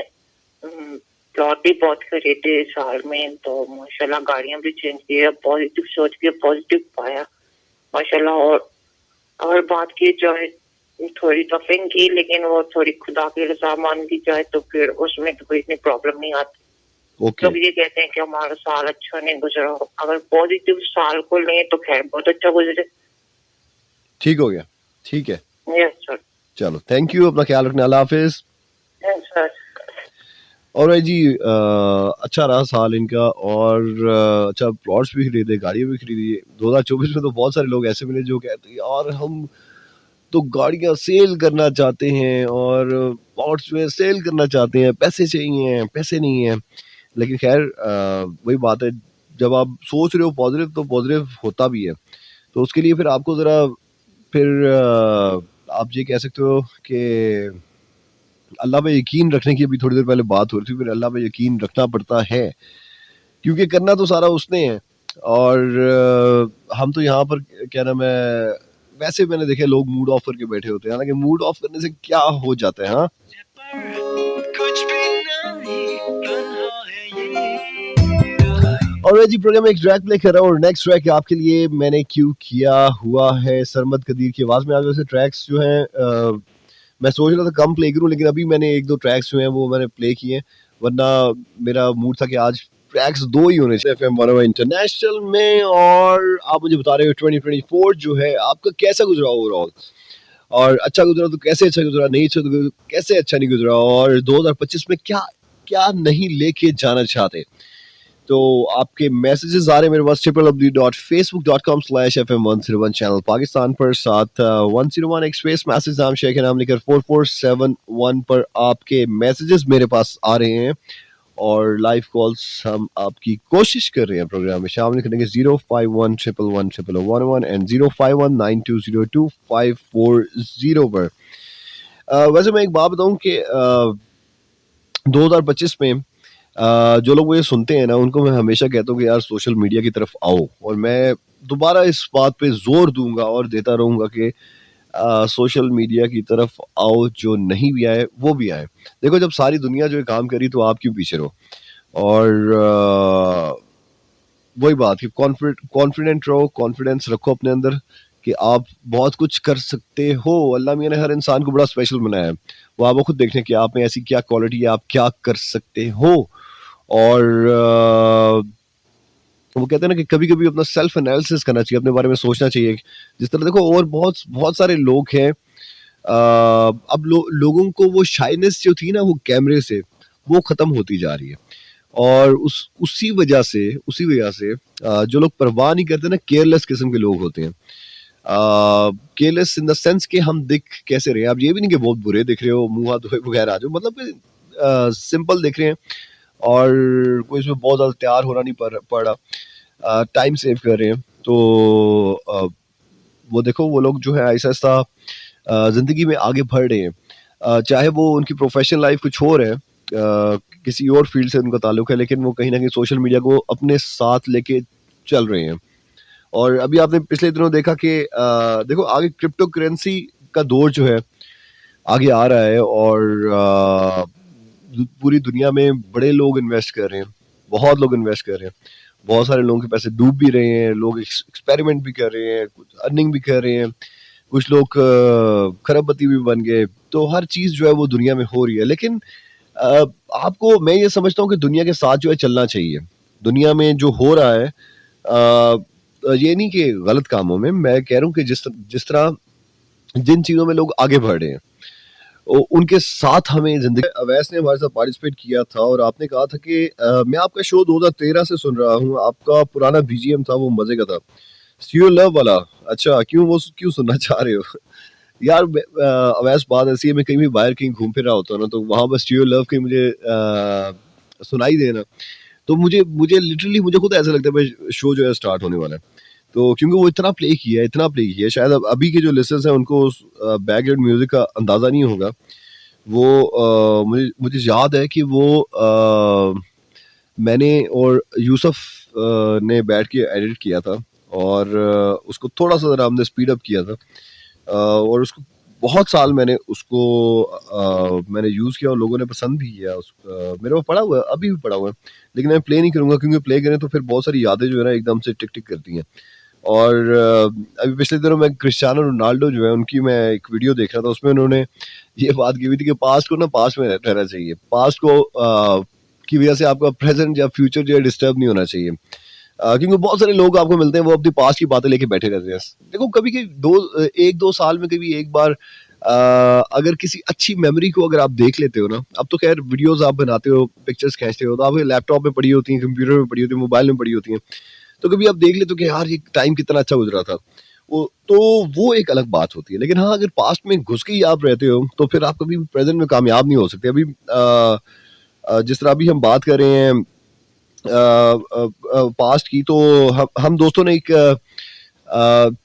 प्लॉट भी बहुत खरीदे इस साल में, तो माशाल्लाह गाड़ियां भी चेंज की है, पॉजिटिव सोच के पॉजिटिव पाया माशाल्लाह। और बात की जाए थोड़ी टफिंग की, लेकिन वो थोड़ी खुदा की रजा मान दी जाए तो फिर उसमें तो कोई इतनी प्रॉब्लम नहीं आती। लोग ये कहते हैं कि हमारा साल अच्छा नहीं गुजरा, अगर पॉजिटिव साल को लें तो खैर बहुत अच्छा गुजरे। ठीक हो गया, ठीक है। Yes sir. चलो थैंक यू, अपना ख्याल रखना, अल्लाह हाफिज। Yes sir. और जी अच्छा रहा साल इनका, और अच्छा प्लॉट्स भी खरीदे, गाड़ियाँ भी खरीदी। 2024 में तो बहुत सारे लोग ऐसे मिले जो कहते हैं यार हम तो गाड़ियाँ सेल करना चाहते हैं और प्लॉट्स में सेल करना चाहते हैं, पैसे चाहिए, पैसे नहीं है। लेकिन खैर वही बात है, जब आप सोच रहे हो पॉजिटिव तो पॉजिटिव होता भी है। तो उसके लिए फिर आपको ज़रा फिर आप ये कह सकते हो कि अल्लाह पे यकीन रखने की अभी थोड़ी देर पहले बात हो रही थी, फिर अल्लाह पे यकीन रखना पड़ता है क्योंकि करना तो सारा उसने है। और हम तो यहाँ पर क्या नाम है, वैसे मैंने देखे लोग मूड ऑफ करके बैठे होते हैं, हालांकि मूड ऑफ करने से क्या हो जाता है। हाँ और जी प्रोग्राम में एक ट्रैक प्ले कर रहा हूँ और नेक्स्ट ट्रैक आपके लिए मैंने क्यों किया हुआ है सरमद कदीर की आवाज़ में। आज वैसे ट्रैक्स जो हैं मैं सोच रहा था कम प्ले करूँ, लेकिन अभी मैंने एक दो ट्रैक्स जो हैं वो मैंने प्ले किए, वरना मेरा मूड था कि आज ट्रैक्स 2 ही होने चाहिए FM 101 इंटरनेशनल में। और आप मुझे बता रहे हो 2024 जो है आपका कैसा गुजरा ओवरऑल, और अच्छा गुजरा तो कैसे अच्छा गुजरा, नहीं अच्छा तो कैसे अच्छा नहीं गुजरा, और 2025 में क्या क्या नहीं लेके जाना चाहते। तो आपके मैसेजेस आ रहे हैं मेरे पास www.facebook.com/FM101 चैनल पाकिस्तान पर, साथ 101 एक्सप्रेस मैसेज नाम शेयर के नाम लेकर 4471 पर आपके मैसेजेस मेरे पास आ रहे हैं, और लाइव कॉल्स हम आपकी कोशिश कर रहे हैं प्रोग्राम में शामिल करने के 0511111111 एंड 0519202540 पर। वैसे मैं एक बात बताऊं कि 2025 में जो लोग मुझे सुनते हैं ना, उनको मैं हमेशा कहता हूँ कि यार सोशल मीडिया की तरफ आओ, और मैं दोबारा इस बात पे जोर दूंगा और देता रहूंगा कि सोशल मीडिया की तरफ आओ, जो नहीं भी आए वो भी आए। देखो जब सारी दुनिया जो है काम करी तो आप क्यों पीछे रहो, और वही बात कि कॉन्फिडेंट रहो, कॉन्फिडेंस रखो अपने अंदर कि आप बहुत कुछ कर सकते हो। अल्लाह मियां ने हर इंसान को बड़ा स्पेशल बनाया है, वो आपको खुद देखने कि आप में ऐसी क्या क्वालिटी है, आप क्या कर सकते हो। और वो कहते हैं ना कि कभी कभी अपना सेल्फ एनालिसिस करना चाहिए, अपने बारे में सोचना चाहिए। जिस तरह देखो और बहुत सारे लोग हैं, अब लोगों को वो शाइनेस जो थी ना वो कैमरे से वो ख़त्म होती जा रही है, और उसी वजह से जो लोग परवाह नहीं करते ना, केयरलेस किस्म के लोग होते हैं। केयरलेस इन द सेंस कि हम दिख कैसे रहे हैं, आप ये भी नहीं कि बहुत बुरे दिख रहे हो, मुंह हाथ धोए बगैर आ जाओ, मतलब सिंपल दिख रहे हैं और कोई इसमें बहुत ज़्यादा तैयार होना नहीं पड़ रहा, टाइम सेव कर रहे हैं। तो वो देखो वो लोग जो है ऐसा ऐसा ज़िंदगी में आगे बढ़ रहे हैं, चाहे वो उनकी प्रोफेशनल लाइफ कुछ और है, किसी और फील्ड से उनका ताल्लुक है, लेकिन वो कहीं ना कहीं सोशल मीडिया को अपने साथ लेके चल रहे हैं। और अभी आपने पिछले दिनों देखा कि देखो आगे क्रिप्टो करेंसी का दौर जो है आगे आ रहा है, और पूरी दुनिया में बड़े लोग इन्वेस्ट कर रहे हैं, बहुत लोग इन्वेस्ट कर रहे हैं, बहुत सारे लोगों के पैसे डूब भी रहे हैं, लोग एक्सपेरिमेंट भी कर रहे हैं, कुछ अर्निंग भी कर रहे हैं, कुछ लोग खरबपति भी बन गए। तो हर चीज़ जो है वो दुनिया में हो रही है, लेकिन आपको मैं ये समझता हूँ कि दुनिया के साथ जो है चलना चाहिए। दुनिया में जो हो रहा है ये नहीं कि गलत कामों में, मैं कह रहा हूँ कि जिस तरह जिन चीज़ों में लोग आगे बढ़ रहे हैं उनके साथ हमें जिंदगी। अवैस ने हमारे साथ पार्टिसिपेट किया था और आपने कहा था कि मैं आपका शो 2013 से सुन रहा हूँ, आपका पुराना बीजीएम था वो मजे का था, स्टीरियो लव वाला। अच्छा क्यों सुनना चाह रहे हो यार? अवैस बात ऐसी है, मैं कहीं भी बाहर कहीं घूम फिर रहा होता हूँ ना, तो वहाँ पर स्टीरियो लव कहीं मुझे सुनाई देना, तो मुझे लिटरली मुझे खुद ऐसा लगता है भाई शो जो है स्टार्ट होने वाला है। तो क्योंकि वो इतना प्ले किया है, शायद अभी के जो लिसनर्स हैं उनको बैकग्राउंड म्यूजिक का अंदाज़ा नहीं होगा। वो मुझे याद है कि वो मैंने और यूसुफ ने बैठ के एडिट किया था, और उसको थोड़ा सा ज़रा हमने स्पीड अप किया था, और उसको बहुत साल मैंने उसको मैंने यूज़ किया और लोगों ने पसंद भी किया। मेरे पास पड़ा हुआ है, अभी भी पड़ा हुआ है, लेकिन मैं प्ले नहीं करूँगा क्योंकि प्ले करें तो फिर बहुत सारी यादें जो है ना एकदम से टिक टिक करती हैं। और अभी पिछले दिनों में क्रिस्टियानो रोनाल्डो जो है उनकी मैं एक वीडियो देख रहा था, उसमें उन्होंने ये बात की हुई थी कि पास्ट को ना पास्ट में रहना चाहिए, पास्ट को की वजह से आपका प्रेजेंट या फ्यूचर जो है डिस्टर्ब नहीं होना चाहिए। क्योंकि बहुत सारे लोग आपको मिलते हैं वो अपनी पास्ट की बातें लेके बैठे रहते हैं। देखो कभी कि एक दो साल में कभी एक बार अगर किसी अच्छी मेमोरी को अगर आप देख लेते हो ना, अब तो खैर वीडियोस आप बनाते हो, पिक्चर्स खींचते हो तो आपके लैपटॉप में पड़ी होती हैं, कंप्यूटर में पड़ी होती है, मोबाइल में पड़ी होती हैं, तो कभी आप देख लेते हो कि यार ये टाइम कितना अच्छा गुजरा था, वो एक अलग बात होती है। लेकिन हाँ, अगर पास्ट में घुस के ही आप रहते हो तो फिर आप कभी प्रेजेंट में कामयाब नहीं हो सकते। अभी जिस तरह अभी हम बात कर रहे हैं पास्ट की, तो हम दोस्तों ने एक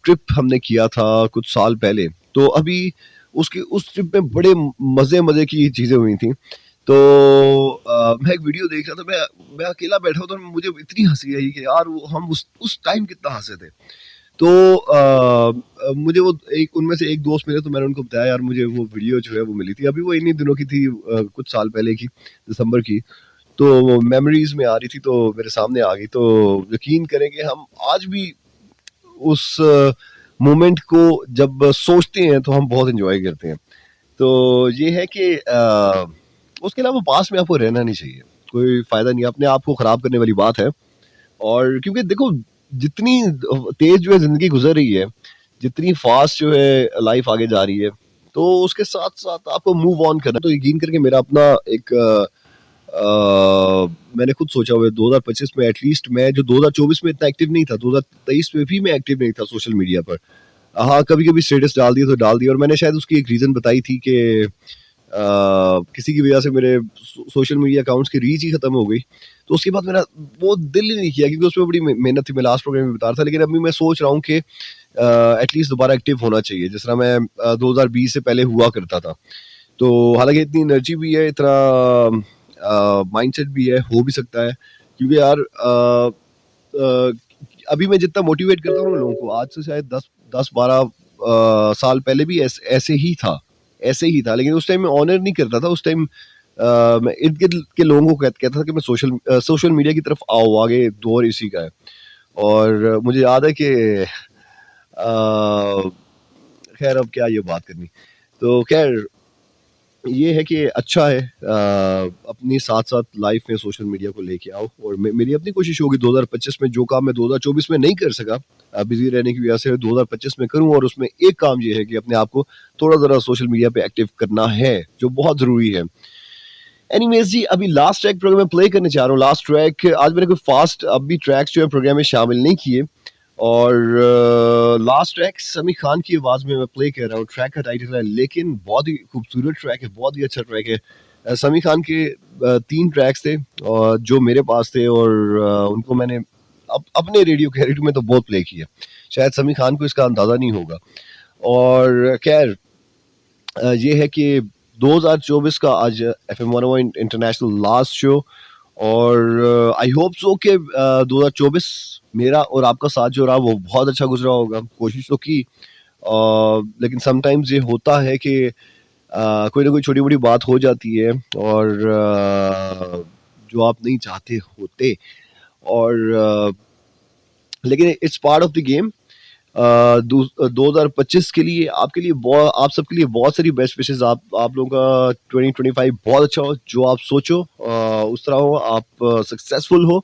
ट्रिप हमने किया था कुछ साल पहले, तो अभी उस ट्रिप में बड़े मजे की चीजें हुई थी। तो मैं एक वीडियो देख रहा था, मैं अकेला बैठा था, मुझे इतनी हंसी आई कि यार हम उस टाइम कितना हंसे थे। तो मुझे वो उनमें से एक दोस्त मिले, तो मैंने उनको बताया यार मुझे वो वीडियो जो है वो मिली थी, अभी वो इन्हीं दिनों की थी, कुछ साल पहले की, दिसंबर की, तो मेमोरीज में आ रही थी, तो मेरे सामने आ गई। तो यकीन करें कि हम आज भी उस मोमेंट को जब सोचते हैं तो हम बहुत एंजॉय करते हैं। तो ये है कि उसके अलावा पास में आपको रहना नहीं चाहिए, कोई फायदा नहीं, अपने आप को खराब करने वाली बात है। और क्योंकि देखो जितनी तेज जो है जिंदगी गुजर रही है, जितनी फास्ट जो है लाइफ आगे जा रही है, तो उसके साथ साथ आपको मूव ऑन करना। तो यकीन करके मेरा अपना एक मैंने खुद सोचा हुआ है 2025 में एटलीस्ट, मैं जो 2024 में इतना एक्टिव नहीं था, 2023 में भी मैं एक्टिव नहीं था सोशल मीडिया पर। हाँ, कभी कभी स्टेटस डाल दिया तो डाल दिया, और मैंने शायद उसकी एक रीज़न बताई थी कि किसी की वजह से मेरे सोशल मीडिया अकाउंट्स की रीच ही खत्म हो गई। तो उसके बाद मेरा वो दिल ही नहीं किया, क्योंकि उसमें बड़ी मेहनत थी, मैं लास्ट प्रोग्राम में बता रहा था। लेकिन अभी मैं सोच रहा हूँ कि एटलीस्ट दोबारा एक्टिव होना चाहिए, जिस तरह मैं 2020 से पहले हुआ करता था। तो हालांकि इतनी एनर्जी भी है, इतना माइंडसेट भी है, हो भी सकता है, क्योंकि यार अभी मैं जितना मोटिवेट करता हूँ लोगों को, आज से शायद 10-12 साल पहले भी ऐसे ही था। लेकिन उस टाइम मैं ऑनर नहीं करता था, उस टाइम मैं इर्द गिर्द के लोगों को कहता था कि मैं सोशल मीडिया की तरफ आओ, आगे दौर इसी का है। और मुझे याद है कि खैर अब क्या ये बात करनी, तो खैर ये है कि अच्छा है, अपनी साथ साथ लाइफ में सोशल मीडिया को लेके आओ। और मेरी अपनी कोशिश होगी 2025 में जो काम मैं 2024 में नहीं कर सका बिजी रहने की वजह से, 2025 में करूं। और उसमें एक काम ये है कि अपने आप को थोड़ा ज़रा सोशल मीडिया पे एक्टिव करना है, जो बहुत ज़रूरी है। एनीवेज जी, अभी लास्ट ट्रैक प्रोग्राम में प्ले करने चाह रहा हूँ। लास्ट ट्रैक आज मैंने कोई फास्ट अभी ट्रैक्स जो है प्रोग्राम में शामिल नहीं किए, और लास्ट ट्रैक समी खान की आवाज़ में मैं प्ले कर रहा हूँ। ट्रैक का टाइटल है लेकिन, बहुत ही खूबसूरत ट्रैक है, बहुत ही अच्छा ट्रैक है। समी खान के 3 ट्रैक्स थे और जो मेरे पास थे, और उनको मैंने अपने रेडियो कैरेट में तो बहुत प्ले किया, शायद समी खान को इसका अंदाज़ा नहीं होगा। और खैर ये है कि 2024 का आज FM 101 इंटरनेशनल लास्ट शो, और आई होप सो कि 2024 मेरा और आपका साथ जो रहा वो बहुत अच्छा गुजरा होगा। कोशिश तो की, लेकिन समटाइम्स ये होता है कि कोई ना कोई छोटी मोटी बात हो जाती है, और जो आप नहीं चाहते होते, और लेकिन it's part of the game. 2025 के लिए आपके लिए आप सबके लिए बहुत सारी बेस्ट विशेस। आप लोगों का 2025 बहुत अच्छा हो, जो आप सोचो उस तरह हो, आप सक्सेसफुल हो,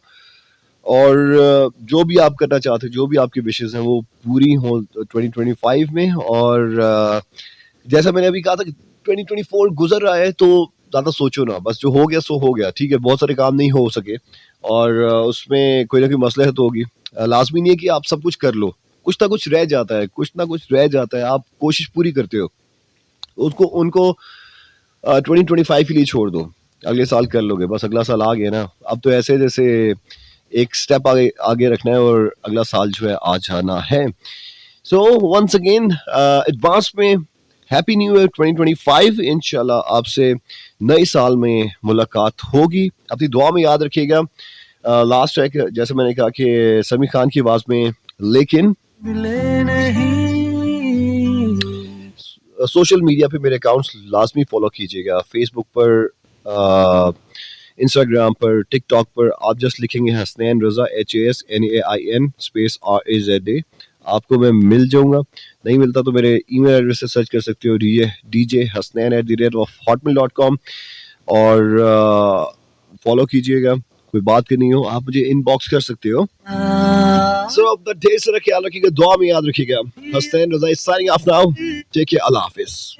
और जो भी आप करना चाहते हो, जो भी आपकी विशेस हैं वो पूरी हो 2025 में। और जैसा मैंने अभी कहा था कि 2024 गुजर रहा है, तो ज़्यादा सोचो ना, बस जो हो गया सो हो गया, ठीक है। बहुत सारे काम नहीं हो सके, और उसमें कोई ना कोई मसलहत होगी। लाजमी नहीं है कि आप सब कुछ कर लो, कुछ ना कुछ रह जाता है, आप कोशिश पूरी करते हो, उनको 2025 के लिए छोड़ दो, अगले साल कर लोगे, बस अगला साल आ गया ना। अब तो ऐसे जैसे एक स्टेप आगे रखना है, और अगला साल जो है आ जाना है। सो वंस अगेन एडवांस में हैप्पी न्यू ईयर 2025। इंशाल्लाह आपसे नए साल में मुलाकात होगी, अपनी दुआ में याद रखिएगा। लास्ट ट्रैक जैसे मैंने कहा कि समी खान की आवाज में लेकिन, सोशल मीडिया पे मेरे अकाउंट्स लाजमी फॉलो कीजिएगा। फेसबुक पर, इंस्टाग्राम पर, टिकटॉक पर आप जस्ट लिखेंगे हसनैन रज़ा HASNAIN स्पेस RAZA, आपको मैं मिल जाऊंगा। नहीं मिलता तो मेरे ईमेल एड्रेस से सर्च कर सकते हो djhasnain@hotmail.com और फॉलो कीजिएगा। कोई बात करनी हो आप मुझे इनबॉक्स कर सकते हो। सो अब द ढेर सारा ख्याल रखिएगा, दुआ में याद रखिएगा। Hasnain Raza signing off now, take care, Allah हाफिज।